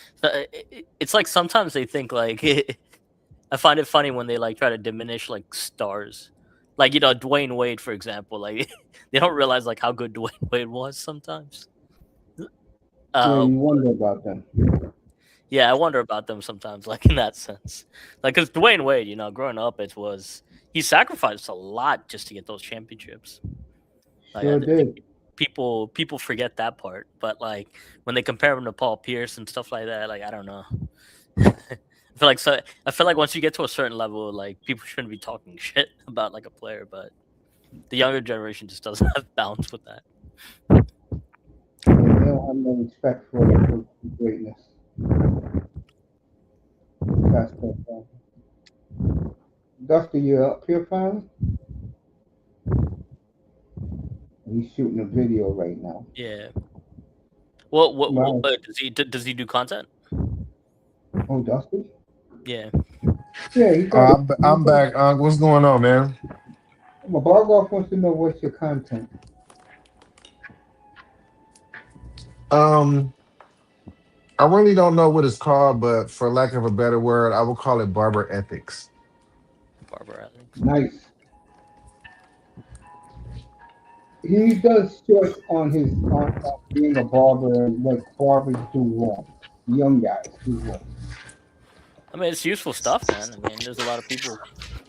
It's like sometimes they think like. I find it funny when they like try to diminish like stars. Like Dwayne Wade, for example. Like they don't realize like how good Dwayne Wade was sometimes. Yeah, you wonder about them. Yeah, I wonder about them sometimes, like in that sense. Like, because Dwayne Wade, growing up, he sacrificed a lot just to get those championships. Like, I Sure think did. people forget that part, but like when they compare him to Paul Pierce and stuff like that, like I don't know. I feel like once you get to a certain level, like people shouldn't be talking shit about like a player, but the younger generation just doesn't have balance with that. Yeah, they don't have no respect for greatness. That's the problem. Dusty, you up here finally? He's shooting a video right now. Yeah. Well, Wow. does he do content? Oh, Dusty? Yeah. Yeah, he got. I'm back. What's going on, man? Bargoff wants to know what's your content. Um, I really don't know what it's called, but for lack of a better word, I will call it barber ethics. Barbara, I think. Nice. He does shorts on being a barber and what barbers do wrong. Young guys do wrong. I mean, it's useful stuff, man. I mean, there's a lot of people.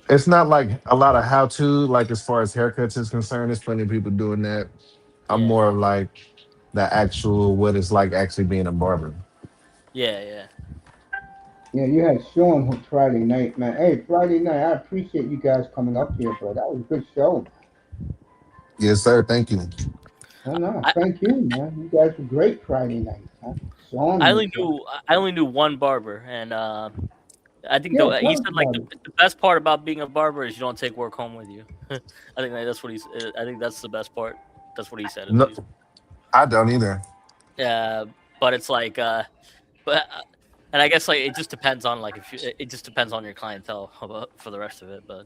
It's not like a lot of how to, like as far as haircuts is concerned. There's plenty of people doing that. I'm Yeah. more like the actual what it's like actually being a barber. Yeah. Yeah, you had Sean on Friday night, man. Hey, Friday night, I appreciate you guys coming up here, bro. That was a good show. Yes, sir. Thank you. No, I, thank you, man. You guys were great Friday night. Huh? Sean I was only knew one barber, and I think yeah, he tell us said like about the, it. the best part about being a barber is you don't take work home with you. That's what he's. I think that's the best part. That's what he said at No, least. I don't either. But it's like, but and I guess like it just depends on like if you, it just depends on your clientele for the rest of it. But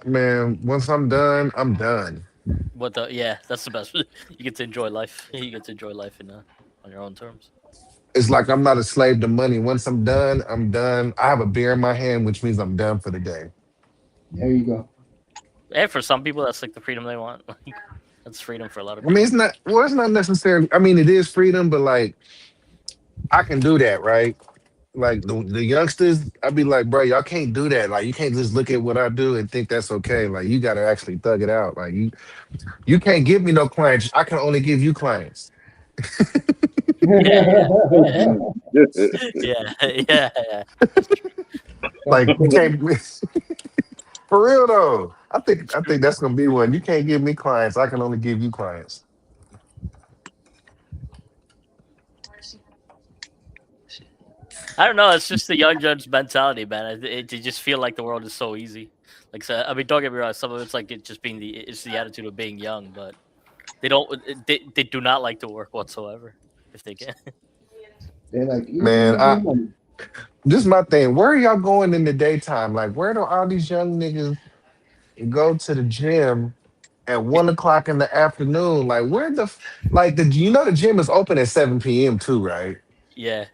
Man, once I'm done, I'm done. that's the best. You get to enjoy life. You get to enjoy life on your own terms. It's like I'm not a slave to money. Once I'm done, I'm done. I have a beer in my hand, which means I'm done for the day. There you go. And for some people, that's like the freedom they want. Like, that's freedom for a lot of I mean, people. it's not well, it's not necessarily. I mean, it is freedom, but like I can do that, right? Like the youngsters, I'd be like, bro, y'all can't do that. Like, you can't just look at what I do and think that's okay. Like, you got to actually thug it out. Like, you can't give me no clients. I can only give you clients. Yeah, Mhm. yeah. Like, That's you cool. can't. For real though, I think that's gonna be one. You can't give me clients. I can only give you clients. I don't know. It's just the young judge mentality, man. You just feel like the world is so easy. Like, so, I mean, don't get me wrong. Some of it's like it just being it's the attitude of being young, but they don't. They do not like to work whatsoever if they can. They're like Man, easy money. this is my thing. Where are y'all going in the daytime? Like, where do all these young niggas go to the gym at 1 o'clock in the afternoon? Like, where like the gym is open at 7 p.m. too, right? Yeah,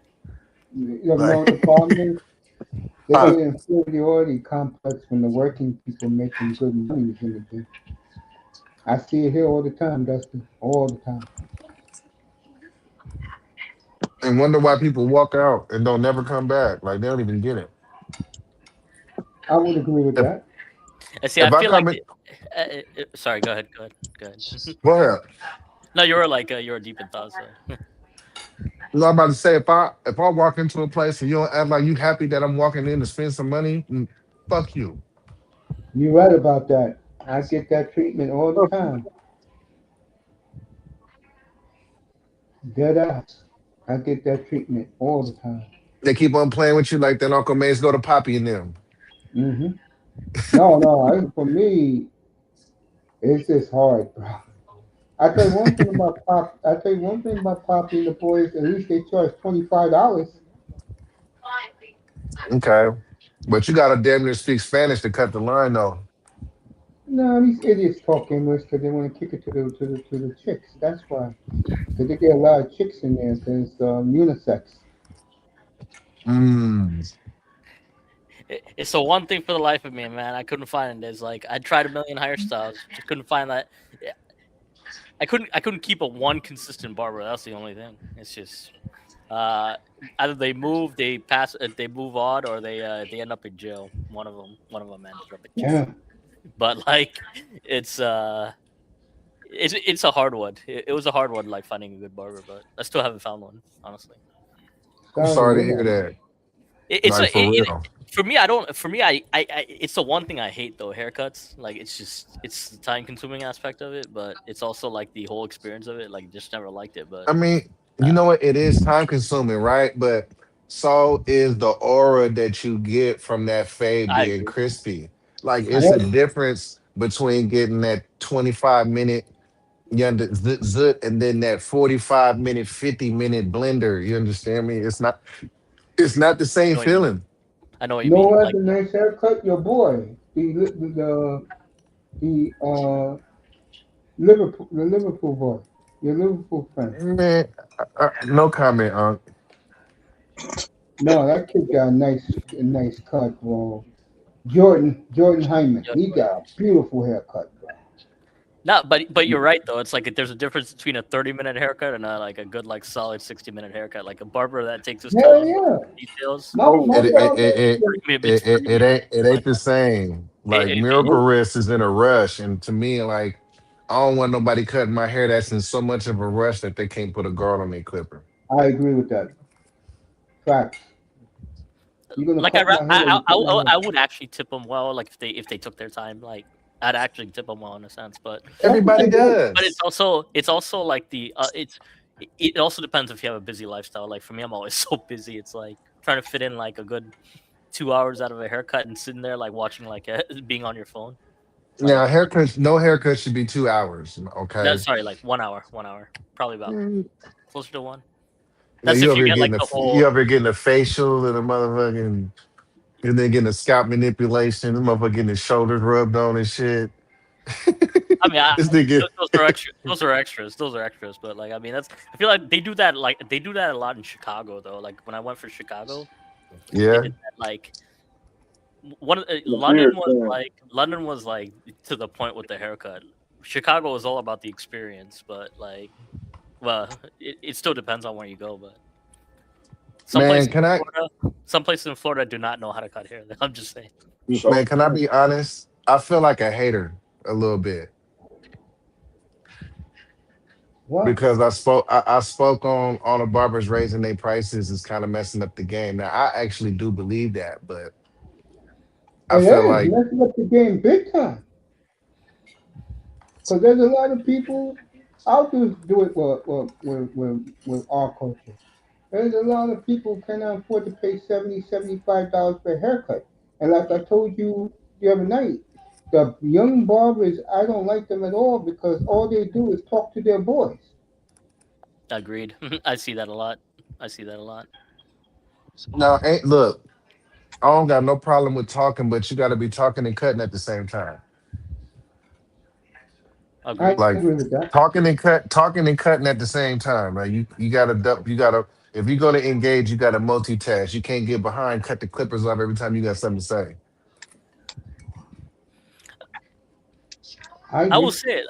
You ever know Like, what the problem is? They uh, get inferiority complex when the working people making good money in the gym. I see it here all the time, Dustin. All the time. and wonder why people walk out and don't never come back. Like, they don't even get it. I would agree with If that. I see. I if I feel like. come in, Sorry. Go ahead. Go ahead. go ahead. No, you were like you were deep in thought. So. No, I'm about to say if I walk into a place and you don't act like you happy that I'm walking in to spend some money, fuck you. You're right about that. I get that treatment all the time. Dead ass. I get that treatment all the time. They keep on playing with you like that Uncle Mace go to Poppy and them. Hmm. No. For me, it's just hard, bro. I tell you one thing about Pop. I tell you one thing about Poppy and the boys. At least they charge $25. Okay. But you gotta damn near speak Spanish to cut the line though. No, these idiots talk English because they want to kick it to the chicks. That's why. Because they get a lot of chicks in there because it's unisex. Mm. It's the one thing for the life of me, man. I couldn't find it. It's like I tried a million hairstyles, just couldn't find that. Yeah, I couldn't keep a one consistent barber. That's the only thing. It's just either they move, they move on, or they end up in jail. One of them ends up in jail. Yeah. But like, it's it's a hard one. It was a hard one, like finding a good barber, but I still haven't found one, honestly. I'm sorry to hear that. It's Like, for real. for me. I don't. For me, I it's the one thing I hate though. Haircuts. Like it's the time consuming aspect of it, but it's also like the whole experience of it. Like just never liked it. But I mean, you know what? It is time consuming, right? But so is the aura that you get from that fade I being agree. crispy. Like, I it's a agree. difference between getting that 25-minute yonder zit zit and then that 45-minute, 50-minute blender. You understand me? It's not the I same know what you mean. feeling. I know what you No mean. one has Like a nice haircut. Your boy, the Liverpool boy, your Liverpool friend. Man, no comment, Unc. No, that kid got a nice cut, bro. Jordan Hyman, Judge he got a beautiful haircut, bro. no, but you're right though. It's like there's a difference between a 30-minute haircut and like a good like solid 60-minute haircut. Like a barber that takes his Hell time yeah. with details. My Oh, my It it barber, it it, I mean, it, it's 30 it, it minutes. ain't it Like ain't the same. Like, it Miracle oh, Wrist is in a rush, and to me, like, I don't want nobody cutting my hair that's in so much of a rush that they can't put a guard on their clipper. I agree with that. Facts. You're gonna like cut my hair, you cut my hair. I would actually tip them well. Like if they took their time, like I'd actually tip them well in a sense. That's what Everybody I do. But does. it's also like it also depends if you have a busy lifestyle. Like for me, I'm always so busy. It's like trying to fit in like a good 2 hours out of a haircut and sitting there like watching like being on your phone. Like Now, haircuts, no haircut should be 2 hours. no, Okay. sorry, like 1 hour, 1 hour, probably about Mm. closer to one. Now, That's you if over you here get like getting the you whole. over here getting a facial and a motherfucking, and then getting a scalp manipulation. The motherfucker getting his shoulders rubbed on and shit. I mean, This nigga, those are extra. Those are extras. Those are extras. But like, I mean, that's. I feel like they do that. Like they do that a lot in Chicago, though. Like when I went for Chicago, they yeah. did that. Like one of the beard thing. London was like to the point with the haircut. Chicago was all about the experience, but like, well, it still depends on where you go. But Man, can I some places in Florida do not know how to cut hair. I'm just saying. So can I be honest? I feel like a hater a little bit What? because I spoke on all the barbers raising their prices is kind of messing up the game. Now, I actually do believe that, but I It feel is like, messing up the game big time. Because there's a lot of people. I'll just do it with our culture. There's a lot of people cannot afford to pay $75 for a haircut. And like I told you the other night, the young barbers, I don't like them at all because all they do is talk to their boys. Agreed. I see that a lot. I see that a lot. no, ain't look. I don't got no problem with talking, but you got to be talking and cutting at the same time. I Agreed. Like, agree with that. talking and cutting at the same time. Like, you gotta if you're gonna engage, you gotta multitask. You can't get behind, cut the clippers off every time you got something to say. I I will agree. say it.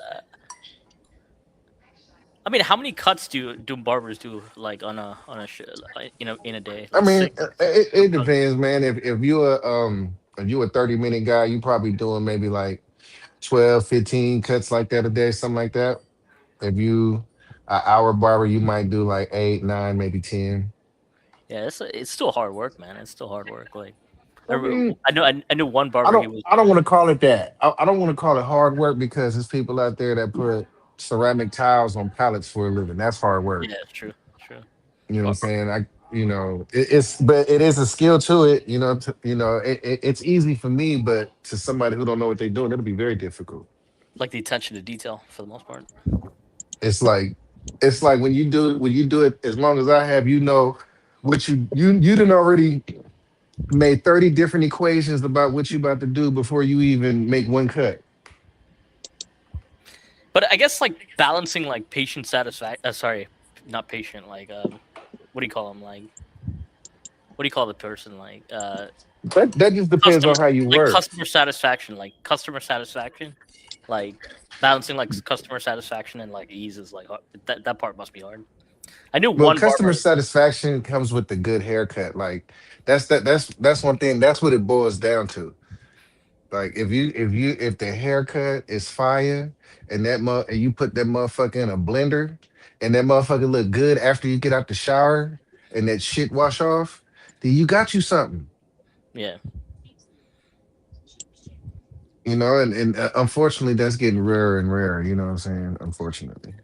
I mean, how many cuts do barbers do like on a like, in a day? I Like mean, six. it depends, man. If you a 30-minute guy, you probably doing maybe like 12, 15 cuts like that a day, something like that. If you an hour barber, you might do like 8, 9, maybe 10. Yeah, it's still hard work, man. It's still hard work. Like I mean, I knew one I barber. He don't was I don't want to call it that. I don't want to call it hard work because there's people out there that put ceramic tiles on pallets for a living. That's hard work. yeah, it's true, true. You know what I'm But saying? It's but it is a skill to it. It's easy for me, but to somebody who don't know what they're doing, it'll be very difficult. like the attention to detail for the most part. It's like it's like when you do it as long as I have, what you done already made 30 different equations about what you about to do before you even make one cut. But I guess like balancing like patient satisfaction. Sorry, not patient. Like what do you call them? Like what do you call the person? Like That just depends on how you like work. customer satisfaction, like balancing like customer satisfaction and like ease is like that part must be hard. I knew Well, one customer barber. satisfaction comes with the good haircut. Like that's one thing. That's what it boils down to. Like if the haircut is fire and and you put that motherfucker in a blender and that motherfucker look good after you get out the shower and that shit wash off, then you got you something. Yeah, You know, and unfortunately that's getting rarer and rarer, you know what I'm saying? Unfortunately.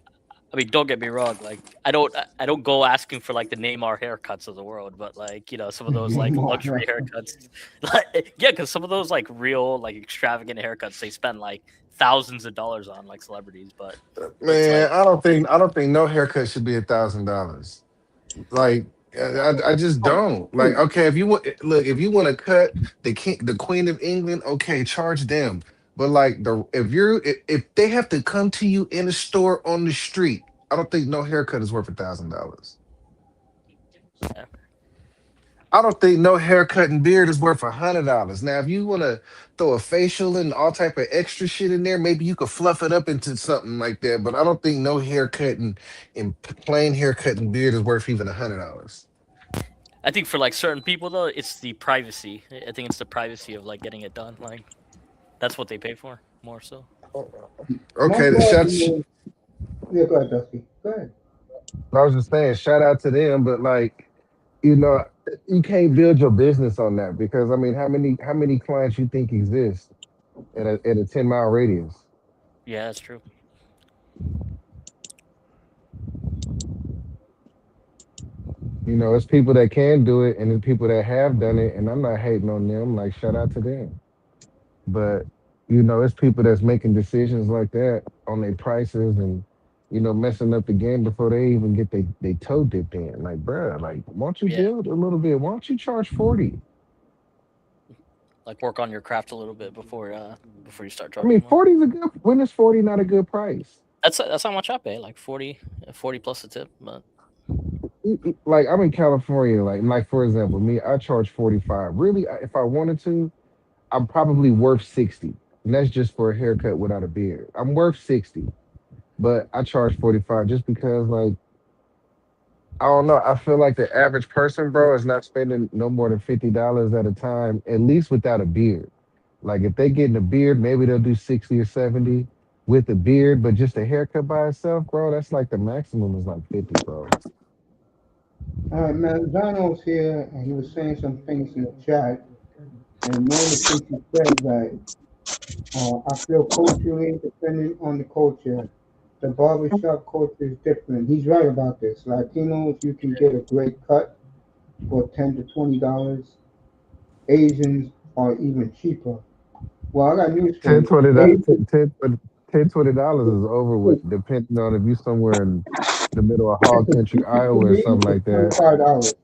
I mean, don't get me wrong. Like, I don't go asking for like the Neymar haircuts of the world, but like, some of those like luxury haircuts, like, yeah, because some of those like real like extravagant haircuts they spend like thousands of dollars on, like celebrities. But it's Man, like, I don't think no haircut should be $1,000. Like I just don't. Like, okay, if you want look, if you want to cut the Queen of England, okay, charge them. But like if they have to come to you in a store on the street, I don't think no haircut is worth $1,000. yeah, I don't think no haircut and beard is worth $100. Now, if you want to throw a facial and all type of extra shit in there, maybe you could fluff it up into something like that. But I don't think no haircut and plain haircut and beard is worth even $100. I think for like certain people though, it's the privacy. I think it's the privacy of like getting it done. Like, that's what they pay for more so. My Okay, problem is, yeah, go ahead, Dusty. Go ahead. I was just saying, shout out to them, but like, you know, you can't build your business on that because I mean, how many clients you think exist at a 10-mile radius? Yeah, that's true. You know, it's people that can do it and it's people that have done it, and I'm not hating on them. Like, shout out to them. But you know, it's people that's making decisions like that on their prices and messing up the game before they even get they toe dipped in. Like, bruh, like, why don't you Yeah, build a little bit? Why don't you charge 40? like work on your craft a little bit before you start I mean, charging more. 40 is a good. When is 40 not a good price? That's how much I pay, like 40 plus a tip. But Like, I'm in California. Like for example, me, I charge 45. Really, if I wanted to, I'm probably worth 60, and that's just for a haircut without a beard. I'm worth 60, but I charge 45 just because, like, I don't know. I feel like the average person, bro, is not spending no more than $50 at a time, at least without a beard. Like, if they getting a beard, maybe they'll do 60 or 70 with a beard, but just a haircut by itself, bro, that's like the maximum is like 50, bro. All right, man. Zano's here, and he was saying some things in the chat. And one of the things he said that I feel culturally, depending on the culture, the barbershop culture is different. He's right about this. Latinos, you can get a great cut for $10 to $20. Asians are even cheaper. Well, I got news for 10, you. $20, Asians, $10, $20 is over with, depending on if you somewhere in the middle of hog country, for Iowa or me, something it's like that. $25.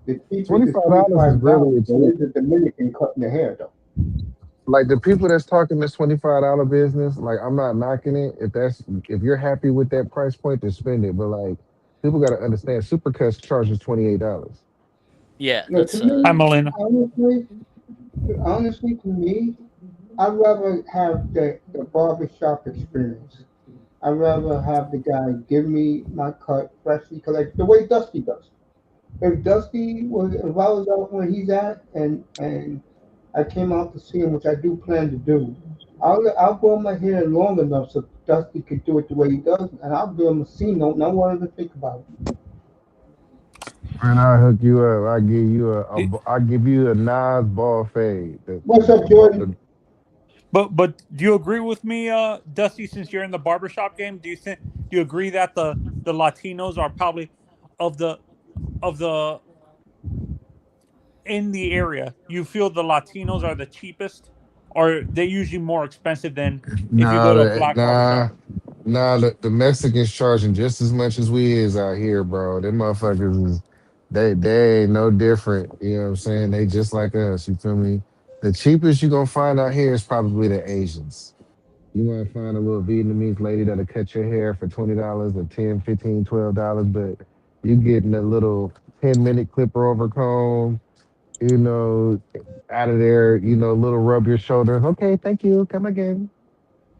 The cheapest is $25 is $25. really There cheap. is a Dominican cutting the hair though. Like, the people that's talking this $25 business, like, I'm not knocking it. If you're happy with that price point, then spend it. But like, people got to understand, Supercuts charges $28. yeah, No, that's to me, Hi, Melina. honestly, to me, I'd rather have the barbershop experience. I'd rather have the guy give me my cut freshly, like the way Dusty does. If I was out where he's at, and I came out to see him, which I do plan to do, I'll grow my hair long enough so Dusty could do it the way he does, and I'll do him a C note, and I won't even think about it. And I'll hook you up. It- I'll give you a Nas ball fade. What's up, Jordan? But do you agree with me, Dusty? Since you're in the barbershop game, do you agree that the Latinos are probably of the in the area? You feel the Latinos are the cheapest, or they usually more expensive than if you go Nah, to a black barbershop? the Mexicans charging just as much as we is out here, bro. Them motherfuckers is they ain't no different. You know what I'm saying? They just like us. You feel me? The cheapest you gonna find out here is probably the Asians. You might find a little Vietnamese lady that'll cut your hair for $20 or 10, 15, $12, but you getting a little 10-minute clipper over comb, you know, out of there, little rub your shoulders. Okay, thank you. Come again.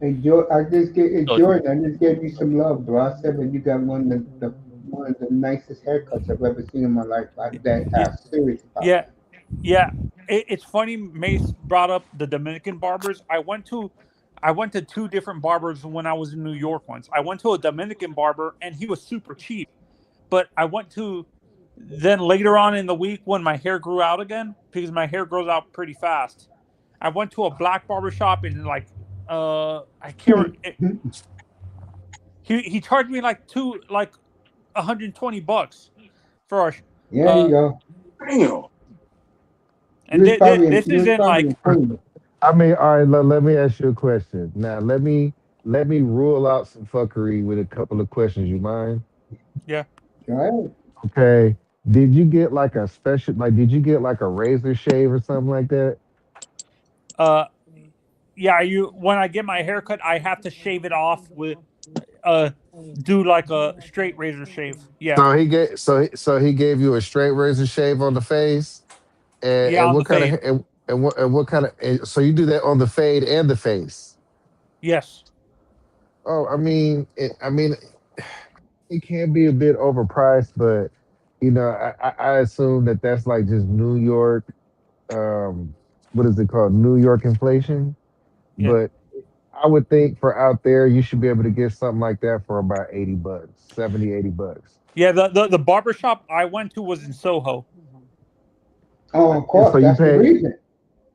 Hey, I just get So Jordan. I just gave you some love, bro. I said that you got one of the nicest haircuts I've ever seen in my life. That Yeah, I'm serious about yeah, that. yeah. It's funny. Mace brought up the Dominican barbers. I went to two different barbers when I was in New York once. I went to a Dominican barber, and he was super cheap. But I went to then later on in the week when my hair grew out again because my hair grows out pretty fast. I went to a black barber shop and like I can't. He charged me like $120 for a There you uh go. Damn. You and was probably this you was isn't probably in like Queens. I mean, all right. Let me ask you a question. Now, let me rule out some fuckery with a couple of questions. You mind? yeah. Go ahead. Okay. Did you get like a special? Like, did you get like a razor shave or something like that? uh yeah, you when I get my hair cut I have to shave it off with uh do like a straight razor shave. Yeah. So he gave you a straight razor shave on the face, and, Yeah, and on the what kind of fade. and what kind of so you do that on the fade and the face. Yes. Oh, I mean, it can be a bit overpriced, but I assume that that's like just New York. Um, what is it called? New York inflation. Yeah. But I would think for out there, you should be able to get something like that for about $80, 70, $80. Yeah, the barber shop I went to was in Soho. Oh, of And so course, you that's the pay, reason.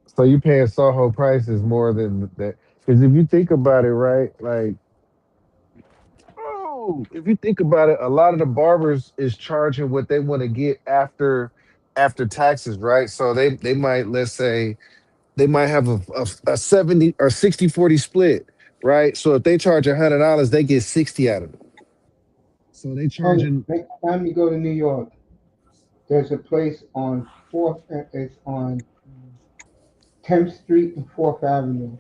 so you paying Soho prices more than that. Because if you think about it, right, like, oh, if you think about it, a lot of the barbers is charging what they want to get after taxes, right? So they might, let's say, they might have a 70 or 60-40 split, right? So if they charge $100, they get 60 out of it. So they Oh, charging. next time you go to New York, there's a place on Fourth. It's on 10th Street and Fourth Avenue.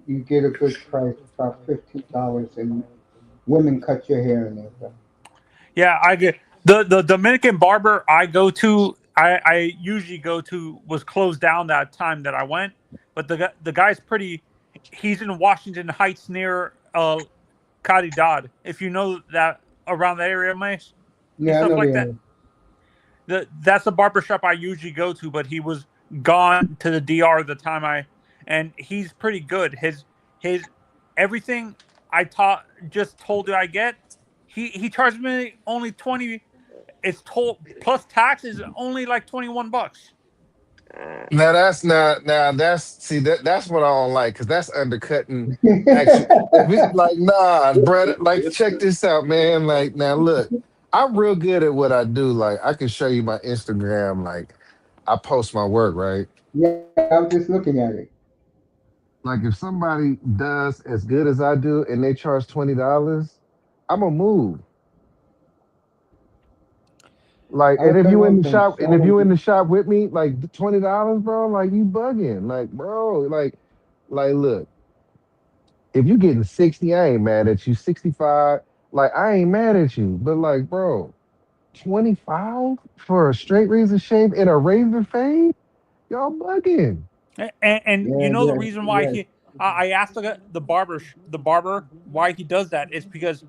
You get a good price, about $15, and women cut your hair in there, bro. Yeah, I get the Dominican barber I go to. I usually go to was closed down that time that I went, but the guy's pretty. He's in Washington Heights near Caridad. If you know that around that area, Mace, and Yeah, I stuff know the like that. area. That's the barber shop I usually go to, but he was gone to the DR the time and he's pretty good. His everything I taught just told you I get. He charged me only 20. It's told plus taxes only like $21. Now that's not now that's see that's what I don't like because that's undercutting actual. If it like nah, brother, like check Listen. this out, man. Like now look, I'm real good at what I do. Like I can show you my Instagram. Like I post my work, right? Yeah, I was just looking at it. Like if somebody does as good as I do and they charge $20, I'm gonna move. Like, I've and if done you in those the in shop, and if so you in many. the shop with me, like $20, bro, like you bugging, like bro, like look, if you getting 60, I ain't mad at you. 65, like I ain't mad at you, but like, bro, 25 for a straight razor shave and a razor fade, y'all bugging. And you Yeah, know the yeah, reason why yeah. I asked the barber why he does that is because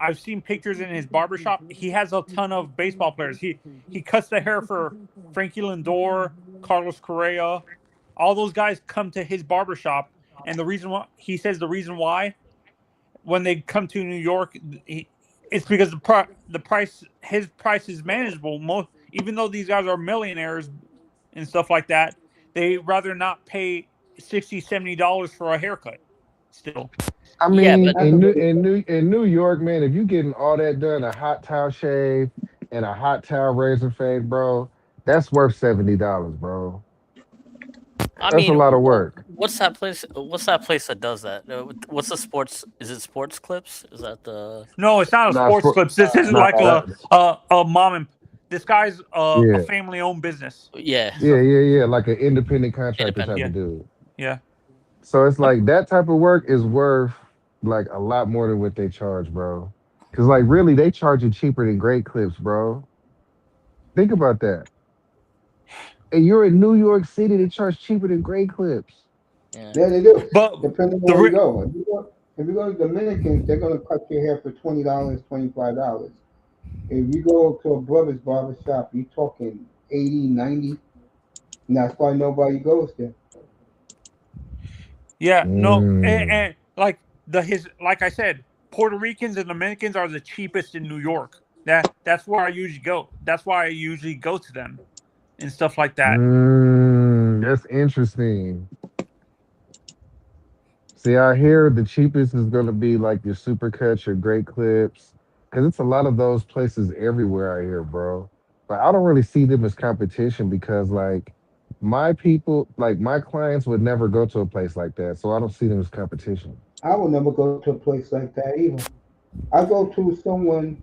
I've seen pictures in his barbershop. He has a ton of baseball players. He cuts the hair for Frankie Lindor, Carlos Correa. All those guys come to his barbershop. And the reason why he says the reason why when they come to New York, it's because the price his price is manageable. Most even though these guys are millionaires and stuff like that, they rather not pay $60-$70 for a haircut. Still, I yeah, mean, but That's a good. in New York, man, if you getting all that done, a hot towel shave and a hot towel razor fade, bro, that's worth $70, bro. I That's a mean, lot of work. what's that place? What's that place that does that? What's the sports? Is it Sports Clips? Is that the? no, it's not a Not sports for, clips. This is not like that. a mom and this guy's a Yeah, family owned business Yeah, and yeah, stuff. yeah, yeah. Like an independent contractor independent. type Yeah, of dude. yeah. So it's Um, like that type of work is worth like a lot more than what they charge, bro. Cause like really they charge you cheaper than great clips, bro. Think about that. And you're in New York City, they charge cheaper than Great Clips. Yeah. Yeah, they do. But Depending on the where you re- go. If you go to Dominicans, they're gonna cut your hair for $20, $25. If you go to a brother's barber shop, you're talking 80, 90, and that's why nobody goes there. yeah, no, Mm. and like I said, Puerto Ricans and Dominicans are the cheapest in New York. That's where I usually go. That's why I usually go to them and stuff like that. That's interesting. See, I hear the cheapest is going to be like your Supercuts, your Great Clips, because it's a lot of those places everywhere I hear, bro. But I don't really see them as competition because, like, my people, like my clients would never go to a place like that, so I don't see them as competition. I will never go to a place like that either. I go to someone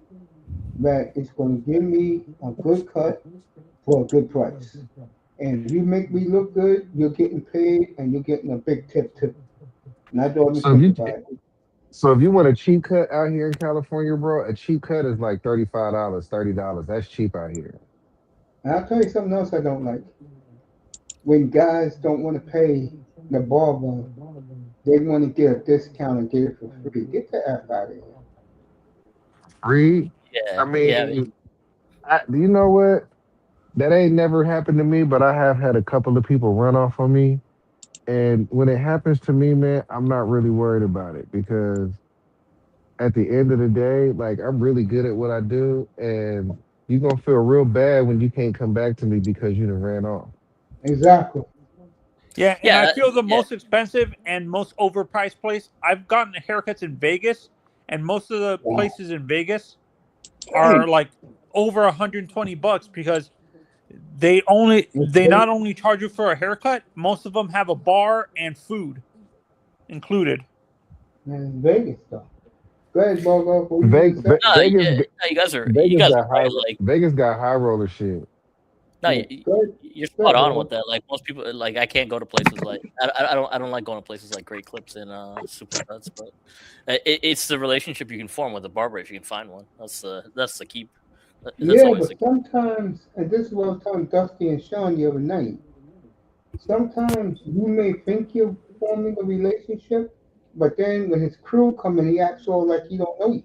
that is going to give me a good cut for a good price. And if you make me look good, you're getting paid and you're getting a big tip too. And I don't even So if think you, about it. so if you want a cheap cut out here in California, bro, a cheap cut is like $35, $30. That's cheap out here. And I'll tell you something else I don't like. When guys don't want to pay the barber, they want to get a discount and get it for free. Get the F out of here. Free. I Yeah, yeah. mean, do you know what? That ain't never happened to me, but I have had a couple of people run off on me. And when it happens to me, man, I'm not really worried about it because at the end of the day, like I'm really good at what I do, and you're gonna feel real bad when you can't come back to me because you done ran off. Exactly. Yeah, and I Yeah, feel the yeah. most expensive and most overpriced place. I've gotten haircuts in Vegas, and most of the Wow. places in Vegas Dang. are like over $120 because It's they great. not only charge you for a haircut, most of them have a bar and food included. Man, Vegas stuff. Go ahead, Bogo. What you gonna say? No, Vegas, yeah, no, you Vegas guys got are right. high, Like, Vegas got high roller shit. no, Yeah. Go ahead. you're Go spot ahead, on with Bogo. that. Like most people, like I can't go to places like I don't like going to places like Great Clips and Supercuts, but it's the relationship you can form with a barber if you can find one. That's the key. That's Yeah, always the but key. sometimes, and this is what I was telling Dusty and Sean the other night. Sometimes you may think you're forming a relationship, but then when his crew come in, he acts all like he don't know you.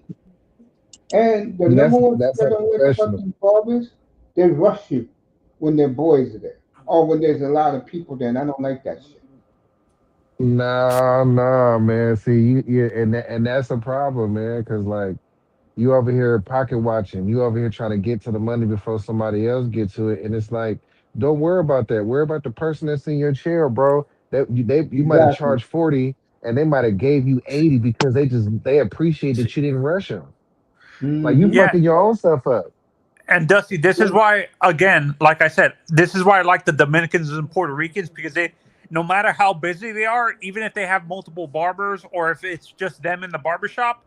And the And number one thing that's I don't like about unprofessional. these barbers, they rush you when their boys are there, or when there's a lot of people there. And I don't like that shit. Nah, nah, man. See, and that's a problem, man. Because like you over here pocket watching, you over here trying to get to the money before somebody else get to it, and it's like, don't worry about that. Worry about the person that's in your chair, bro. You might have Exactly. charged 40, and they might have gave you 80 because they appreciate that you didn't rush them. Like you Mm-hmm. Yeah, fucking your own stuff up. and Dusty, this is why, again, like I said, this is why I like the Dominicans and Puerto Ricans because no matter how busy they are, even if they have multiple barbers or if it's just them in the barbershop,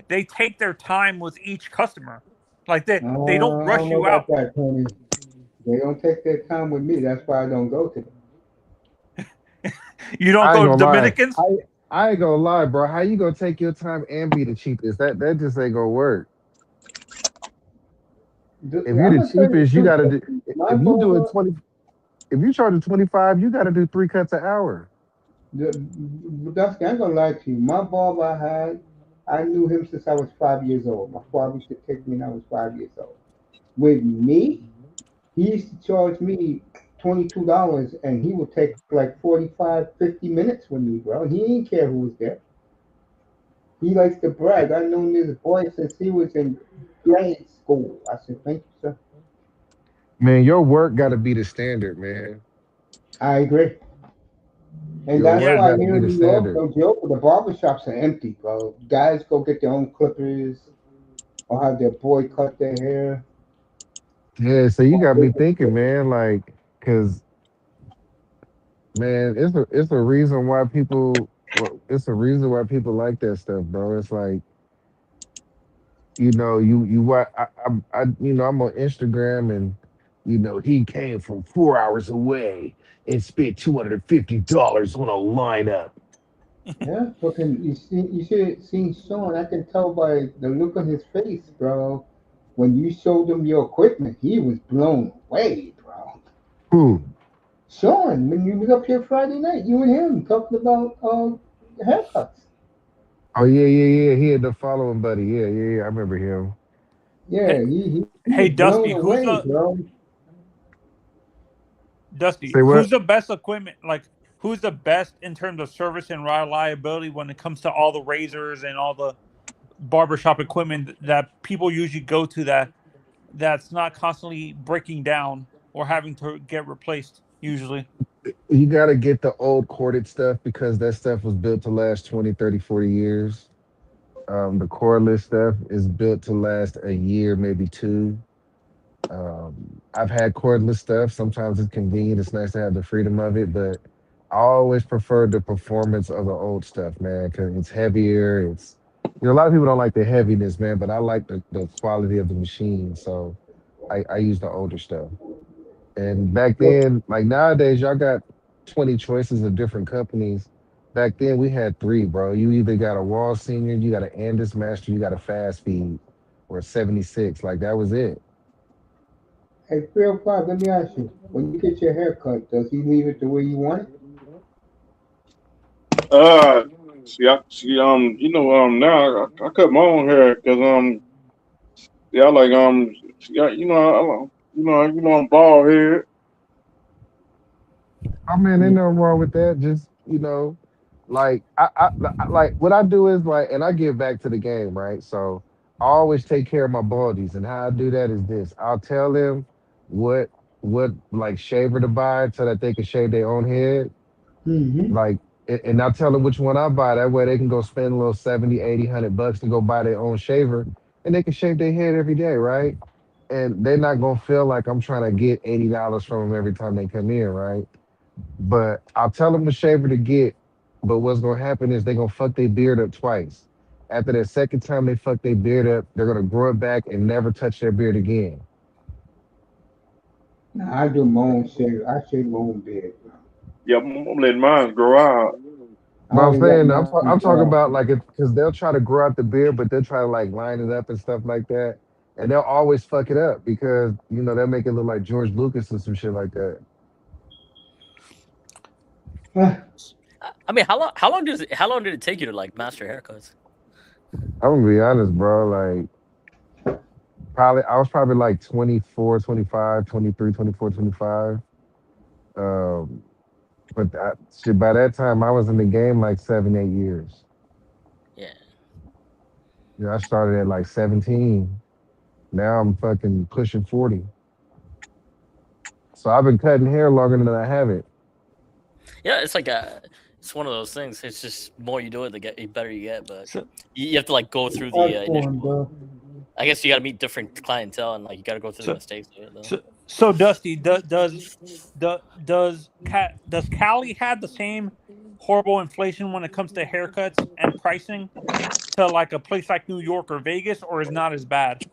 they take their time with each customer. Like they don't I don't rush know you about out. that, Tony. They don't take their time with me. That's why I don't go to them. You don't I ain't go to gonna lie. Dominicans. I ain't gonna lie, bro. How you gonna take your time and be the cheapest? That just ain't gonna work. If you I'm the gonna tell you the cheapest, you truth. gotta do. Though. My If you do it barber, 20, if you charge 25, you gotta do 3 cuts an hour. the, Dusty, I ain't gonna lie to you. My barber I knew him since I was 5 years old. My father used to take me when I was 5 years old. With me, he used to charge me $22, and he would take like 45, 50 minutes with me, bro. He didn't care who was there. He likes to brag. I known this boy since he was in grade school. I said, thank you, sir. Man, your work gotta be the standard, man. I agree. And Your that's work Yeah, why gotta here be in the New York, standard. no joke, the barbershops are empty, bro. Guys go get their own clippers or have their boy cut their hair. Yeah, so you Or got they me just thinking, man. Like, cause man, it's a reason why people. Well, it's a reason why people like that stuff, bro. It's like you what I'm on Instagram and he came from 4 hours away and spent $250 on a lineup. yeah, fucking. You should have seen Sean. I can tell by the look on his face, bro. When you showed him your equipment, he was blown away, bro. Who? Sean, when you was up here Friday night, you and him talking about haircuts. Oh yeah. He had the following buddy. Yeah. I remember him. Yeah, Hey, he hey, was blown Dusty, away, bro. Say what? who's the best equipment? Like, who's the best in terms of service and reliability when it comes to all the razors and all the barbershop equipment that people usually go to that's not constantly breaking down or having to get replaced usually? You got to get the old corded stuff because that stuff was built to last 20, 30, 40 years. The cordless stuff is built to last a year, maybe two. I've had cordless stuff. Sometimes it's convenient. It's nice to have the freedom of it, but I always prefer the performance of the old stuff, man, because it's heavier. A lot of people don't like the heaviness, man, but I like the quality of the machine. So I use the older stuff. And back Well, then, like nowadays, y'all got 20 choices of different companies. Back then, we had three, bro. You either got a Wall Senior, you got an Andis Master, you got a Fast Feed, or a 76. Like that was it. hey, 305, let me ask you. When you get your hair cut, does he leave it the way you want it? Now I cut my own hair because yeah, I like yeah, I'm bald head. Oh man, ain't nothing wrong with that. Just like like what I do is like, and I give back to the game, right? So I always take care of my baldies, and how I do that is this: I'll tell them what like shaver to buy so that they can shave their own head, Mm-hmm. like, and I'll tell them which one I buy. That way they can go spend a little 70, 80, $100 to go buy their own shaver, and they can shave their head every day, right? And they're not gonna feel like I'm trying to get $80 from them every time they come in, right? But I'll tell them the shaver to get. But what's gonna happen is they're gonna fuck their beard up twice. After that second time they fuck their beard up, they're gonna grow it back and never touch their beard again. Now, I do my own shave. I shave my own beard, bro. Yeah, I'm letting mine grow out. I But I'm only let saying mine I'm talking about like it because they'll try to grow out the beard, but they'll try to like line it up and stuff like that, and they'll always fuck it up because they'll make it look like George Lucas or some shit like that. I mean, how long did it take you to like master haircuts? I'm gonna be honest, bro. Like I was probably like 24, 25, 23, 24, 25. Um, but shit, by that time I was in the game like 7, 8 years. Yeah. I started at like 17. Now I'm fucking pushing 40. So I've been cutting hair longer than I have it. Yeah, it's like it's one of those things. It's just more you do it, the better you get. But So, you have to like go through the art form, initial. bro. I guess you got to meet different clientele and like you got to go through the so, mistakes of it though. so Dusty, does Cali have the same horrible inflation when it comes to haircuts and pricing to like a place like New York or Vegas, or is not as bad?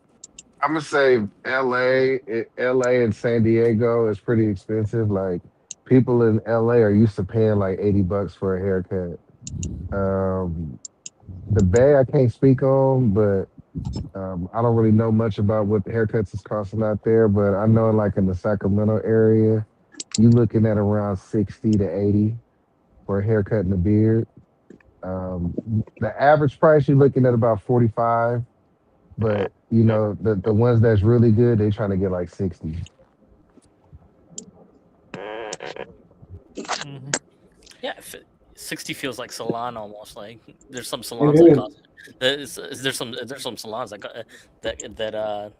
I'm gonna say LA and San Diego is pretty expensive. Like people in LA are used to paying like $80 for a haircut. Um, the Bay I can't speak on, but I don't really know much about what the haircuts is costing out there. But I know like in the Sacramento area, you looking at around 60 to 80 for a haircut and a beard. Um, the average price you're looking at about 45, but the ones that's really good, they trying to get like 60. Hmm. Yeah, 60 feels like salon almost. Like there's some It salons that is. cost. There's some salons that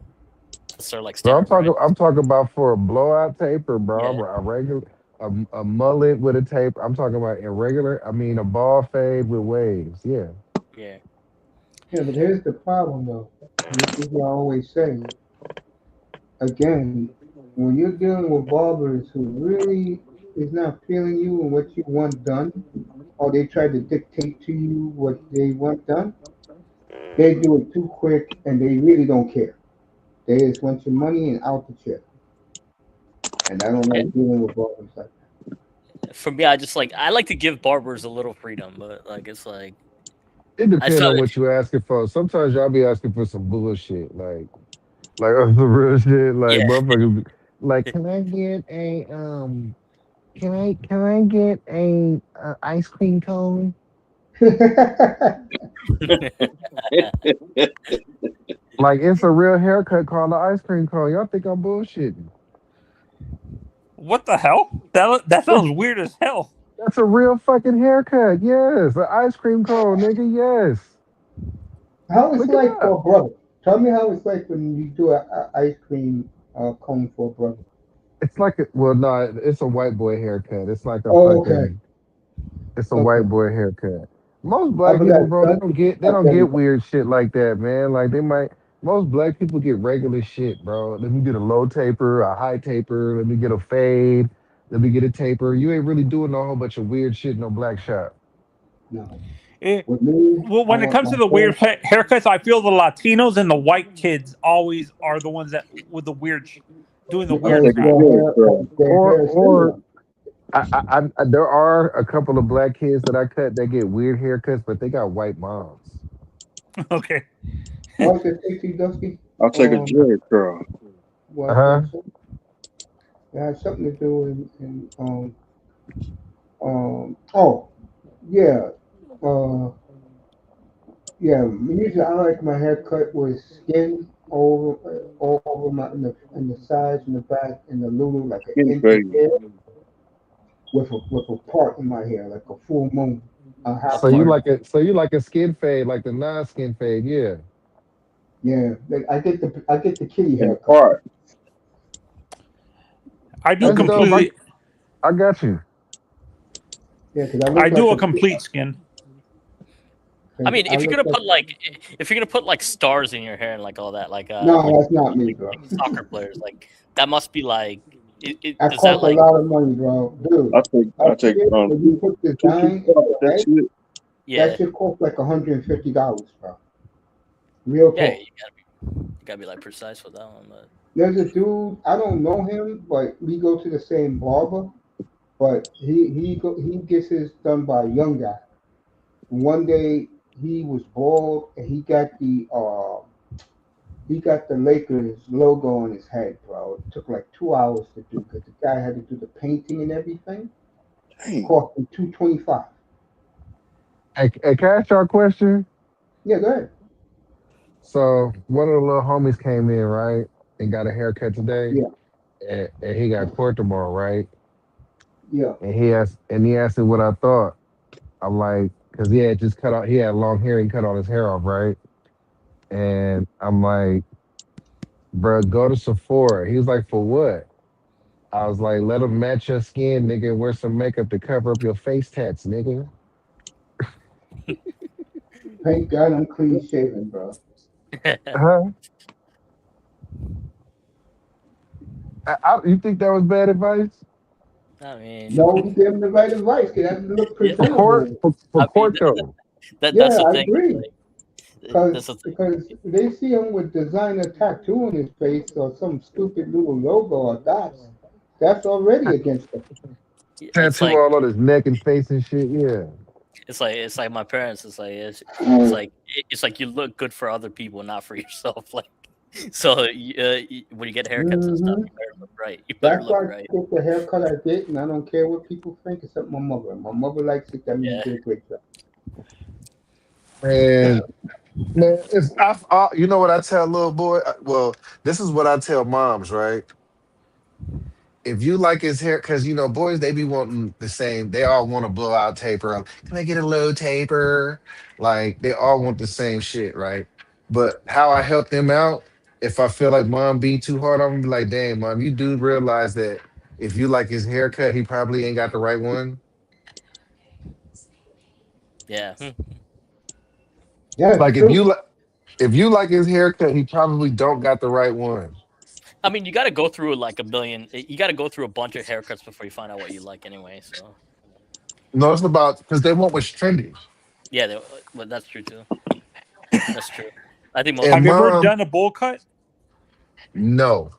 start like Bro, standard price. I'm talking about for a blowout taper, bro. Yeah, A regular, a mullet with a tape. I'm talking about irregular. I mean, a ball fade with waves. Yeah. yeah. Yeah, but here's the problem, though. This is what I always say. Again, when you're dealing with barbers who really is not feeling you and what you want done, or they try to dictate to you what they want done, they do it too quick and they really don't care. They just want your money and out the chair. And I don't Yeah. like dealing with barbers like For me, I like to give barbers a little freedom, but like it's like It I depends saw on what you asking for. Sometimes y'all be asking for some bullshit, like some real shit, like yeah. motherfuckers. like, can I get a can I get a ice cream cone? Like it's a real haircut called the ice cream cone. Y'all think I'm bullshitting? What the hell? That sounds weird as hell. That's a real fucking haircut. Yes, an ice cream cone, nigga. Yes. How it's Look it like for up. a brother? Tell me how it's like when you do a ice cream cone for a brother. It's like a, well, no, it's a white boy haircut. It's like a Oh, okay, fucking it's a white okay. boy haircut. Most I black forgot. people, bro, they That's don't get everybody. weird shit like that, man. Like they might most black people get regular shit, bro. Let me get a low taper, a high taper, let me get a fade, let me get a taper. You ain't really doing a whole bunch of weird shit in no black shop. No, It, with me, well, I when it want comes my to the weird first. haircuts, I feel the Latinos and the white kids always are the ones that with the weird, doing the I'll weird Because take a crap. Jerry curl. their Or hair is or similar. there are a couple of black kids that I cut that get weird haircuts, but they got white moms. Okay. What's the safety, Dusty? I'll take a Jerry curl. What Uh-huh. was it? It had something to do oh yeah, uh yeah. Usually I like my hair cut with skin all over my in the sides and the back and the lulu like an Skin empty fade. hair with a part in my hair like a full moon, a half So you moon. like a so you like a skin fade, like the non-skin fade, yeah. Yeah, like I get the kitty And the haircut. part. I do That's dope. completely. I got you. Yeah, because I I look like do a a complete skin. I 'cause mean, I if you're look gonna like put like if you're gonna put like stars in your hair and like all that, no, that's not me, bro. like soccer players, like that must be like That does that costs a like lot of money, bro. Dude, I up take here when you put two design in spots. your That's head, it. that yeah should cost like $150, bro. Real yeah talk. you gotta be like precise with that one, but There's a dude I don't know him, but we go to the same barber. But he gets his done by a young guy. One day he was bald and he got the Lakers logo on his head, bro. It took like 2 hours to do because the guy had to do the painting and everything. Dang. Cost him 225. Hey, can I ask y'all a question? Yeah, go ahead. So one of the little homies came in, right, and got a haircut today, Yeah, and he got court tomorrow, right? yeah. And he asked me what I thought. I'm like, because he had just cut off, he had long hair, and cut all his hair off, right? And I'm like, bro, go to Sephora. He was like, for what? I was like, let him match your skin, nigga, and wear some makeup to cover up your face tats, nigga. Thank God I'm clean shaven, bro. Huh? You think that was bad advice? I mean No, he gave him the right advice. He has to look yeah For court? presentable. For I mean court though. that's Yeah, the I thing agree. that's Cause the thing because they see him with designer tattoo on his face or some stupid little logo or dots. That's already against them. it's Tattoo like all on his neck and face and shit. Yeah. it's like my parents. It's like it's like you look good for other people, not for yourself. Like so, when you get haircuts and stuff, Hmm. you better look right. You better That's look why I right. took the haircut I did, and I don't care what people think except my mother. My mother likes it. That means Yeah, you did a great job. And man, you know what I tell little boy? Well, this is what I tell moms, right? If you like his hair, because you know, boys, they be wanting the same. They all want a blowout taper. Can I get a low taper? Like they all want the same shit, right? But how I help them out, if I feel like mom being too hard, I'm gonna be like, dang, mom, you do realize that if you like his haircut, he probably ain't got the right one. yeah. Yeah, it's Like if true. you like his haircut, he probably don't got the right one. I mean, you got to go through like a million. You got to go through a bunch of haircuts before you find out what you like, anyway. So No, it's about because they want what's trendy. yeah, but that's true too. That's true. I think most And Have you people. ever mom, done a bowl cut? no.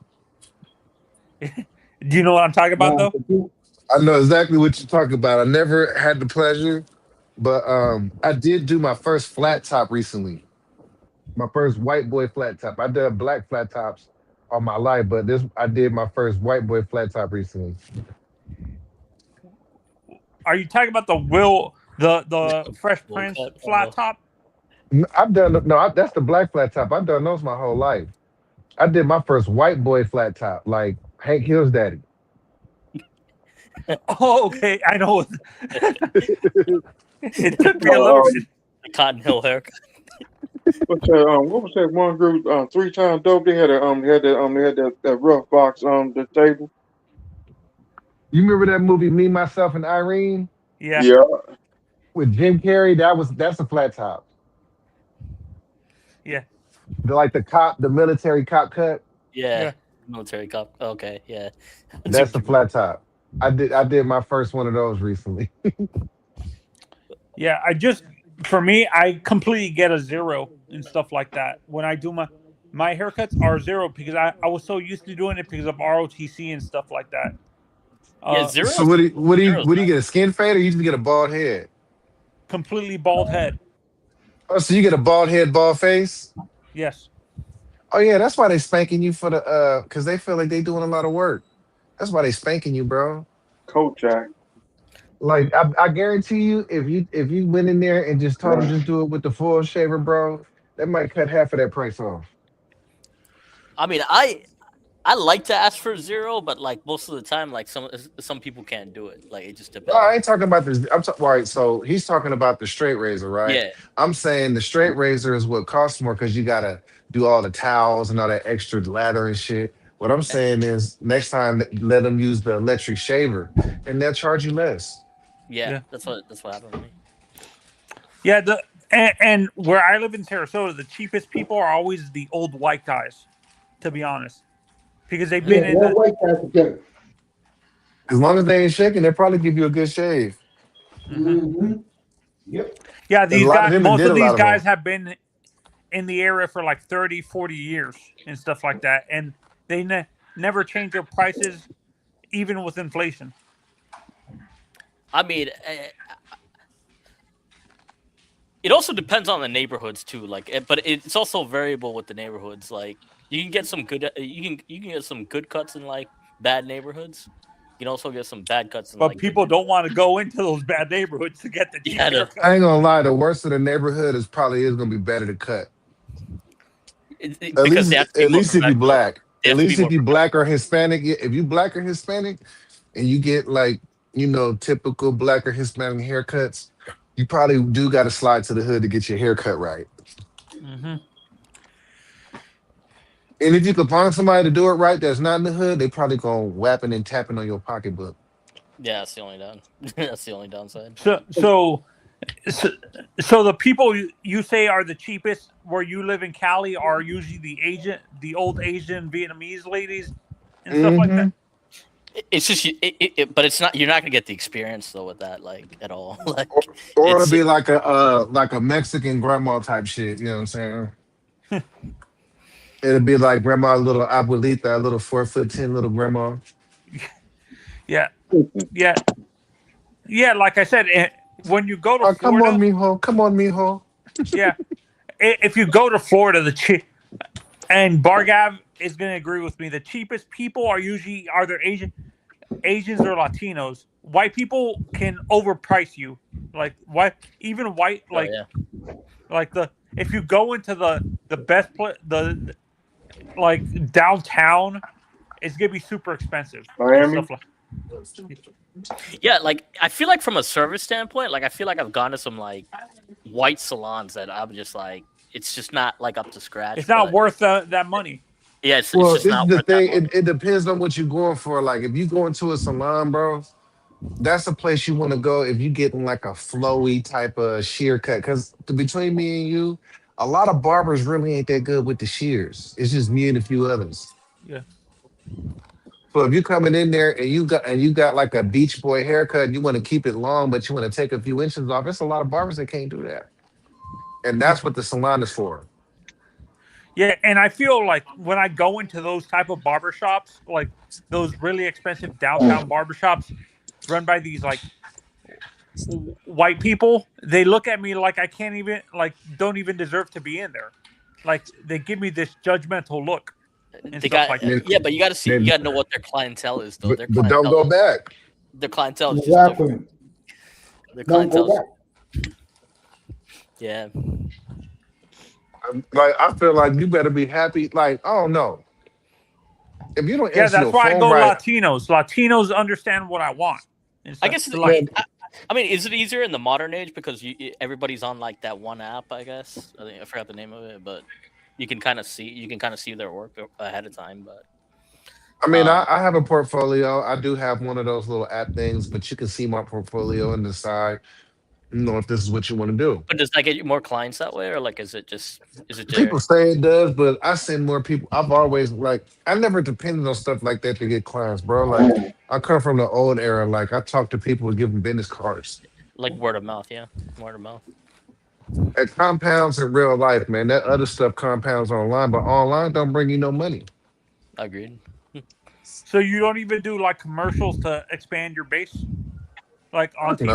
Do you know what I'm talking about Now, though? I know exactly what you're talking about. I never had the pleasure, but I did do my first flat top recently. My first white boy flat top. I did black flat tops all my life, but I did my first white boy flat top recently. Are you talking about the Fresh Bowl Prince cut, flat top? I've done no, that's the black flat top. I've done those my whole life. I did my first white boy flat top, like Hank Hill's daddy. Oh, okay. I know. It took me a little No, bit. the Cotton Hill haircut. what's that? What was that one group? 3 Time Dope. They had that rough box the table. You remember that movie Me, Myself, and Irene Yeah. Yeah, with Jim Carrey? That's a flat top. Yeah. Like the military cop cut. Yeah. Yeah. Military cop. Okay, yeah. I see That's what the you mean. flat top. I did my first one of those recently. Yeah. For me, I completely get a 0 and stuff like that. When I do my haircuts are 0 because I was so used to doing it because of ROTC and stuff like that. Yeah, zero. So what do you zero's get, a skin fade, or you just get a bald head? Completely bald head. Oh, so you get a bald head, bald face? Yes. Oh yeah, that's why they spanking you for the because they feel like they doing a lot of work. That's why they spanking you, bro. coat jack. Like I guarantee you, if you went in there and just told them just do it with the full shaver, bro, that might cut half of that price off. I mean, I like to ask for 0, but like most of the time, like some people can't do it. Like it just No, I ain't depends. talking about this. Right. So he's talking about the straight razor, right? Yeah, I'm saying the straight razor is what costs more because you gotta do all the towels and all that extra lather and shit. What I'm saying is next time let them use the electric shaver and they'll charge you less. yeah. Yeah. That's what happened to me. Yeah. And where I live in Sarasota, the cheapest people are always the old white guys, to be honest, because they've been Yeah, in that the white guy together. As long as they ain't shaking, they'll probably give you a good shave. Mm-hmm. Yep. Yeah, And a these lot of guys, them most did of a lot these of guys them. have been in the area for like 30, 40 years and stuff like that. And they never change their prices, even with inflation. I mean, it also depends on the neighborhoods too. Like, but it's also variable with the neighborhoods. Like, you can get some good, you can get some good cuts in like bad neighborhoods. You can also get some bad cuts in But like good people don't want to go into those bad neighborhoods to get the cheap Yeah, haircut. I ain't gonna lie, the worst of the neighborhood is probably is gonna be better to cut. because they have to be At more least if you professional. black. They At have to be least if more you black professional. or Hispanic. If you black or Hispanic and you get like, typical black or Hispanic haircuts, you probably do gotta slide to the hood to get your haircut right. Mm-hmm. And if you can find somebody to do it right that's not in the hood, they probably gonna whapping and tapping on your pocketbook. Yeah, that's the only down. That's the only downside. So, so the people you say are the cheapest where you live in Cali are usually the old Asian Vietnamese ladies and stuff like Hmm. that. It's just, but it's not. You're not gonna get the experience though with that, like at all. Like Or it'll it's be like a Mexican grandma type shit, you know what I'm saying? It'll be like grandma little abuelita, a little 4'10" little grandma. Yeah, yeah, yeah. Like I said, when you go to Oh, come on, Florida, mijo. Come on, mijo. yeah, if you go to Florida, and Bargav is going to agree with me. The cheapest people are usually either Asians or Latinos. White people can overprice you. Like even white, oh yeah, like the if you go into the best place, the like downtown, it's gonna be super expensive and Miami. stuff like. yeah. Like I feel like from a service standpoint, like I feel like I've gone to some like white salons that I'm just like, it's just not like up to scratch. It's not But worth that money. yeah, it's Well, just this is not the worth that thing. money. It depends on what you're going for. Like, if you go into a salon, bro, that's a place you want to go if you getting like a flowy type of shear cut. Because between me and you, a lot of barbers really ain't that good with the shears. It's just me and a few others. Yeah, So if you're coming in there and you got like a beach boy haircut, and you want to keep it long, but you want to take a few inches off. There's a lot of barbers that can't do that, and yeah, that's what the salon is for. yeah. And I feel like when I go into those type of barbershops, like those really expensive downtown barbershops run by these like white people, they look at me like I can't even like don't even deserve to be in there. Like they give me this judgmental look. and They stuff got like that. yeah, but you got to see, you Then- got to know what their clientele is though. Their but don't clientele, go back. their clientele is just Exactly. different. Their Don't go clientele, back. yeah. Like I feel like you better be happy. Like I don't know. If you don't Yeah, answer that's your why I phone go right, Latinos. Latinos understand what I want. I guess man, I mean, is it easier in the modern age because everybody's on like that one app? I guess I forgot the name of it, but you can kind of see their work ahead of time. But I mean, um, I have a portfolio. I do have one of those little app things, but you can see my portfolio and decide, if this is what you want to do. but does that get you more clients that way, or like is it just People say it does, but I send more people. I've always I never depended on stuff like that to get clients, bro. Like I come from the old era. Like I talk to people and give them business cards. like word of mouth? Yeah, word of mouth. It compounds in real life, man. That other stuff compounds online, but online don't bring you no money. Agreed. So you don't even do like commercials to expand your base, like on TV.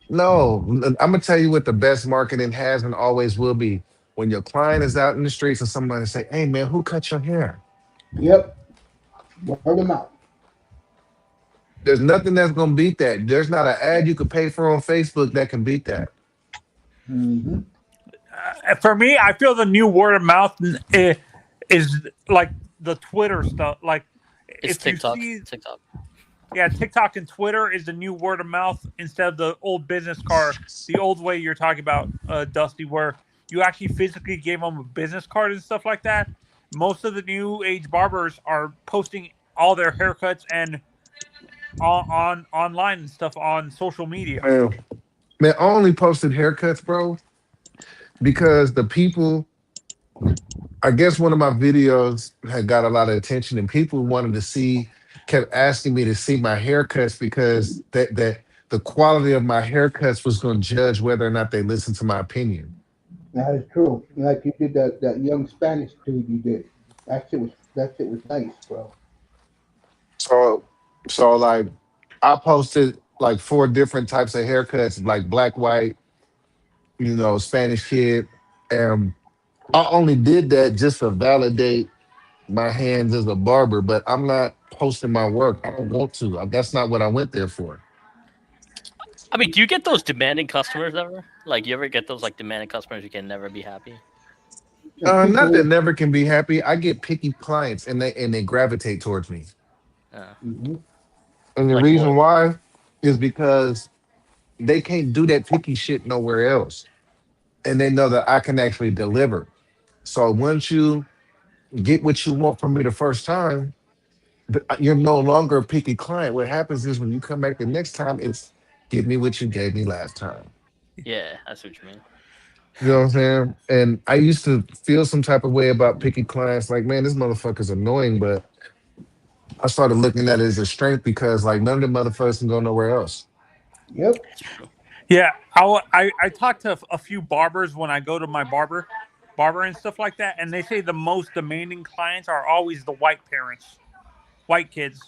No. I'm gonna tell you what the best marketing has and always will be. When your client is out in the streets and somebody say, "Hey, man, who cut your hair?" Yep. Word of mouth. There's nothing that's gonna beat that. There's not an ad you could pay for on Facebook that can beat that. Mm-hmm. For me, I feel the new word of mouth is like the Twitter stuff. Like It's if TikTok. you see, TikTok. yeah, TikTok and Twitter is the new word of mouth instead of the old business card, the old way you're talking about, Dusty, where you actually physically gave them a business card and stuff like that. Most of the new age barbers are posting all their haircuts and on online and stuff on social media. Man, I only posted haircuts, bro, because the people. I guess one of my videos had got a lot of attention, and people wanted to see, kept asking me to see my haircuts because that the quality of my haircuts was going to judge whether or not they listened to my opinion. That is true. Like you did that young Spanish dude you did. That shit was nice, bro. So, so like, I posted like 4 different types of haircuts, like black, white, Spanish kid, and I only did that just to validate my hands as a barber, but I'm not posting my work. I don't want to. That's not what I went there for. I mean, do you get those demanding customers ever? Like, you ever get those like demanding customers who can never be happy? And Not that people. never can be happy. I get picky clients, and they gravitate towards me. Mm-hmm. And the Like reason what? why is because they can't do that picky shit nowhere else, and they know that I can actually deliver. So once you get what you want from me the first time, you're no longer a picky client. What happens is when you come back the next time, it's give me what you gave me last time. Yeah, that's what you mean. You know what I'm saying? And I used to feel some type of way about picky clients, like, man, this motherfucker's annoying, but I started looking at it as a strength because like none of the motherfuckers can go nowhere else. Yep. It's true. Yeah, I talk to a few barbers when I go to my barber and stuff like that, and they say the most demanding clients are always the white parents, white kids,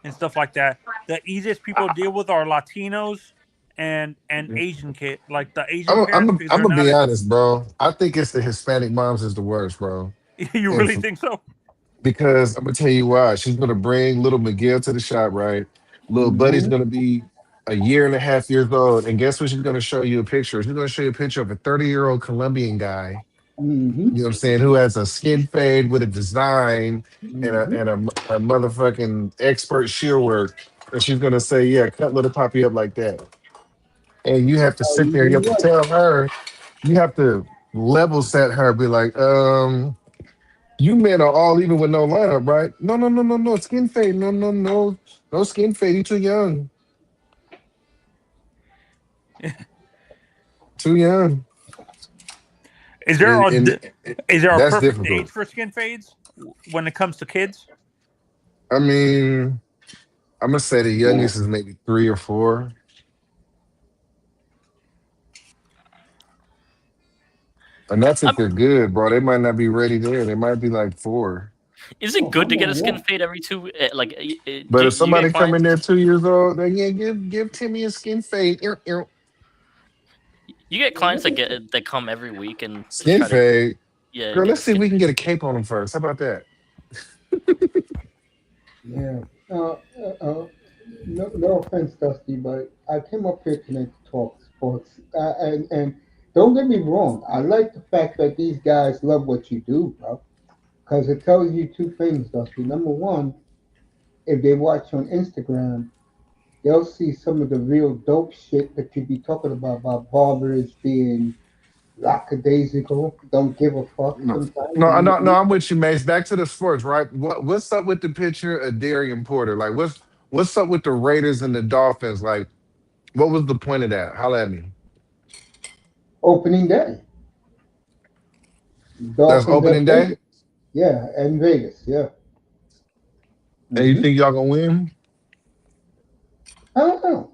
and stuff like that. The easiest people to deal with are Latinos and Asian kid, like the Asian parents, because I'm they're gonna not. be honest, bro. I think it's the Hispanic moms is the worst, bro. You And really think so? because I'm gonna tell you why. She's gonna bring little Miguel to the shop, right? Little buddy's Mm-hmm. gonna be a year and a half years old, and guess what? She's gonna show you a picture. She's gonna show you a picture of a 30-year-old Colombian guy. Mm-hmm. You know what I'm saying? Who has a skin fade with a design and Mm-hmm. a motherfucking expert shear work. And she's gonna say, "Yeah, cut little poppy up like that." And you have That's to how it sit there. You have usually to works. tell her. You have to level set her. Be like, you men are all even with no lineup, right? No, no, no, no, no. Skin fade. No, no, no. No skin fade. You too young. Too young. Is there And is there a that's perfect age difficult. for skin fades when it comes to kids? I mean, I'm gonna say the youngest is maybe 3 or 4. And that's I if they're good, bro. They might not be ready there. They might be like 4. Is it Oh, good come to get a on, skin yeah. fade every two? Like, But do if you get somebody come in clients? there 2 years old, then yeah, give Timmy a skin fade. Ew, ew. You get clients that come every week and just Skin try to fade. yeah Girl, get let's the see if skin we can fade. get a cape on them first. How about that? Yeah. Uh, uh, uh, no offense, Dusty, but I came up here tonight to talk sports. And don't get me wrong, I like the fact that these guys love what you do, bro. Because it tells you two things, Dusty. Number one, if they watch on Instagram, they'll see some of the real dope shit that you be talking about barbers being lackadaisical, don't give a fuck No, sometimes. no, And no, no. I'm with you, Mace. Back to the sports, right? What's up with the picture of Darian Porter? Like, what's up with the Raiders and the Dolphins? Like, what was the point of that? Holla at me. opening day, That's Dolphins at opening day, Vegas. Yeah, and Vegas. Yeah. and you hmm think y'all gonna win? I don't know.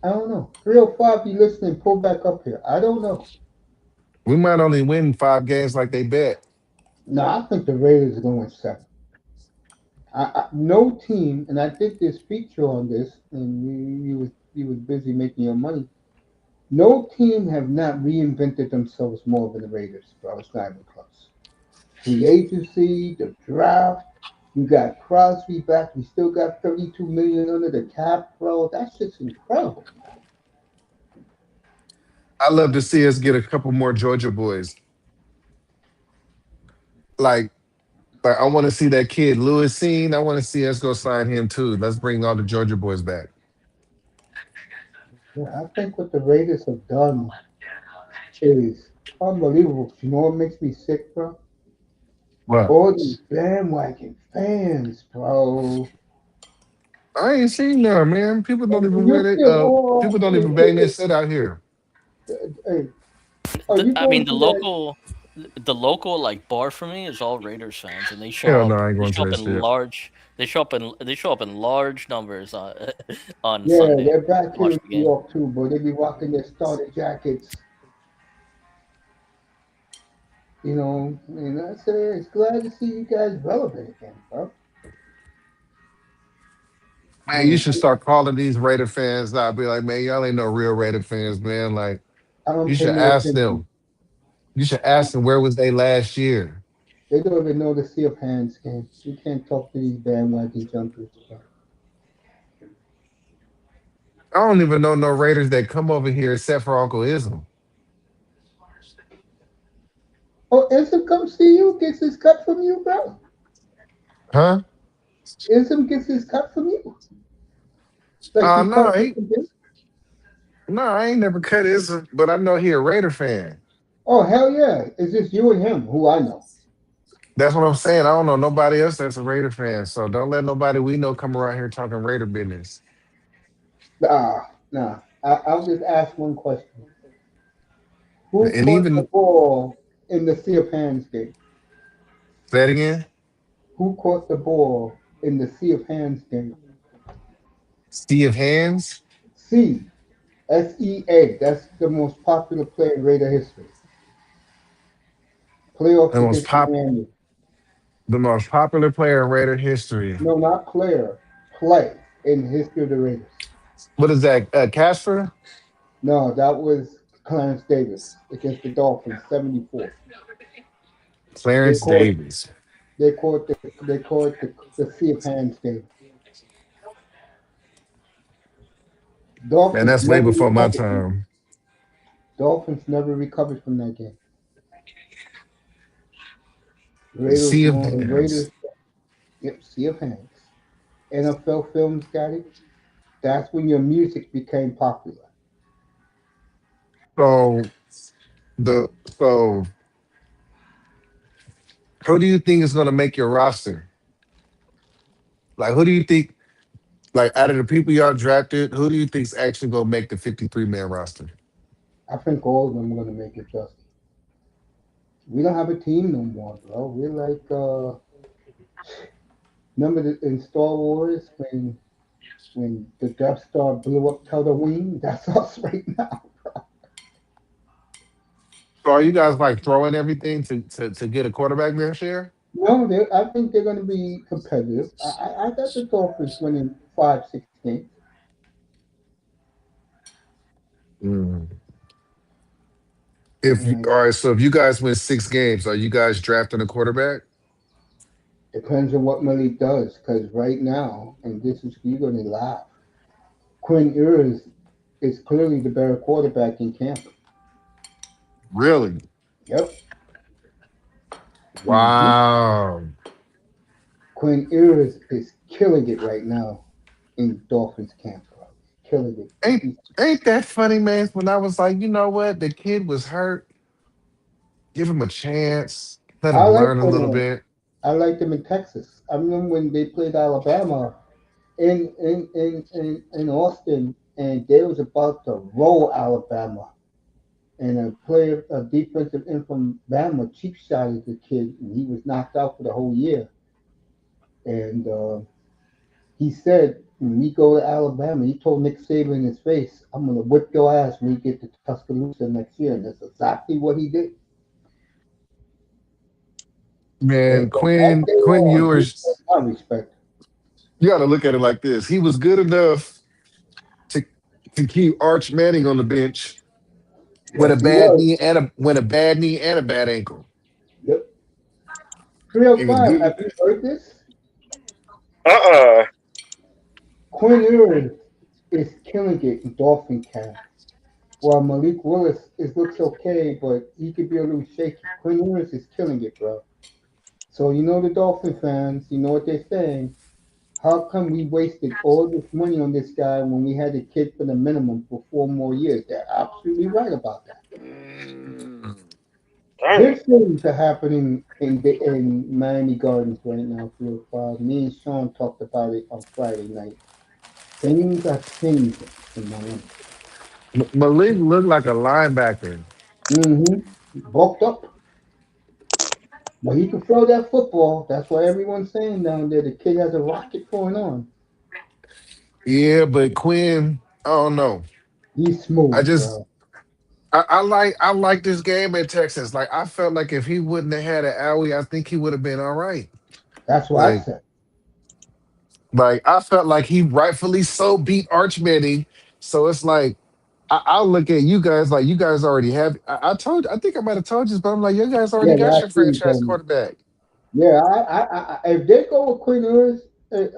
I don't know. 305, you listening, pull back up here. I don't know. We might only win 5 games like they bet. No, I think the Raiders are going to win seven. No team, and I did this feature on this, and you was busy making your money. No team have not reinvented themselves more than the Raiders, bro. It's not even close. Free agency, the draft. You got Crosby back. We still got 32 million under the cap, bro. That's just incredible, man. I love to see us get a couple more Georgia boys. Like, I want to see that kid Lewis Seen. I want to see us go sign him too. Let's bring all the Georgia boys back. Yeah, I think what the Raiders have done is unbelievable. You know what makes me sick, bro? What? All these bandwagon fans, bro. I ain't seen that, man. People don't even And wear you it. feel all. People don't even bang their set out here. Hey, are The, you I mean, going to that? the local like bar for me is all Raiders fans, and they Hell show no, up. I ain't They going to show up that in shit. large. They show up in large numbers on on Yeah, Sunday they're to back here watch in the New game. York too, but they be rocking their starter jackets, and I say it's glad to see you guys relevant again, bro. Man, you Yeah, should start calling these Raider fans out. Be like, man, y'all ain't no real Raider fans, man. Like, I you don't pay should no ask attention. them. You should ask them where was they last year. They don't even know the Sea of Hands game. You can't talk to these bandwagon jumpers, bro. I don't even know no Raiders that come over here except for Uncle Ism. Oh, Ism come see you, gets his cut from you, bro. Huh? Ism gets his cut from you. Like he No, cut you from him. no, I ain't never cut Ism, but I know he a Raider fan. Oh, hell yeah. It's just you and him, who I know. That's what I'm saying. I don't know nobody else that's a Raider fan. So don't let nobody we know come around here talking Raider business. Nah. I'll just ask one question. Who And caught the even ball in the Sea of Hands game? say it again. Who caught the ball in the Sea of Hands game? Sea of Hands. C. SEA. That's the most popular play in Raider history. The Playoffs most against pop Miami. the most popular player in Raider history. No, not player. Play in history of the Raiders. What is that? Casper? No, that was Clarence Davis against the Dolphins, 74. They Clarence called Davis. they called the Sea of Hands game. Man, Dolphins that's way never before my recovered from time. Dolphins never recovered from that game. The Raiders Sea of won. Hands. Raiders, yep, Sea of Hands. NFL films, got it. That's when your music became popular. So the so who do you think is gonna make your roster? Like who do you think like out of the people y'all drafted, who do you think's actually gonna make the 53-man roster? I think all of them are gonna make it, Dusty. We don't have a team no more, bro. We're like, remember in Star Wars when the Death Star blew up Tatooine? That's us right now. So are you guys like throwing everything to get a quarterback next year? No, I think they're going to be competitive. I got the Dolphins winning 5, 6 games. Mm. If you And all right, so if you guys win 6 games, are you guys drafting a quarterback? Depends on what Malik does, because right now, and this is you're gonna laugh. Quinn Ewers is clearly the better quarterback in camp. Really? Yep. hmm Wow. Quinn Ewers is killing it right now in Dolphins camp, bro. Killing it. Ain't ain't that funny, man? When I was like, you know what, the kid was hurt. Give him a chance. Let I him like learn a little them. bit. I like them in Texas. I remember when they played Alabama in Austin, and they was about to roll Alabama. And a defensive end from Bama cheap shotted the kid, and he was knocked out for the whole year. And he said, when we go to Alabama, he told Nick Saban in his face, "I'm gonna whip your ass when we get to Tuscaloosa next year." And that's exactly what he did. And Man, from that day Quinn on, he Ewers, got my respect. you got to look at it like this. He was good enough to keep Arch Manning on the bench with a Yes, he bad was. knee and a bad knee and a bad ankle. Yep. He was 305. Have good. you heard this? Uh-uh. Quinn Ewers is killing it in Dolphin camp. While Malik Willis looks okay, but he could be a little shaky. Quinn Ewers is killing it, bro. So you know the Dolphin fans, you know what they're saying. How come we wasted all this money on this guy when we had a kid for the minimum for 4 more years? They're absolutely right about that. Mm. Damn. Big things are happening in Miami Gardens right now, Field 5. Me and Sean talked about it on Friday night. Things are changing in Miami. Malik looked like a linebacker. Bulked up. But he can throw that football. That's what everyone's saying down there. The kid has a rocket going on. Yeah, but Quinn, I don't know. He's I smooth, just bro. I like this game in Texas. Like I felt like if he wouldn't have had an owie, I think he would have been all right. That's what I Like said. I felt like he rightfully so beat Arch Manning. So it's like I'll look at you guys like you guys already have. I think I might have told you, but I'm like, you guys already Yeah, got your last week you franchise told me. quarterback. Yeah, if they go with Quinn Ewers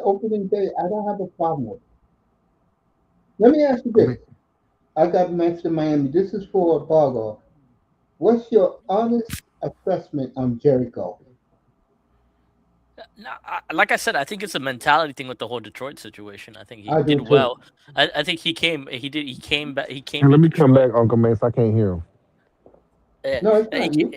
opening day, I don't have a problem with it. Let me ask you I this. mean, I got Max in Miami. This is for Bargo. What's your honest assessment on Jericho? No, like I said, I think it's a mentality thing with the whole Detroit situation. I think he I do did too. well. I think he came back. He came and to let me come Detroit. back, Uncle Mace. I can't hear him. Uh, No, it's he, not you.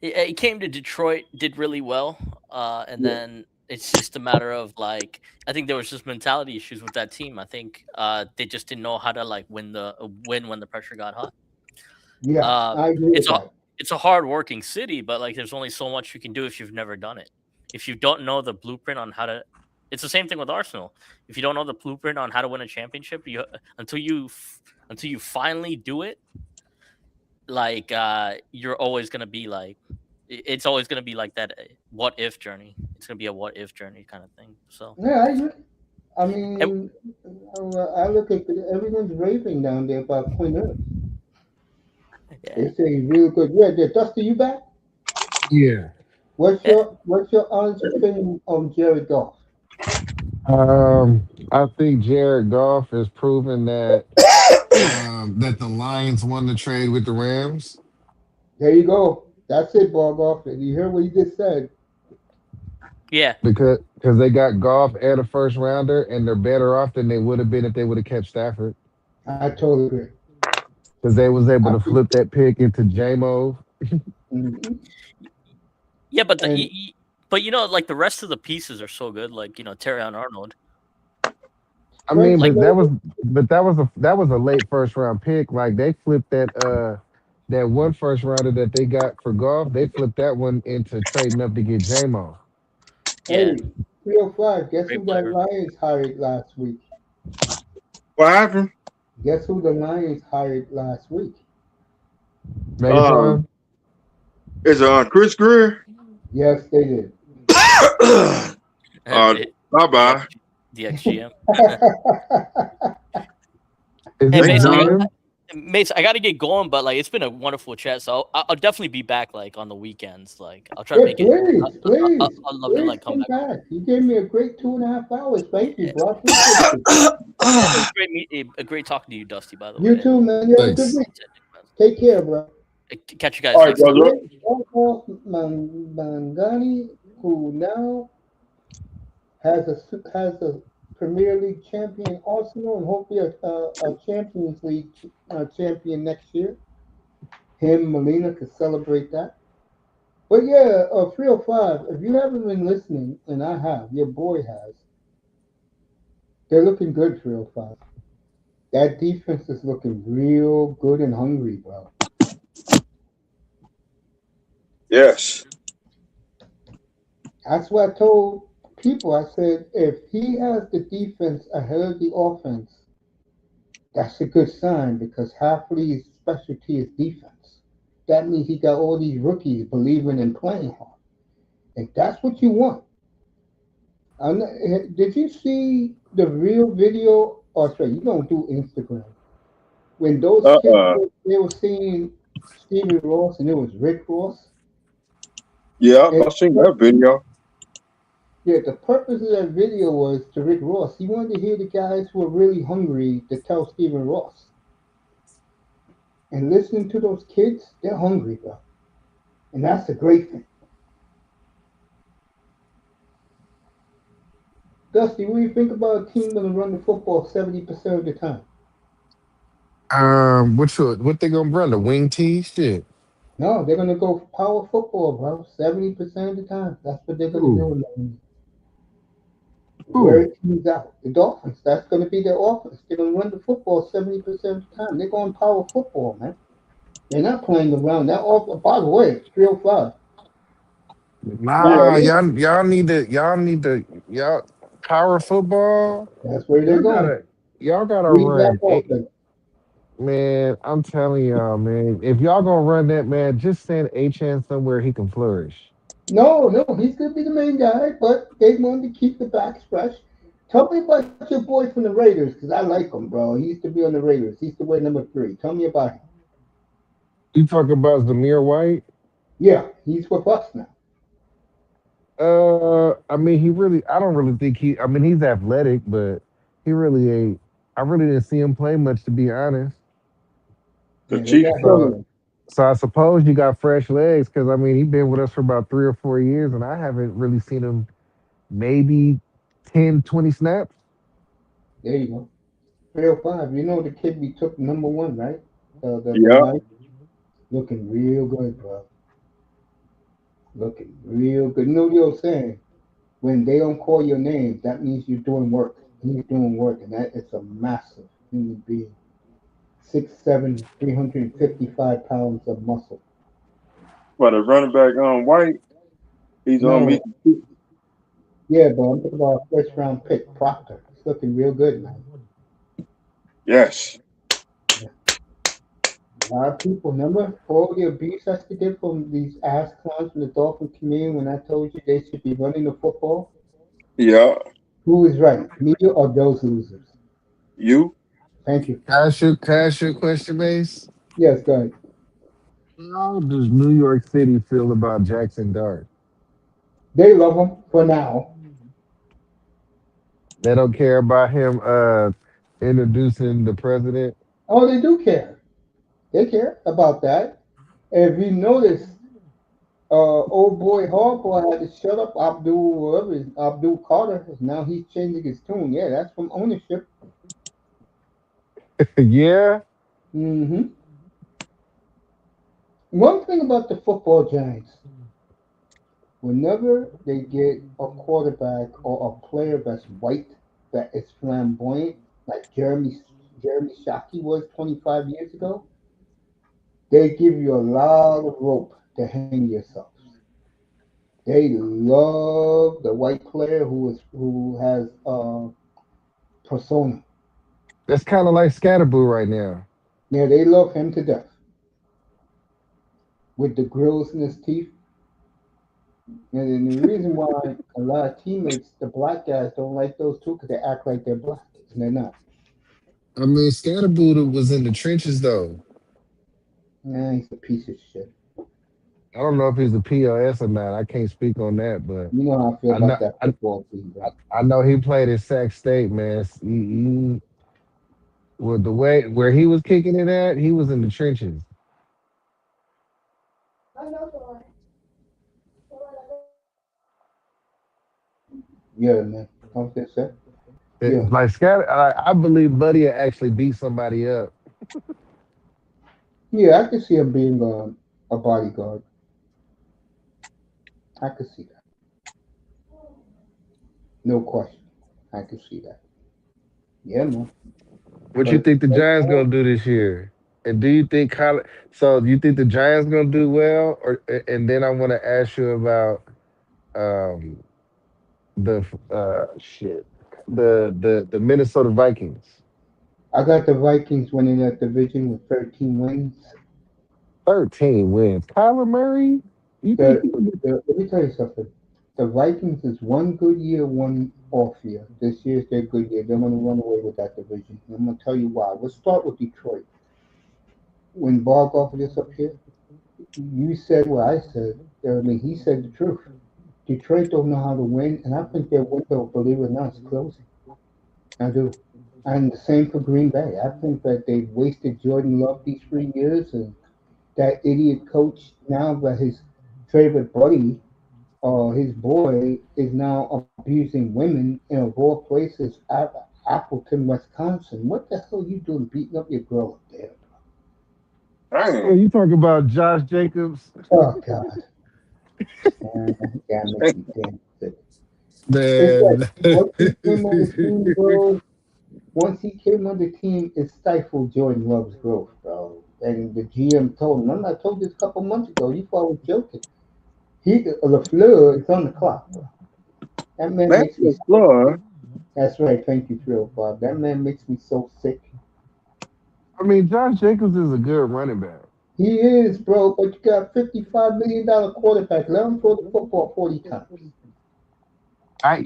he came to Detroit, did really well, and Yeah, then it's just a matter of like I think there was just mentality issues with that team. I think they just didn't know how to like win when the pressure got hot. yeah, Uh, I agree with it's a that. it's a hard working city, but like there's only so much you can do if you've never done it. If you don't know the blueprint on how to, it's the same thing with Arsenal. If you don't know the blueprint on how to win a championship, you until you finally do it, like you're always gonna be like, it's always gonna be like that. What if journey? It's gonna be a what if journey kind of thing. So, Yeah, I agree. I and, mean, I look at everyone's raving down there about Quinn Ewers. yeah, They say he's real good. Yeah, yeah. Dusty, you back? Yeah. yeah, What's your honest opinion on Jared Goff? I think Jared Goff has proven that that the Lions won the trade with the Rams There you go. That's it, Bargoff. And you hear what he just said. yeah. because they got Goff and a first rounder, and they're better off than they would have been if they would have kept Stafford. I totally agree. Because they was able I to think, flip that pick into JMO. mhm. Yeah, but And but like the rest of the pieces are so good. Like Terry Arnold. I mean, Frank, Like that was a late first round pick. Like they flipped that one first rounder that they got for Goff. They flipped that one into trading up to get JMO. yeah, hey, 305. Guess great who that player. Lions hired last week? What happened? Guess who the Lions hired last week? Um, Megatron. is it Chris Greer? Yes, they did. uh, The bye the bye. X, the XGM. Is Hey it Thank Mason, God. GM? Mace, I got to get going, but like it's been a wonderful chat. So I'll definitely be back like on the weekends. Like I'll try to Yeah, make it. I'd love to like come come back. back. You gave me a great 2.5 hours. Thank you, bro. I appreciate it. It was a great talking to you, Dusty. By the way. You too, man. You have a good Thanks. week. Take care, bro. Catch you guys All right, next time. brother. Mangani, who now has a Premier League champion Arsenal and hopefully a Champions League champion next year. Him, Molina could celebrate that. But yeah, 305. If you haven't been listening, and I have, your boy has. They're looking good, 305. That defense is looking real good and hungry, bro. Yes. That's what I told people. I said, if he has the defense ahead of the offense, that's a good sign because half of his specialty is defense. That means he got all these rookies believing in playing hard. And that's what you want. Did you see the real video? Oh, sorry, you don't do Instagram. When those kids Uh-uh. they were seeing Stephen Ross and it was Rick Ross. Yeah, And I seen that video. yeah, the purpose of that video was to Rick Ross. He wanted to hear the guys who are really hungry to tell Stephen Ross. And listening to those kids, they're hungry, bro. And that's a great thing. Dusty, what do you think about a team going to run the football 70% of the time? What they gonna run? The wing T? Shit. No, they're going to go power football, bro. 70% of the time. That's what they're going to Ooh. do. Where Ooh. it teams out. The Dolphins, that's going to be their offense. They're going to run the football 70% of the time. They're going power football, man. They're not playing around. That off. By the way, 305. Yeah. Nah, y'all power football. That's where they're Y'all going. gotta Read that run. offense. Man, I'm telling y'all, man. If y'all gonna run that, man, just send HN somewhere he can flourish. No, he's going to be the main guy, but they wanted to keep the backs fresh. Tell me about your boy from the Raiders, because I like him, bro. He used to be on the Raiders. He used to wear number 3. Tell me about him. You talk about Zamir White? Yeah, he's with us now. I mean, I don't really think I mean, he's athletic, but he really ain't. I really didn't see him play much, to be honest. The Yeah, they Chiefs. got him. So, so I suppose you got fresh legs, because I mean, he's been with us for about 3 or 4 years, and I haven't really seen him maybe 10, 20 snaps. There you go. 305. You know the kid we took number 1, right? The Yeah. night looking real good, bro. Looking real good. You know what you're saying? When they don't call your name, that means you're doing work. He's doing work, and that it's a massive human being. 6'7", 355 pounds of muscle. But the running back White, he's No, he's yeah, but I'm talking about a first round pick, Proctor. He's looking real good, man. yes. Yeah. A lot of people, remember all the abuse I did from these ass clowns from the Dolphin community when I told you they should be running the football? Yeah. Who is right, me or those losers? You. Thank you. Can I ask you a question, Mace? Yes, go ahead. How does New York City feel about Jackson Dart? They love him for now. They don't care about him introducing the president. Oh, they do care. They care about that. If you notice, old boy Harbaugh had to shut up Abdul, whatever, Abdul Carter. Now he's changing his tune. Yeah, that's from ownership. Yeah. hmm One thing about the football giants, whenever they get a quarterback or a player that's white, that is flamboyant, like Jeremy Shockey was 25 years ago, they give you a lot of rope to hang yourselves. They love the white player who has persona. That's kind of like Scatterboo right now. Yeah, they love him to death with the grills in his teeth. And the reason why a lot of teammates, the black guys, don't like those two because they act like they're black and they're not. I mean, Scatterbuda was in the trenches though. Nah, he's a piece of shit. I don't know if he's a POS or not. I can't speak on that, but You know how I feel I know about that football team, bro. I know he played at Sac State, man. With the way where he was kicking it at, he was in the trenches. Yeah, man. Come get set. Yeah. Like Scatter, I believe Buddy will actually beat somebody up. Yeah, I can see him being a bodyguard. I can see that. No question. I can see that. Yeah, man. What you But think the right Giants now, gonna do this year? And do you think so do you think the Giants gonna do well? Or and then I want to ask you about um the shit the Minnesota Vikings. I got the Vikings winning that division with 13 wins. 13 wins. Kyler Murray? You think The, he would get let me tell you something. The Vikings is one good year, one off year. This year's their good year. They're going to run away with that division. And I'm going to tell you why. Let's start with Detroit. When Bob offered this up here, you said what I said. I mean, he said the truth. Detroit don't know how to win, and I think their window, believe it or not, is closing. I do. And the same for Green Bay. I think that they've wasted Jordan Love these 3 years, and that idiot coach now that his favorite buddy, his boy, is now abusing women in of all places, Appleton, Wisconsin. What the hell are you doing beating up your girl up there? Oh, Damn. you talking about Josh Jacobs? Oh God, that makes me damn sick. It's like Man. once he came on the team, bro. Once he came on the team, it stifled Jordan Love's growth, bro. And the GM told him, "Remember I told you this a couple months ago. You thought I was joking. He LaFleur is on the clock, bro. That man That's makes me the sick. floor. That's right. Thank you, Trill Bob. That man makes me so sick. I mean, Josh Jacobs is a good running back. He is, bro. But you got $55 million quarterback. Let him throw the football 40 times.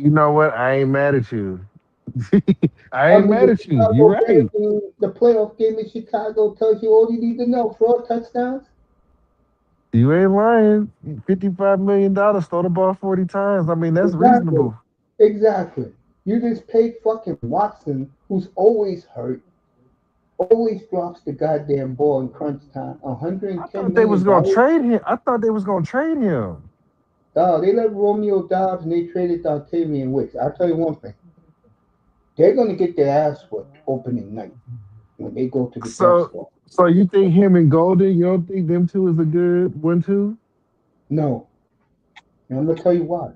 You know what? I ain't mad at you. I I ain't mean, mad the at you. You're Chicago Bears right. game, the playoff game in Chicago tells you all you need to know. 4 touchdowns. You ain't lying. $55 million, throw the ball 40 times. I mean, that's Exactly. reasonable. Exactly. You just paid fucking Watson, who's always hurt, always drops the goddamn ball in crunch time. I $110 thought they was million. gonna trade him. I thought they was gonna trade him. They let Romeo Dobbs and they traded Octavian Wicks. I'll tell you one thing. They're going to get their ass whipped opening night when they go to the So drugstore. so you think him and Golden, you don't think them two is a good 1-2? No. And I'm going to tell you why.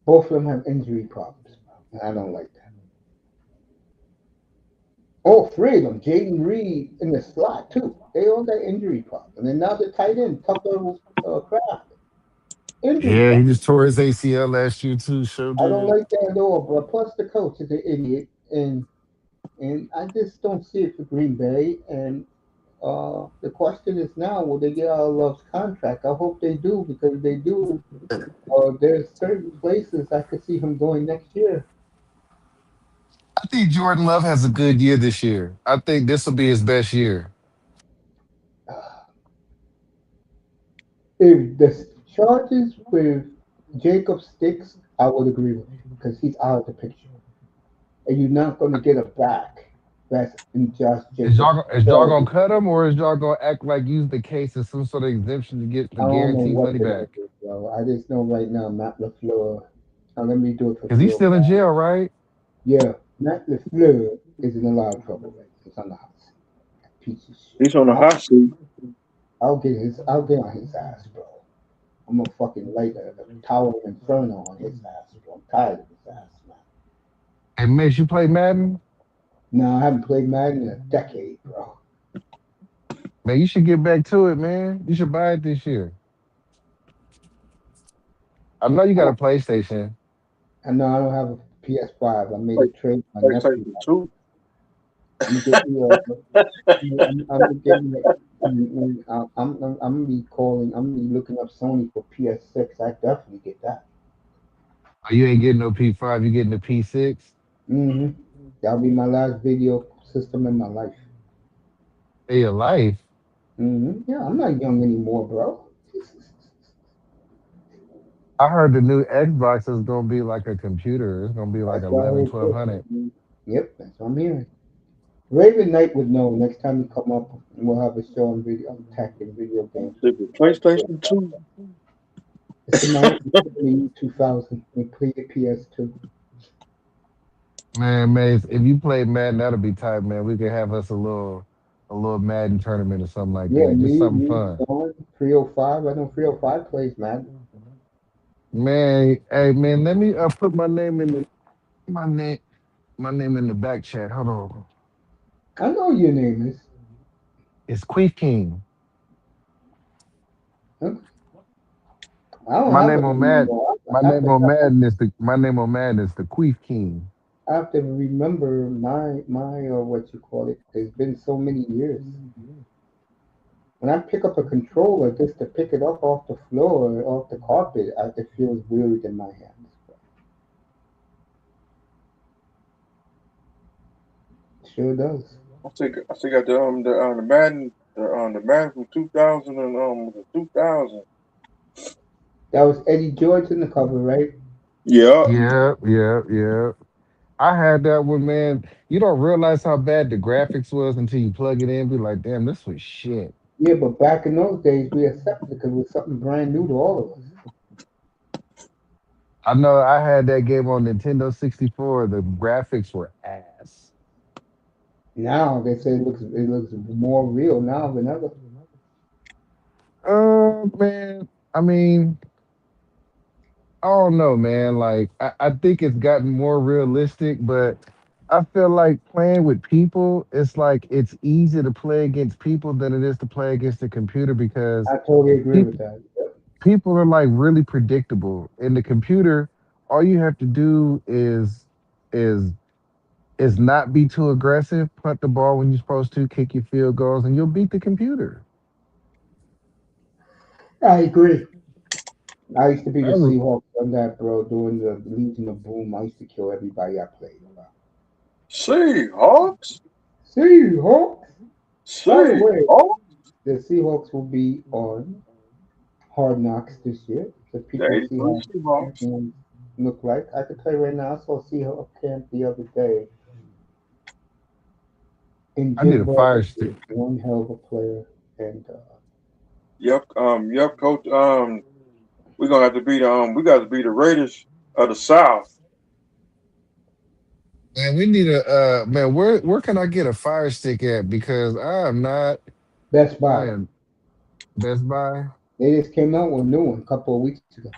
Both of them have injury problems. And I don't like that. All three of them, Jaden Reed in the slot too. They all got injury problems. And now the tight end, Tucker Craft. Injury Yeah, he problems. just tore his ACL last year too. Sure I don't did. like that at all. But plus the coach is an idiot. And I just don't see it for Green Bay. And the question is now, will they get out of Love's contract? I hope they do, because if they do, there's certain places I could see him going next year. I think Jordan Love has a good year this year. I think this will be his best year. If the charges with Jacob sticks, I would agree with you, because he's out of the picture. And you're not going to get a back that's in Josh Jacobs. Is y'all So gonna cut him, or is y'all gonna act like use the case as some sort of exemption to get the I don't know guaranteed what money they're going to back? do, bro. I just know right now Matt LaFleur. Let me do it for Because he's Trill. still in jail, right? Yeah, Matt LaFleur is in a lot of trouble right now. He's on the hot seat. Piece of shit. He's on the hot seat. I'll get on his ass, bro. I'm gonna fucking light a tower of inferno on his ass, bro. I'm tired of his ass, man. And makes you play Madden. No, I haven't played Madden in a decade, bro. Man, you should get back to it, man. You should buy it this year. I know you got a PlayStation. I know I don't have a PS5. I made a Like, trade with my nephew. PlayStation 2. I'm gonna get you. I'm gonna get you. I'm gonna be calling. I'm gonna be looking up Sony for PS6. I definitely get that. Oh, you ain't getting no P5, you getting the P6. Mm-hmm. That'll be my last video system in my life. In your life. Yeah, I'm not young anymore, bro. I heard the new Xbox is gonna be like a computer. It's gonna be like That's what I 11, heard too. 1200. Yep, that's what I'm hearing. Raven Knight would know. Next time you come up, we'll have a show on video, on tech and video games. The PlayStation 2. It's the 2000. We played the PS2. Man, Mace, if you play Madden, that'll be tight, man. We could have us a little Madden tournament or something like Yeah, that. Just something me, fun. Sean, 305. I know 305 plays, man. Man, hey man, let me put my name my name in the back chat. Hold on. I know your name is. It's Queef King. Huh? I don't My have name a on name Madden. anymore. My I have name to, on Madden is the Queef King. I have to remember my what you call it. It's been so many years. When I pick up a controller just to pick it up off the floor or off the carpet, it feels weird in my hands. It sure does. I think got the Madden the Madden from 2000 and the 2000. That was Eddie George in the cover, right? Yeah. Yeah, yeah, yeah. I had that one, man. You don't realize how bad the graphics was until you plug it in. Be like, damn, this was shit. Yeah, but back in those days, we accepted it because it was something brand new to all of us. I know I had that game on Nintendo 64. The graphics were ass. Now they say it looks more real now than ever. Man, I mean, I don't know, man. Like, I think it's gotten more realistic, but I feel like playing with people, it's like it's easier to play against people than it is to play against the computer because I totally agree with people that. people are like really predictable. In the computer, all you have to do is not be too aggressive, punt the ball when you're supposed to, kick your field goals, and you'll beat the computer. I agree. I used to be the I re- Seahawks on that, bro. Doing the Legion of Boom, I used to kill everybody I played. Bro. Seahawks. Seahawks. By the way, Seahawks. the Seahawks will be on Hard Knocks this year, so The people see 83 how Seahawks. games look like. I can tell you right now, I saw Seahawks camp the other day, and I need Jim a Bob fire is stick. one hell of a player. And Yep. Yep, coach. We're gonna have to beat we got to beat the Raiders of the South. Man, we need a man. Where can I get a fire stick at? Because I am not. Best I Buy, am Best Buy, they just came out with a new one a couple of weeks ago.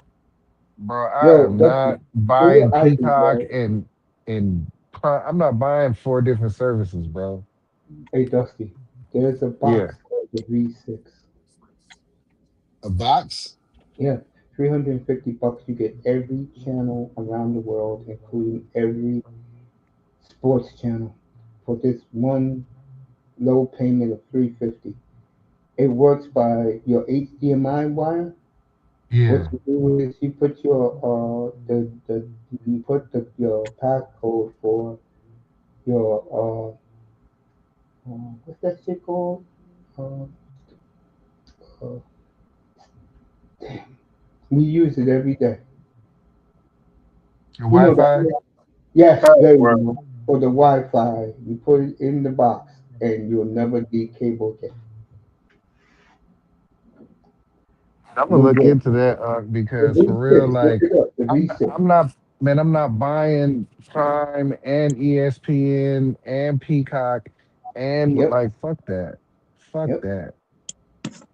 bro. I Yo, am Dusty, not do buying your ID, Peacock bro. I'm not buying four different services, bro. Hey, Dusty, there's a Yeah, box called the V6. a box. Yeah, $350. You get every channel around the world, including every sports channel, for this one low payment of 350. It works by your HDMI wire. What Yeah. you do is you put the you put your passcode for your what's that shit called? Uh, uh, we use it every day. Your You know Wi-Fi. that? Yes, there you Password. go. For the Wi-Fi, you put it in the box, and you'll never need cable again. I'm gonna No look joke. into that The because for real, V6, look like it up. The V6. I'm not, man. I'm not buying Prime and ESPN and Peacock and Yep, like fuck yep, that,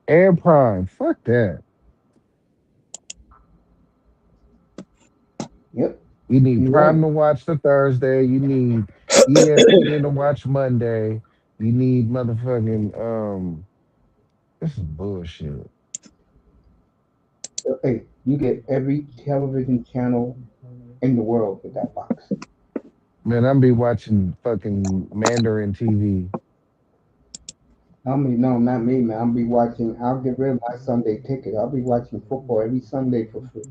and Prime, fuck that. yep. You need You're Prime right. to watch the Thursday. You need ESPN to watch Monday. You need motherfucking This is bullshit. Hey, you get every television channel in the world with that box. Man, I'm be watching fucking Mandarin TV. I mean, no, not me, man. I'll be watching. I'll get rid of my Sunday ticket. I'll be watching football every Sunday for free.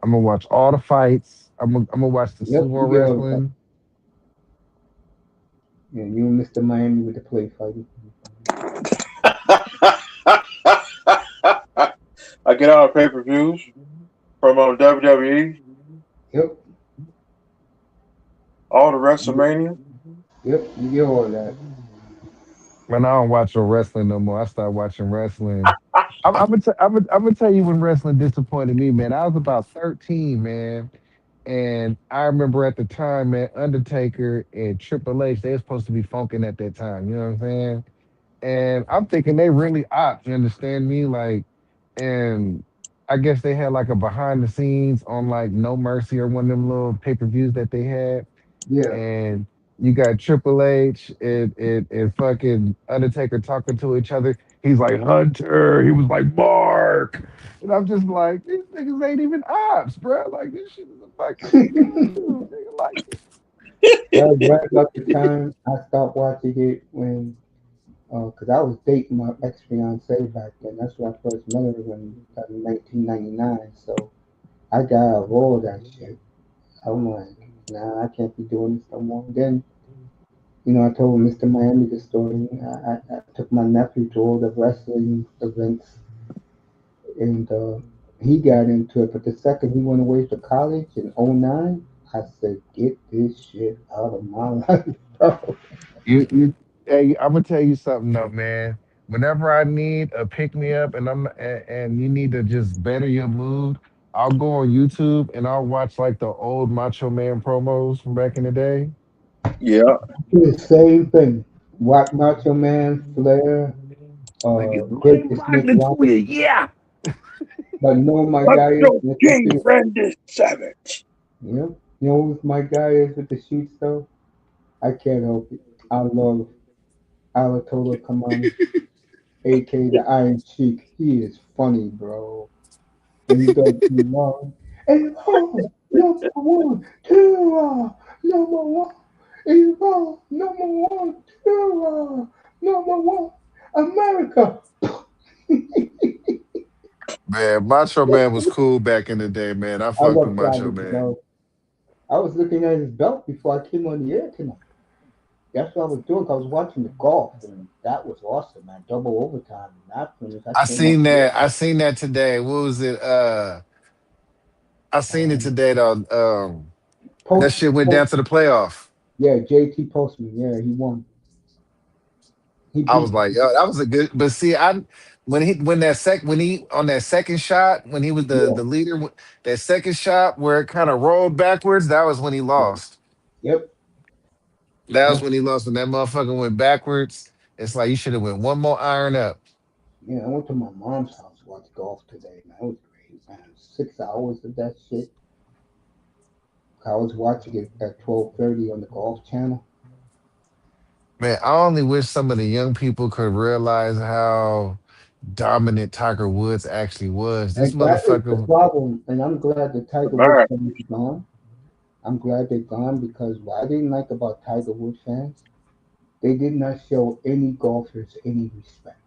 I'm gonna watch all the fights. I'm gonna watch the Yep, you sumo get all the. wrestling. Yeah, you and Mr. Miami with the play fighting. I get all pay per views from WWE, Yep, all the WrestleMania. yep, you get all that. Man, I don't watch no wrestling no more. I started watching wrestling. I'm gonna tell you when wrestling disappointed me, man. I was about 13, man. And I remember at the time, man, Undertaker and Triple H, they were supposed to be funking at that time. You know what I'm saying? And I'm thinking they really ops. You understand me? Like, and I guess they had like a behind the scenes on like No Mercy or one of them little pay per views that they had. Yeah. And you got Triple H and fucking Undertaker talking to each other. He's like Hunter. He was like Mark. And I'm just like, these niggas ain't even ops, bro. Like this shit is a fucking cartoon. Nigga, like That was right about the time I stopped watching it when, because I was dating my ex fiance back then. That's when I first met her in 1999. So I got out of all that shit. I'm like, nah, I can't be doing this no more. Then, I told Mr. Miami the story. I took my nephew to all the wrestling events, and he got into it. But the second he went away to college in '09, I said, get this shit out of my life, bro. you hey, I'm gonna tell you something though, man. Whenever I need a pick me up and you need to just better your mood, I'll go on YouTube and I'll watch like the old Macho Man promos from back in the day. Yeah. The same thing. What Macho Man, Flair, Like it's Great lame the Smoke riding Rock. to you, yeah. But know my Let's guy is go, with the King shoot. Randy Savage. Yep. You know who my guy is with the shoots though? I can't help it. I love Alatola Kamani, aka the Iron Sheik. He is funny, bro. When he does the wrong. And wrong, number one, two, number one. And wrong, number one, two, number one. America. Man, Macho Man was cool back in the day, man. I I fucked with love Macho Savage, Man. bro. I was looking at his belt before I came on the air tonight. That's what I was doing. I was watching the golf, and that was awesome, man. Double overtime. And that finish, I came on the air. I seen that today. What was it? I seen it Um, today though. That post, shit went down post, to the playoff. yeah, JT Postman. Yeah, he won. He I was beat. like, yo, that was a good. But see, I when he on that second shot when he was Yeah, the leader, that second shot where it kind of rolled backwards, that was when he yeah. lost. Yep. That was Yep. when he lost. When that motherfucker went backwards, it's like you should have went one more iron up. Yeah, I went to my mom's house to watch golf today, man. It was great, man. 6 hours of that shit. I was watching it at 12:30 on the Golf Channel. Man, I only wish some of the young people could realize how dominant Tiger Woods actually was. This And that is the motherfucker, problem. And I'm glad the Tiger Woods America. fans are gone. I'm glad they're gone because what I didn't like about Tiger Woods fans, they did not show any golfers any respect.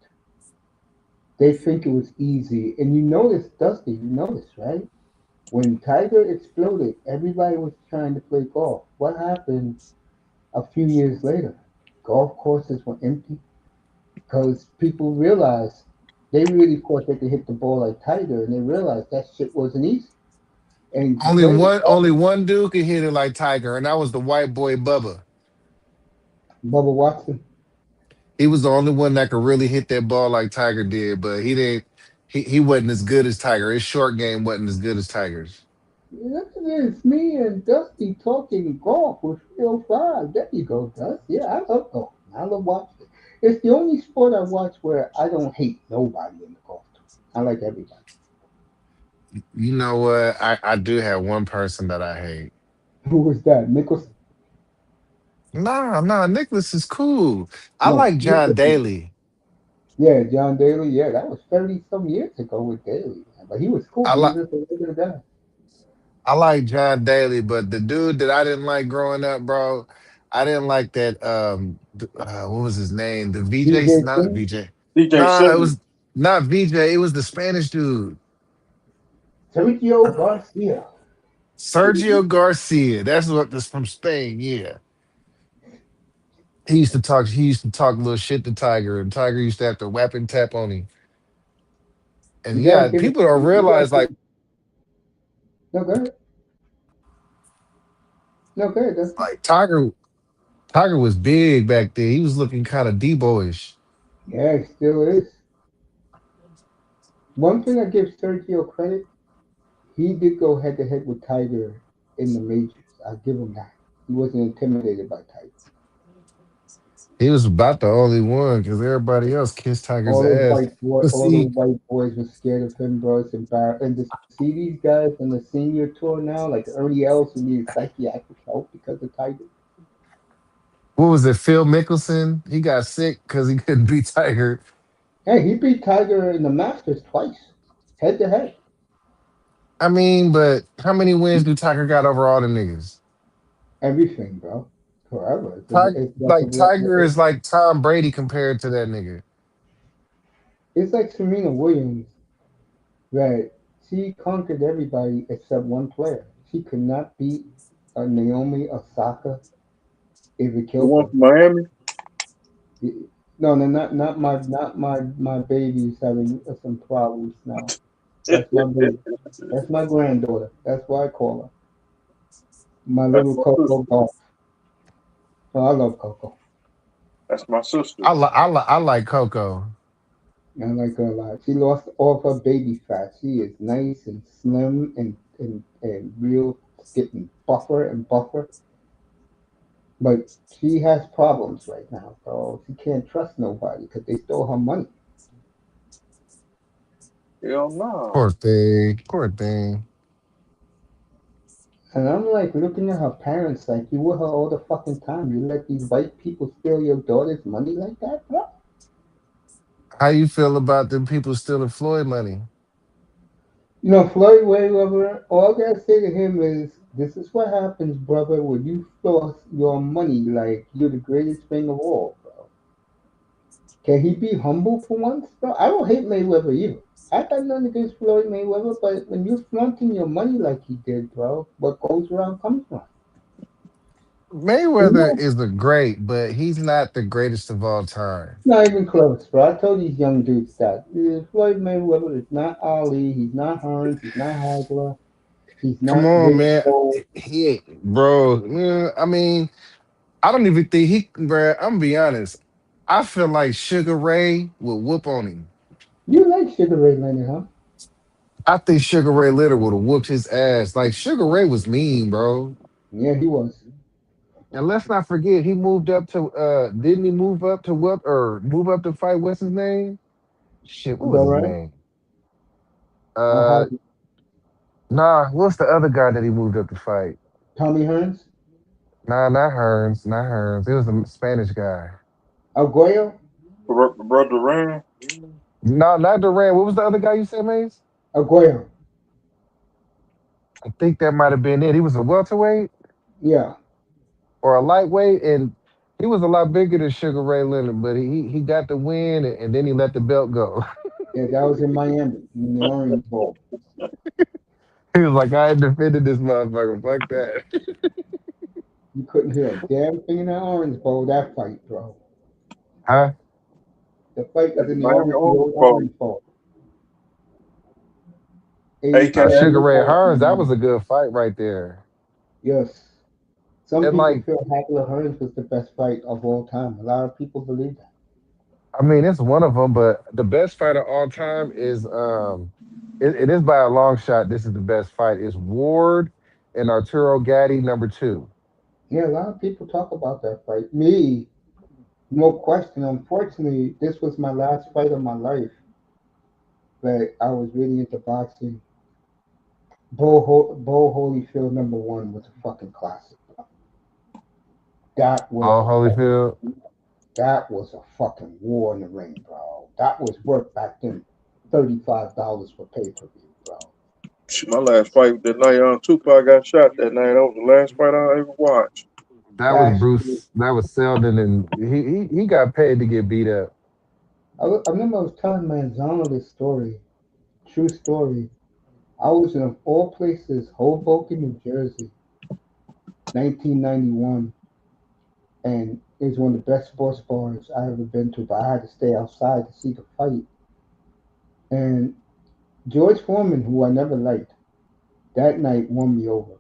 They think it was easy. And you notice, Dusty, you notice, right? When Tiger exploded, everybody was trying to play golf. What happened a few years later? Golf courses were empty because people realized they really thought they could hit the ball like Tiger, and they realized that shit wasn't easy. And playing golf, only one dude could hit it like Tiger, and that was the white boy Bubba. Bubba Watson. He was the only one that could really hit that ball like Tiger did, but he didn't. He wasn't as good as Tiger. His short game wasn't as good as Tiger's. Look at this, me and Dusty talking golf with 305. There you go, Dust. Yeah, I love golf. I love watching it. It's the only sport I watch where I don't hate nobody in the golf tournament. I like everybody. You know what? I do have one person that I hate. Who was that? Mickelson? Nah, Nicholas is cool. I No, like John Mickelson. Daly. Yeah, John Daly. Yeah, that was 30 some years ago with Daly. But he was cool. I He like was just a regular guy. I like John Daly, but the dude that I didn't like growing up, bro, I didn't like that. What was his name? The VJ, DJ not Simmons, VJ. DJ Nah, it Simmons. was not VJ. It was the Spanish dude, Sergio Garcia. Sergio Garcia. That's what this from Spain. Yeah, He used to talk. He used to talk a little shit to Tiger, and Tiger used to have to whap and tap on him. And You gotta yeah, give it. people don't You gotta realize give like it. No, go ahead. No, go ahead, Dustin. Tiger was big back then. He was looking kind of D-boyish. Yeah, it still is. One thing I give Sergio credit, he did go head to head with Tiger in the majors. I give him that. He wasn't intimidated by Tiger. He was about the only one because everybody else kissed Tiger's ass. But All those see, white boys were scared of him, bro. It's embarrassing. And to see these guys on the senior tour now, like N.H.L, who needed psychiatric help because of Tiger. what was it? Phil Mickelson? He got sick because he couldn't beat Tiger. Hey, he beat Tiger in the Masters twice, head to head. I mean, but how many wins do Tiger got over all them niggas? Everything, bro. Forever. Tiger is like Tom Brady compared to that nigga. It's like Serena Williams, that she conquered everybody except one player. She could not beat Naomi Osaka if it The killed one her. from Miami. No, no, not my baby's having some problems now. That's my baby. That's my granddaughter. That's why I call her my That's little my Coco sister. Golf. Oh, I love Coco. That's my sister. I like Coco. I like her a lot. She lost all of her baby fat. She is nice and slim and real getting buffer and buffer. But she has problems right now, so she can't trust nobody because they stole her money. Hell no. Poor thing. And I'm like looking at her parents like, you with her all the fucking time. You let these white people steal your daughter's money like that, bro? How you feel about them people stealing Floyd money? You know, Floyd Mayweather, all I gotta say to him is, this is what happens, brother, when you floss your money like you're the greatest thing of all, bro. Can he be humble for once, bro? I don't hate Mayweather either. I got nothing against Floyd Mayweather, but when you're flaunting your money like he did, bro, what goes around comes around. You Mayweather know, is a great, but he's not the greatest of all time. not even close, bro. I told these young dudes that Floyd Mayweather is not Ali, he's not Hearns, he's not Hagler, he's Come not on, Jake man. Paul. He ain't, bro. I mean, I don't even think he, bro. I'm gonna be honest. I feel like Sugar Ray will whoop on him. You like Sugar Ray Leonard, huh? I think Sugar Ray Leonard would have whooped his ass. Like Sugar Ray was mean, bro. Yeah, he was. And let's not forget, he moved up to didn't he move up to what or move up to fight what's his name? Shit, what Is was that his right? name? I Uh have nah, what's the other guy that he moved up to fight? Tommy Hearns, Nah, not Hearns, not Hearns. It was a Spanish guy. Arguello, Brother Ram. No, not Durant. What was the other guy you said, Mace? Arguello. I think that might have been it. He was a welterweight Yeah, or a lightweight, and he was a lot bigger than Sugar Ray Leonard, but he got the win, and then he let the belt go. yeah, that was in Miami, in the Orange Bowl. He was like, I ain't defended this motherfucker. Fuck that. You couldn't hear a damn thing in the Orange Bowl that fight, bro. Huh? The fight At was the in Miami the Orange old Bowl. Orange Bowl. AKA. Sugar Ray 84. Hearns, that was a good fight right there. Yes. Some And people like, feel Hagler Hearns was the best fight of all time. A lot of people believe that. I mean, it's one of them, but the best fight of all time is it is by a long shot. This is the best fight. It's Ward and Arturo Gatti #2. Yeah, a lot of people talk about that fight. Me, no question. Unfortunately, this was my last fight of my life. But I was really into boxing. Bo Holyfield #1 was a fucking classic. That was Oh, a Holyfield. that was a fucking war in the ring, bro. That was worth back then. $35 for pay per view, bro. Shit, my last fight that night, Tupac got shot that night. That was the last fight I ever watched. That was That shit. Bruce. That was Seldon, and he got paid to get beat up. I remember I was telling Manzano this story, true story. I was in, of all places, Hoboken, New Jersey, 1991, and It was one of the best sports bars I ever been to, but I had to stay outside to see the fight. And George Foreman, who I never liked, that night won me over.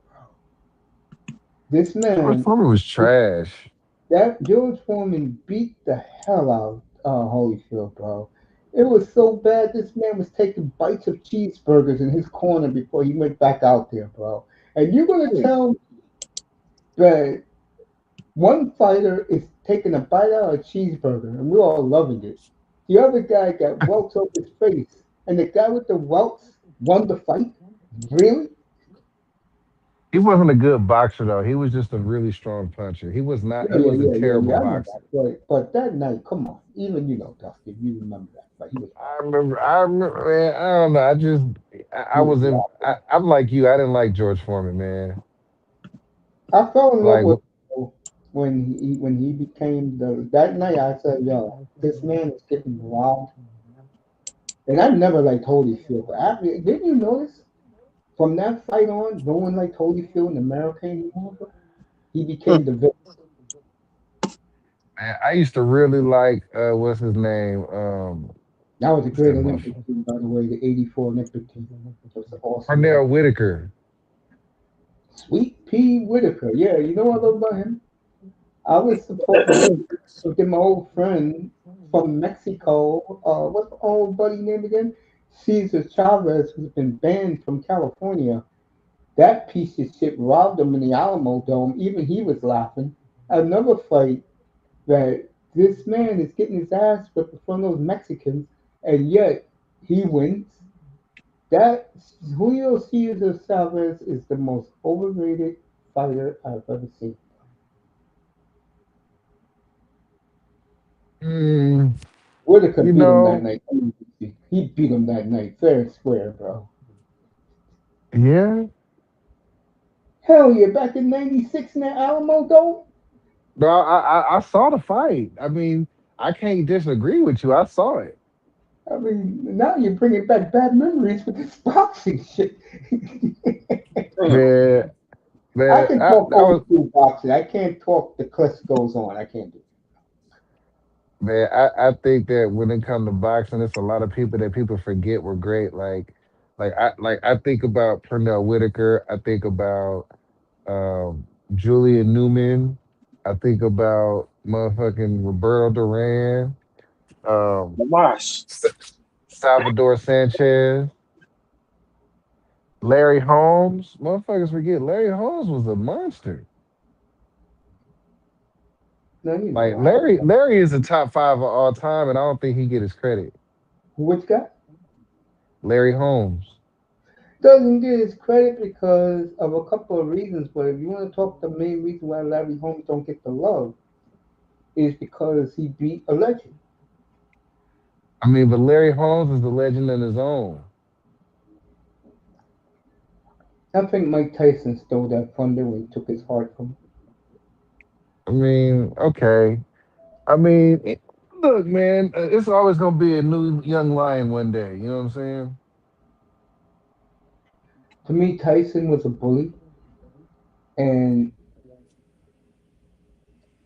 This George man, Foreman was trash. that George Foreman beat the hell out of Holyfield, bro. It was so bad. This man was taking bites of cheeseburgers in his corner before he went back out there, bro. And you're gonna tell me that one fighter is taking a bite out of a cheeseburger, and we're all loving it. The other guy got welts on his face, and the guy with the welts won the fight. Really? He wasn't a good boxer though. He was just a really strong puncher. He was not. Yeah, He yeah, was a yeah, yeah, terrible yeah. I know boxer. that, but that night, come on. Even Dusty, you remember that fight? He was I remember. I remember. Man, I don't know. I just. I he was was in. wild. I'm like you. I didn't like George Foreman, man. I fell in love Like, with him when he became the that night. I said, "Yo, this man is getting wild." And I never liked Holyfield, but after, didn't you notice from that fight on, no one liked Holyfield in America anymore? Bro? He became the villain. man, I used to really like. What's his name? That was a What's great that Olympic motherfucker? team, by the way, the '84 Olympic team. It was an awesome Cornell team. Whitaker. Sweet Pea Whitaker, yeah, you know what I love about him? I was supposed to get my old friend from Mexico. What's the old buddy name again? Cesar Chavez, who's been banned from California. That piece of shit robbed him in the Alamo Dome. Even he was laughing. Another fight that this man is getting his ass whipped in front of those Mexicans, and yet he wins. That Julio Cesar Chavez is the most overrated fighter I've ever seen. Mm, Whitaker you beat him that know. night. He beat him that night, fair and square, bro. Yeah. Hell yeah, back in '96 in that Alamo Dome. No, I saw the fight. I mean, I can't disagree with you. I saw it. I mean, now you're bringing back bad memories with this boxing shit. Damn. Man, I man, can I, talk I old was school boxing. I can't talk the cliff goes on. I can't do it. man. I think that when it comes to boxing, it's a lot of people that people forget were great. Like I think about Pernell Whitaker. I think about Julian Newman. I think about motherfucking Roberto Duran, um, Nice. Salvador Sanchez, Larry Holmes. Motherfuckers forget Larry Holmes was a monster. No, you Like know, Larry is a top five of all time, and I don't think he get his credit. which guy Larry Holmes. doesn't get his credit because of a couple of reasons. But if you want to talk, the main reason why Larry Holmes don't get the love is because he beat a legend. I mean, but Larry Holmes is a legend in his own. I think Mike Tyson stole that thunder when he took his heart from him. I mean, okay. I mean, look, man, it's always gonna be a new young lion one day. You know what I'm saying? To me, Tyson was a bully, and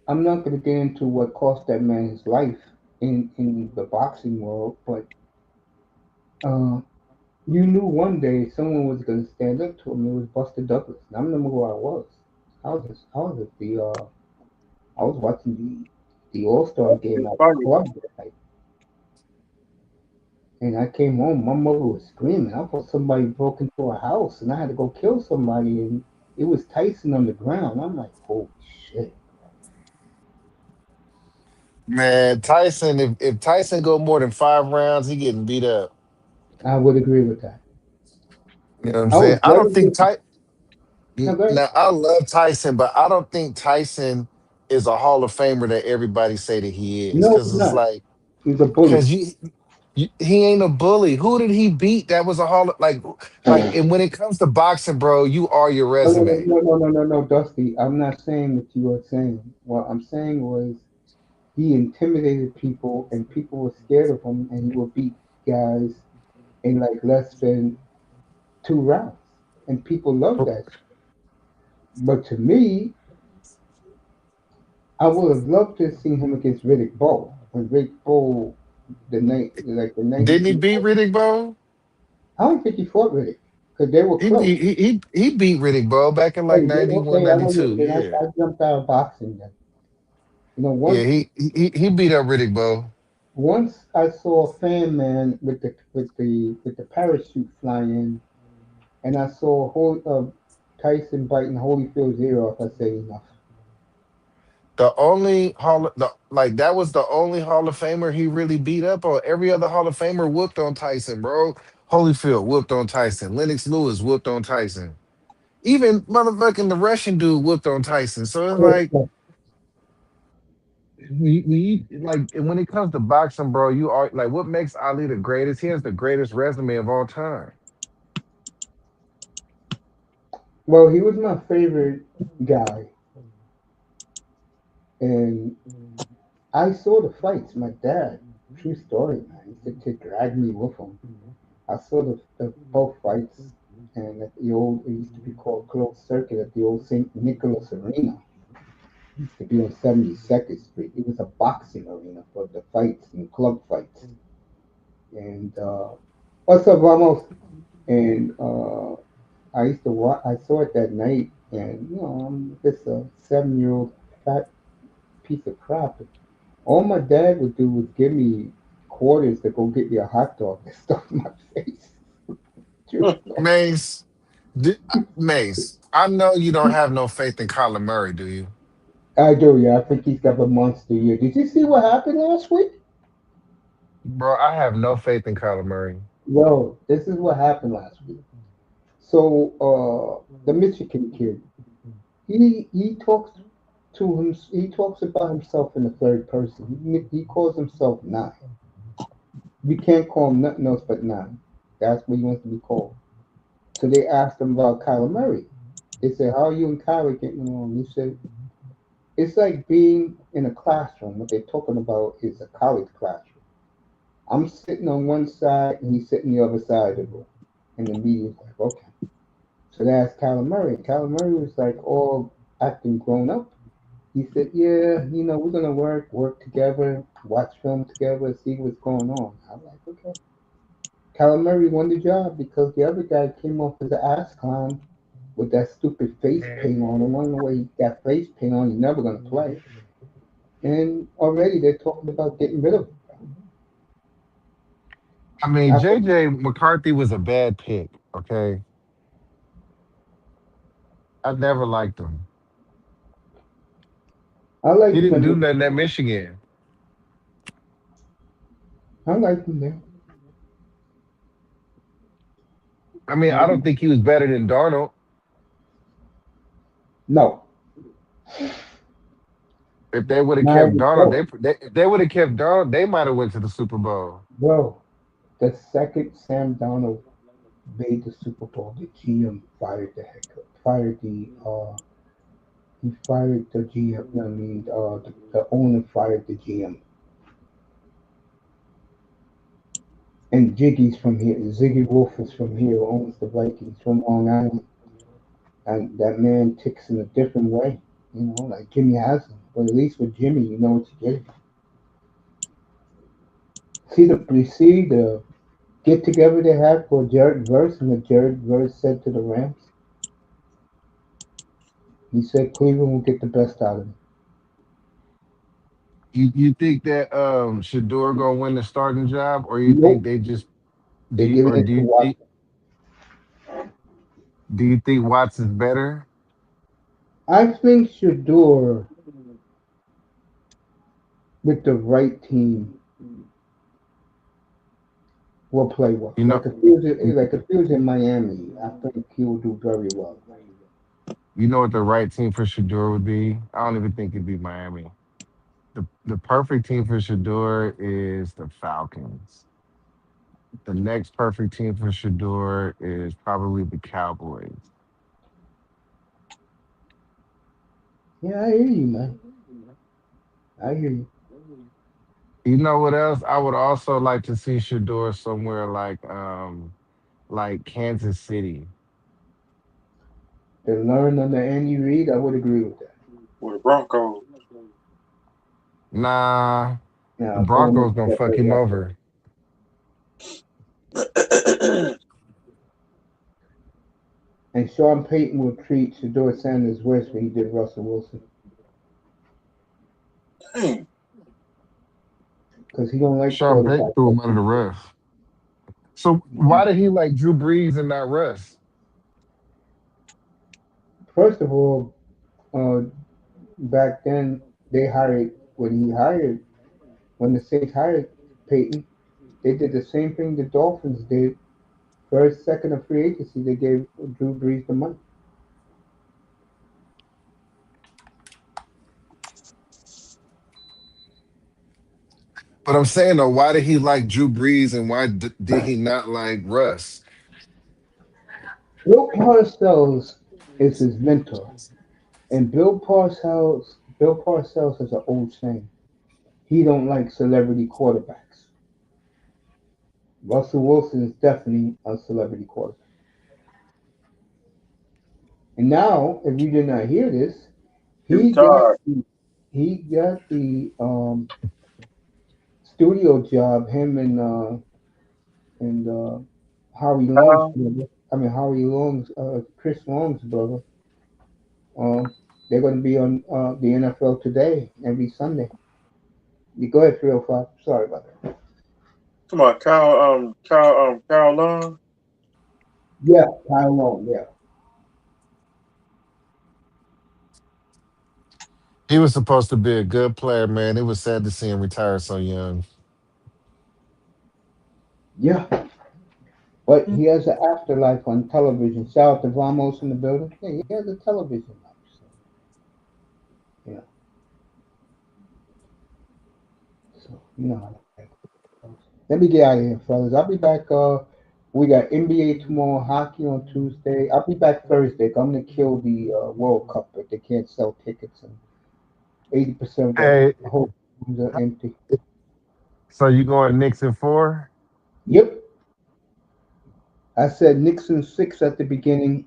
I'm not going to get into what cost that man his life in the boxing world, but uh, you knew one day someone was going to stand up to him. It was Buster Douglas. And I remember who I was. I was at the I was watching the All Star game It's at the funny. club that night, and I came home. My mother was screaming. I thought somebody broke into a house, and I had to go kill somebody. And it was Tyson on the ground. I'm like, holy shit! Man, Tyson, if Tyson go more than 5 rounds, he getting beat up. I would agree with that. You know what I'm I saying? was I don't very think good. Ty No, go ahead. now I love Tyson, but I don't think Tyson is a Hall of Famer that everybody say that he is. No, Cause he's it's not. like He's a bully. cause he ain't a bully. Who did he beat? That was a Hall of like and when it comes to boxing, bro, you are your No, no, resume. no, no, no, no, no, Dusty. I'm not saying what you are saying. What I'm saying was he intimidated people, and people were scared of him, and he would beat guys in like less than 2 rounds, and people loved that. But to me, I would have loved to have seen him against Riddick Bowe. When Riddick Bowe, the night he Didn't he beat, beat Riddick Bowe? I don't think he fought Riddick because they were close. He beat Riddick Bowe back in Oh, like you did? 91, Okay, I know you. 92. Then Yeah. I jumped out of boxing. Then Yeah, once he beat up Riddick Bowe. I saw a fan man with the parachute flying, and I saw Tyson biting Holyfield's ear off. I said enough. The only like that was the only Hall of Famer he really beat up on. Every other Hall of Famer whooped on Tyson, bro. Holyfield whooped on Tyson. Lennox Lewis whooped on Tyson. Even motherfucking the Russian dude whooped on Tyson. So it's like like when it comes to boxing, bro, you are like what makes Ali the greatest? He has the greatest resume of all time. Well, he was my favorite guy, and I saw the fights. My dad, true story, man, he used to drag me with him. I saw the both fights, and at the old, it used to be called closed circuit at the old St. Nicholas Arena. It used to be on 72nd Street. It was a boxing arena for the fights and club fights. And what's up, Ramos? And I used to watch. I saw it that night, and I'm just a 7-year-old fat piece of crap. All my dad would do was give me quarters to go get me a hot dog and stuff in my face. True story. Mace, Mace, I know you don't have no faith in Kyler Murray, do you? I do, yeah. I think he's got a monster year. Did you see what happened last week? Bro, I have no faith in Kyler Murray. Well, this is what happened last week. So, the Michigan kid, he talks to him. He talks about himself in the third person. He calls himself Nine. We can't call him nothing else but Nine. That's what he wants to be called. So they asked him about Kyler Murray. They said, "How are you and Kyler getting along?" He said, "It's like being in a classroom. What they're talking about is a college classroom. I'm sitting on one side and he's sitting the other side of the room." And the media's like, "Okay." So they asked Kyler Murray. Kyler Murray was like all acting grown up. He said, "Yeah, we're gonna work together, watch film together, see what's going on." I'm like, "Okay." Kyler Murray won the job because the other guy came off as an ass clown with that stupid face paint on. I wonder why he got face paint on. He's never gonna play. And already they're talking about getting rid of him. I mean, I, JJ McCarthy was a bad pick, okay? I never liked him. I He liked didn't do him. nothing at Michigan. I liked him there. I mean, I don't think he was better than Darnold. No, If they would have not kept even Darnold, close. if they would have kept Darnold, they might have went to the Super Bowl. Bro, the second Sam Donald made the Super Bowl, the GM fired the heck up, fired he fired the GM. I mean, the owner fired the GM. And Jiggy's from here. Ziggy Wolf is from here, owns the Vikings from Long Island. And that man ticks in a different way, like Jimmy Haslam. But at least with Jimmy, you know what you're getting. You see the get together they had for Jared Verse, and what Jared Verse said to the Rams. He said Cleveland will get the best out of him. You think that Shador gonna win the starting job, or you think Nope, they just do they're you, giving or it to Watson. do you think Watson's better? I think Shador with the right team will play well. You know, Like if he was in Miami, I think he will do very well. you know what the right team for Shador would be? I don't even think it'd be Miami. The perfect team for Shador is the Falcons. The next perfect team for Shador is probably the Cowboys. Yeah, I hear you, man. I hear you. You know what else? I would also like to see Shador somewhere like Kansas City. To learn under Andy Reid, I would agree with that. with the Broncos. Nah, the Now, Broncos gonna fuck him over. And Sean Payton will treat Shador Sanders worse than he did Russell Wilson. Dang. Because he don't like Sean Payton quarterbacks. threw him under the ref. So why did he like Drew Brees and not Russ? First of all, back then when the Saints hired Peyton, they did the same thing the Dolphins did. First, second of free agency, they gave Drew Brees the money. But I'm saying though, why did he like Drew Brees and why did he not like Russ? Bill Parcells is his mentor, and Bill Parcells has an old saying: he don't like celebrity quarterbacks. Russell Wilson is definitely a celebrity quarterback. And now, if you did not hear this, He he got retired. the studio job. Him and Howie Long's How? brother. I mean Howie Long's Chris Long's brother. Um, they're going to be on the NFL Today every Sunday. You go ahead, 305. Sorry about that. Come on, Kyle Long. Yeah, Kyle Long. Yeah. He was supposed to be a good player, man. It was sad to see him retire so young. Yeah. But he has an afterlife on television. Shout out to Vamos in the building. Yeah, he has a television life. So, yeah. So, you know how that goes. Let me get out of here, fellas. I'll be back. We got NBA tomorrow, hockey on Tuesday. I'll be back Thursday. I'm going to kill the World Cup, but they can't sell tickets, and 80% of Hey, the whole rooms are empty. so you going Knicks in 4? Yep. I said Nixon 6 at the beginning.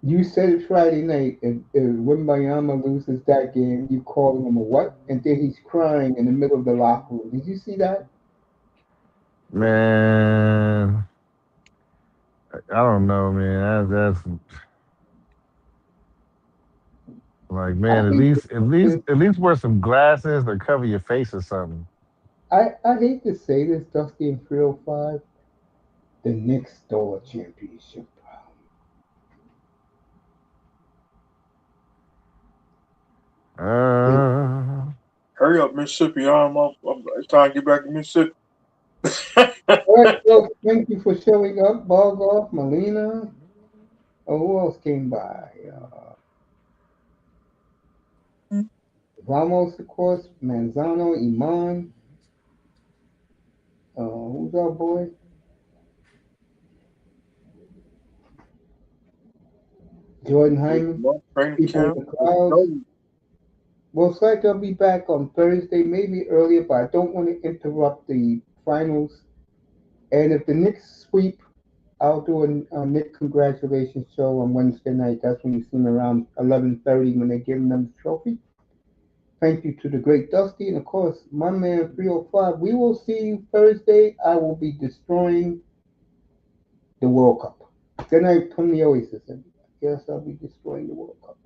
You said it Friday night, if Wimbayama loses that game, you calling him a what? And then he's crying in the middle of the locker room. Did you see that? Man, I don't know, man. That's like, I man. At hate least, at least, to, at least wear some glasses or cover your face or something. I hate to say this, Dusty and 305. The Knicks stole a championship. They, Uh, Hurry up, Mississippi. It's time to get back to Mississippi. all right, folks, thank you for showing up. Bogov, Molina. Oh, who else came by? Ramos, of course, Manzano, Iman. Who's our boy? Jordan Hyman. Training People in camp. the Let's clouds. go. Most likely I'll be back on Thursday, maybe earlier, but I don't want to interrupt the finals. And if the Knicks sweep, I'll do a Nick congratulations show on Wednesday night. That's when you see me around 11:30 when they're giving them the trophy. Thank you to the great Dusty. And of course, my man 305. We will see you Thursday. I will be destroying the World Cup. Good night from the Oasis. Yes, I'll be destroying the World Cup.